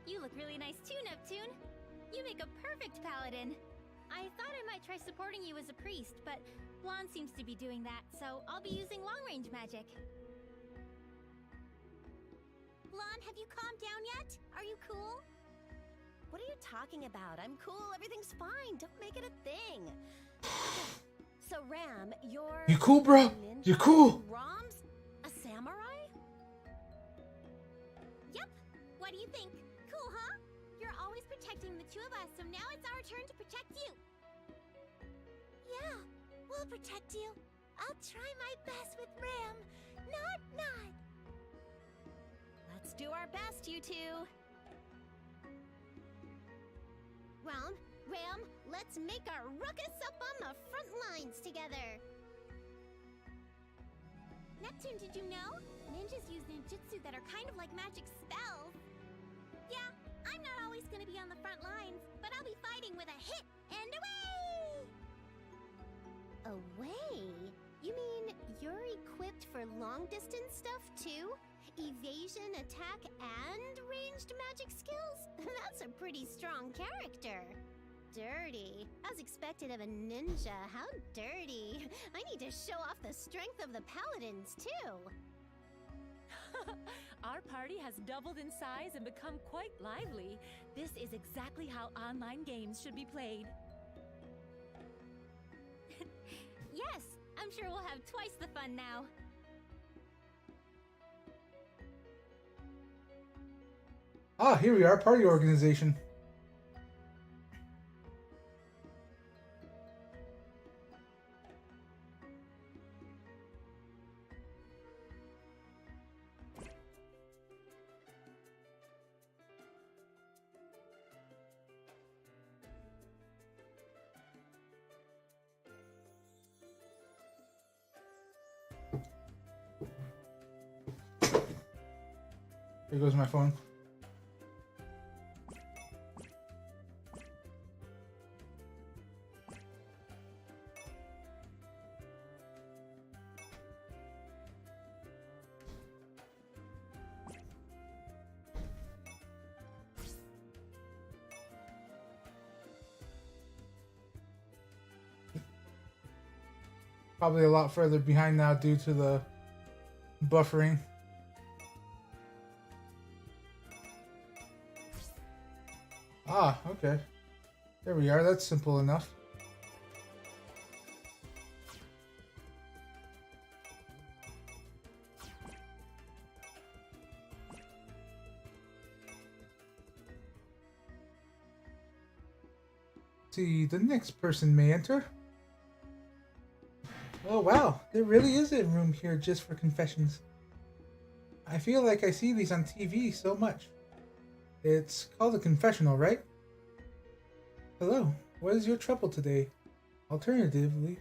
You look really nice too, Neptune. You make a perfect paladin. I thought I might try supporting you as a priest, but Blonde seems to be doing that, so I'll be using long-range magic. Blonde, have you calmed down yet? Are you cool? What are you talking about? I'm cool. Everything's fine. Don't make it a thing. So, Ram, you're... You cool, bro? ninja? You cool? Ram's a samurai? Yep. What do you think? Cool, huh? You're always protecting the two of us, so now it's our turn to protect you. Yeah, we'll protect you. I'll try my best with Ram. Not. Let's do our best, you two. Well, Ram, let's make our ruckus up on the front lines together. Neptune, did you know? Ninjas use ninjutsu that are kind of like magic spells. Yeah, I'm not always gonna be on the front lines, but I'll be fighting with a hit and away! Away? You mean you're equipped for long-distance stuff, too? Evasion, attack, and ranged magic skills? That's a pretty strong character. Dirty. As expected of a ninja, how dirty. I need to show off the strength of the paladins, too. Our party has doubled in size and become quite lively. This is exactly how online games should be played. Yes, I'm sure we'll have twice the fun now. Ah, here we are, party organization. Here goes my phone. Probably a lot further behind now due to the buffering. Ah, okay. There we are. That's simple enough. See, the next person may enter. Oh wow, there really is a room here just for confessions. I feel like I see these on TV so much. It's called a confessional, right? Hello, what is your trouble today? Alternatively,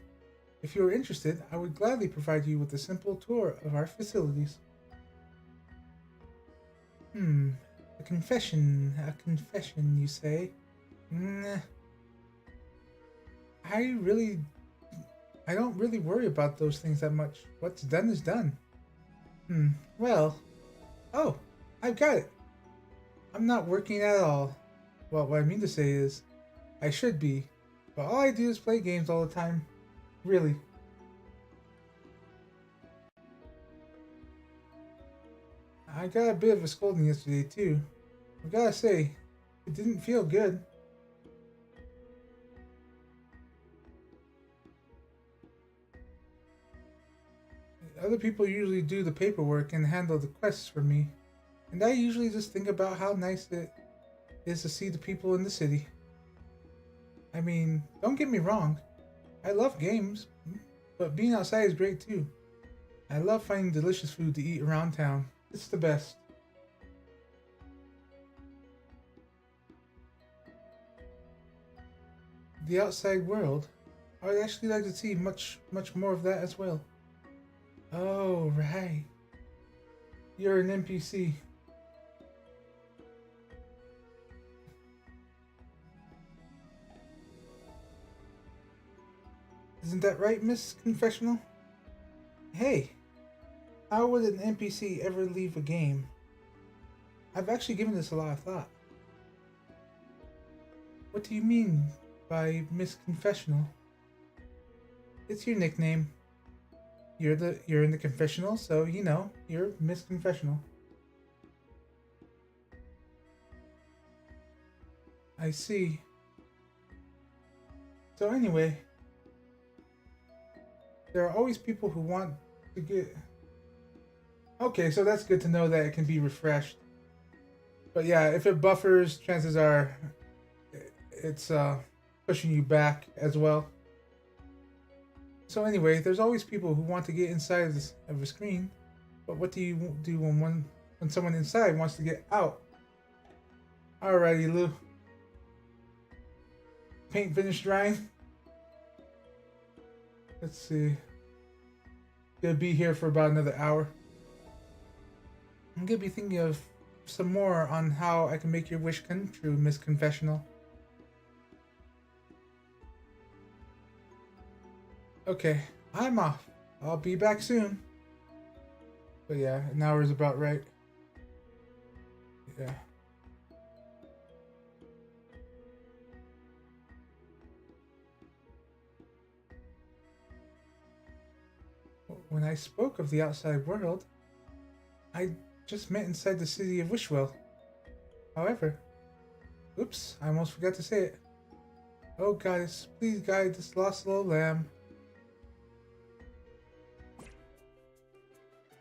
if you are interested, I would gladly provide you with a simple tour of our facilities. A confession, you say? Nah. I don't really worry about those things that much. What's done is done. Well, oh, I've got it. I'm not working at all. Well, what I mean to say is, I should be, but all I do is play games all the time. Really. I got a bit of a scolding yesterday too. I gotta say, it didn't feel good. Other people usually do the paperwork and handle the quests for me, and I usually just think about how nice it is to see the people in the city. I mean, don't get me wrong, I love games, but being outside is great too. I love finding delicious food to eat around town. It's the best. The outside world. I would actually like to see much more of that as well. Oh, right. You're an NPC. Isn't that right, Miss Confessional? Hey, how would an NPC ever leave a game? I've actually given this a lot of thought. What do you mean by Miss Confessional? It's your nickname. You're in the confessional, so you know, you're Miss Confessional. I see. So anyway, there are always people who want to get... Okay, so that's good to know that it can be refreshed. But yeah, if it buffers, chances are it's pushing you back as well. So anyway, there's always people who want to get inside of a screen, but what do you do when someone inside wants to get out? Alrighty, Lou. Paint finished drying. Let's see. Gonna be here for about another hour. I'm gonna be thinking of some more on how I can make your wish come true, Miss Confessional. Okay, I'm off. I'll be back soon. But yeah, an hour is about right. Yeah. When I spoke of the outside world, I just meant inside the city of Wishwell. However, oops, I almost forgot to say it. Oh goddess, please guide this lost little lamb.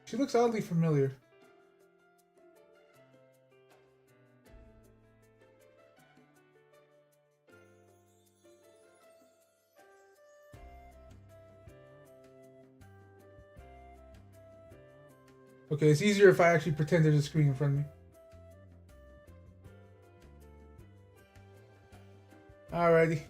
She looks oddly familiar. Okay, it's easier if I actually pretend there's a screen in front of me. Alrighty.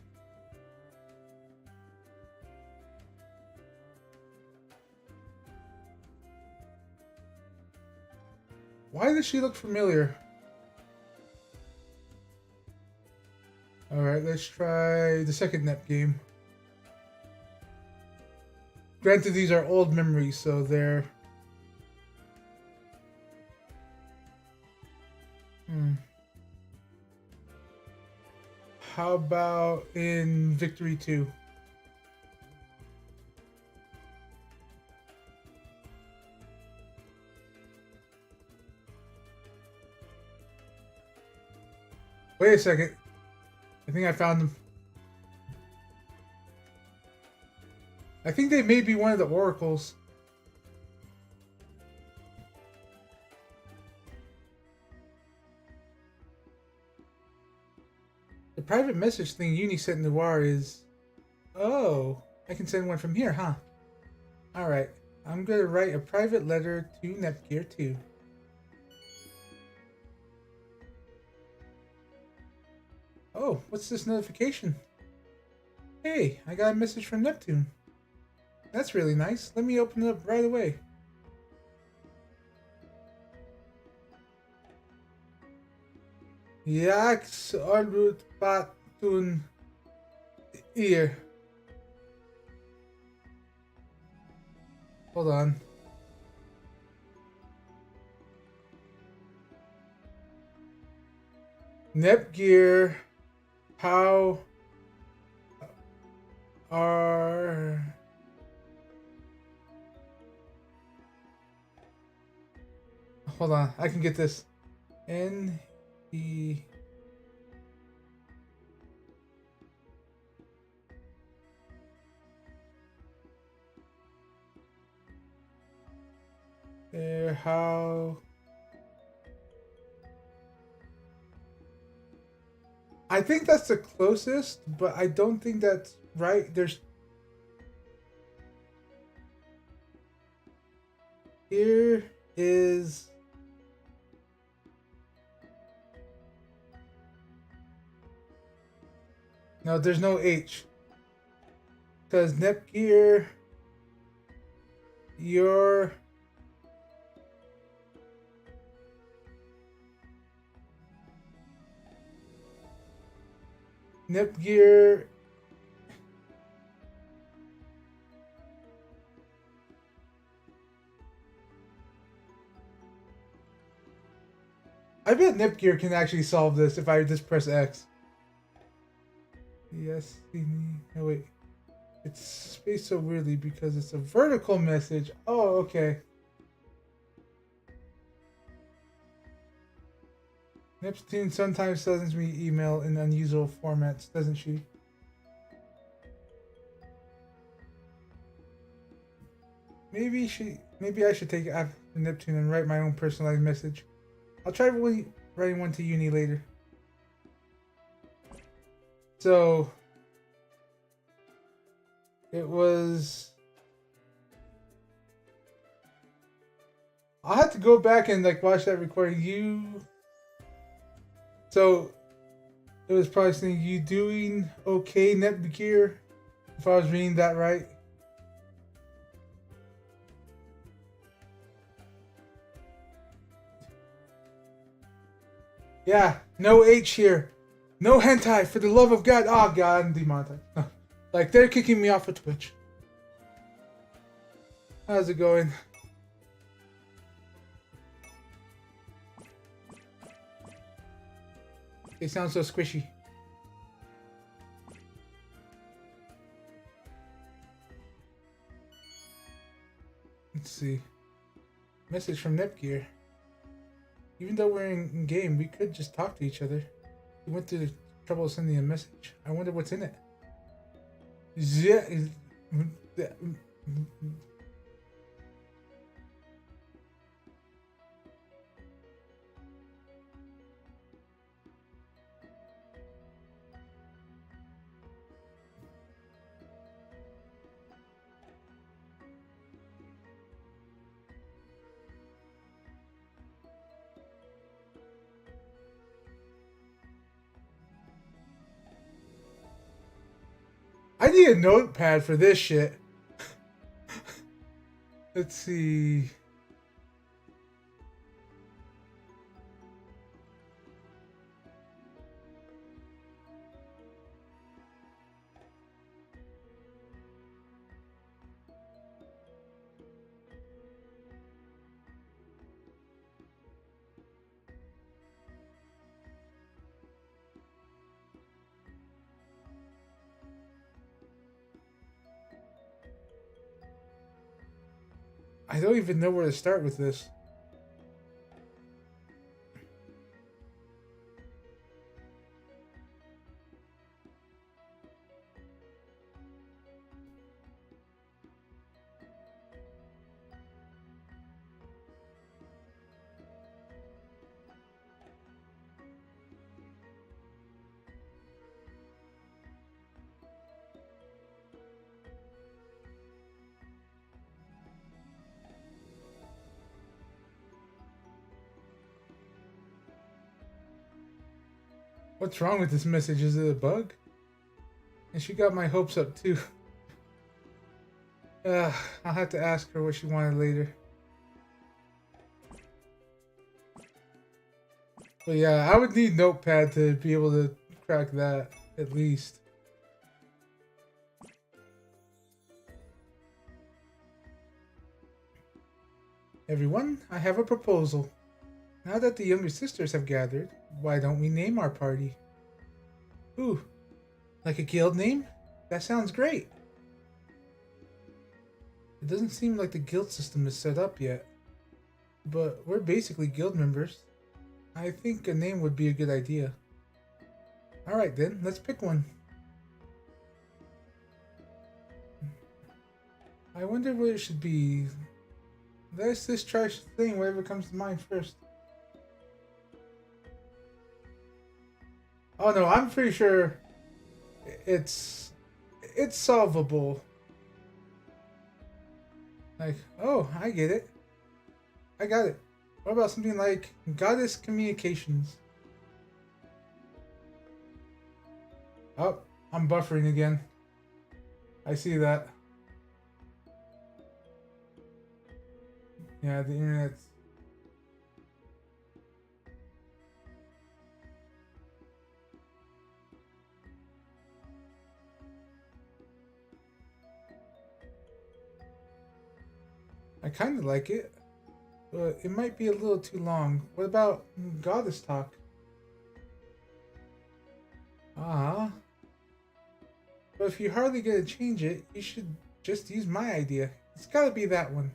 Why does she look familiar? Alright, let's try the second NEP game. Granted, these are old memories, so they're... How about in Victory 2? Wait a second. I think I found them. I think they may be one of the oracles. The private message thing Uni sent Noir is... Oh, I can send one from here, huh? Alright, I'm gonna write a private letter to Nepgear too. Oh, what's this notification? Hey, I got a message from Neptune. That's really nice. Let me open it up right away. Yax Arbut Patun Ear. Hold on. Nepgear, how are... Hold on, I can get this. N-E... how... I think that's the closest, but I don't think that's right. There's... Here is... No, there's no H. Because Nepgear... Your... Nepgear... I bet Nepgear can actually solve this if I just press X. Yes, no wait. It's spaced so weirdly because it's a vertical message. Oh, okay. Neptune sometimes sends me email in unusual formats, doesn't she? Maybe I should take it after Neptune and write my own personalized message. I'll try writing one to Uni later. So it was... I'll have to go back and like watch that recording. So it was probably saying you doing okay, Netgear, if I was reading that right. Yeah, no H here. No hentai, for the love of God. Oh God, I'm demonetized. Like, they're kicking me off of Twitch. How's it going? They sound so squishy. Let's see. Message from Nepgear. Even though we're in game, we could just talk to each other. We went through the trouble of sending a message. I wonder what's in it. Yeah. I need a notepad for this shit. Let's see. I don't even know where to start with this. What's wrong with this message? Is it a bug? And she got my hopes up too. I'll have to ask her what she wanted later. But yeah, I would need Notepad to be able to crack that, at least. Everyone, I have a proposal. Now that the younger sisters have gathered, why don't we name our party? Ooh, like a guild name? That sounds great. It doesn't seem like the guild system is set up yet. But we're basically guild members. I think a name would be a good idea. Alright then, let's pick one. I wonder what it should be. Let's just try saying whatever comes to mind first. Oh no, I'm pretty sure it's solvable. Like, oh, I get it. I got it. What about something like Goddess Communications? Oh, I'm buffering again. I see that. Yeah, the internet's... I kind of like it, but it might be a little too long. What about Goddess Talk? Ah. But if you're hardly gonna change it, you should just use my idea. It's gotta be that one.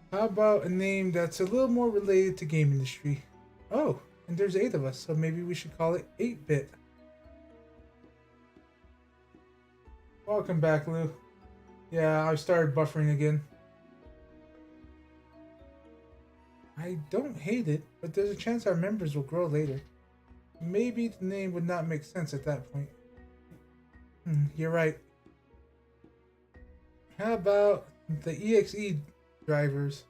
How about a name that's a little more related to game industry? Oh, and there's 8 of us, so maybe we should call it 8-bit. Welcome back, Lou. Yeah, I started buffering again. I don't hate it, but there's a chance our members will grow later. Maybe the name would not make sense at that point. You're right. How about the EXE drivers?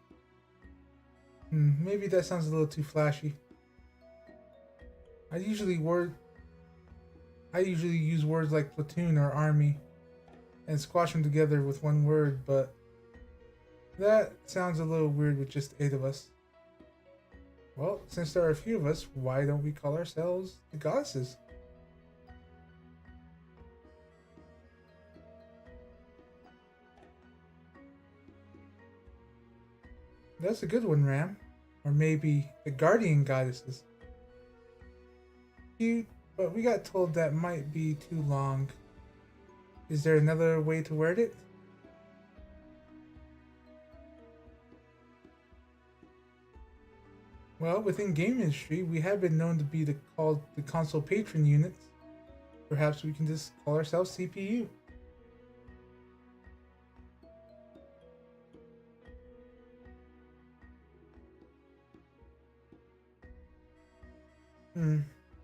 Maybe that sounds a little too flashy. I usually use words like platoon or army and squash them together with one word, but that sounds a little weird with just 8 of us. Well, since there are a few of us, why don't we call ourselves the Goddesses? That's a good one, Ram. Or maybe the Guardian Goddesses. Cute, but we got told that might be too long. Is there another way to word it? Well, within game industry, we have been known to be called the console patron units. Perhaps we can just call ourselves CPU.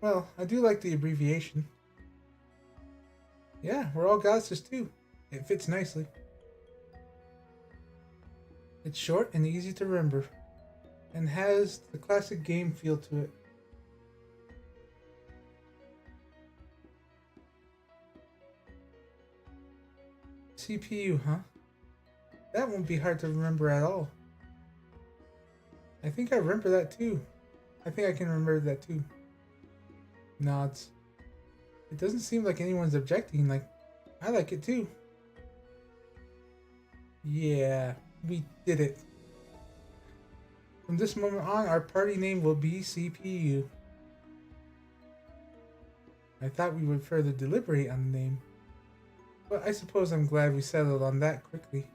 Well, I do like the abbreviation. Yeah, we're all goddesses too. It fits nicely. It's short and easy to remember, and has the classic game feel to it. CPU, huh? That won't be hard to remember at all. I think I remember that too. I think I can remember that too. Nods. It doesn't seem like anyone's objecting. Like, I like it too. Yeah, we did it. From this moment on, our party name will be CPU. I thought we would further deliberate on the name, but I suppose I'm glad we settled on that quickly.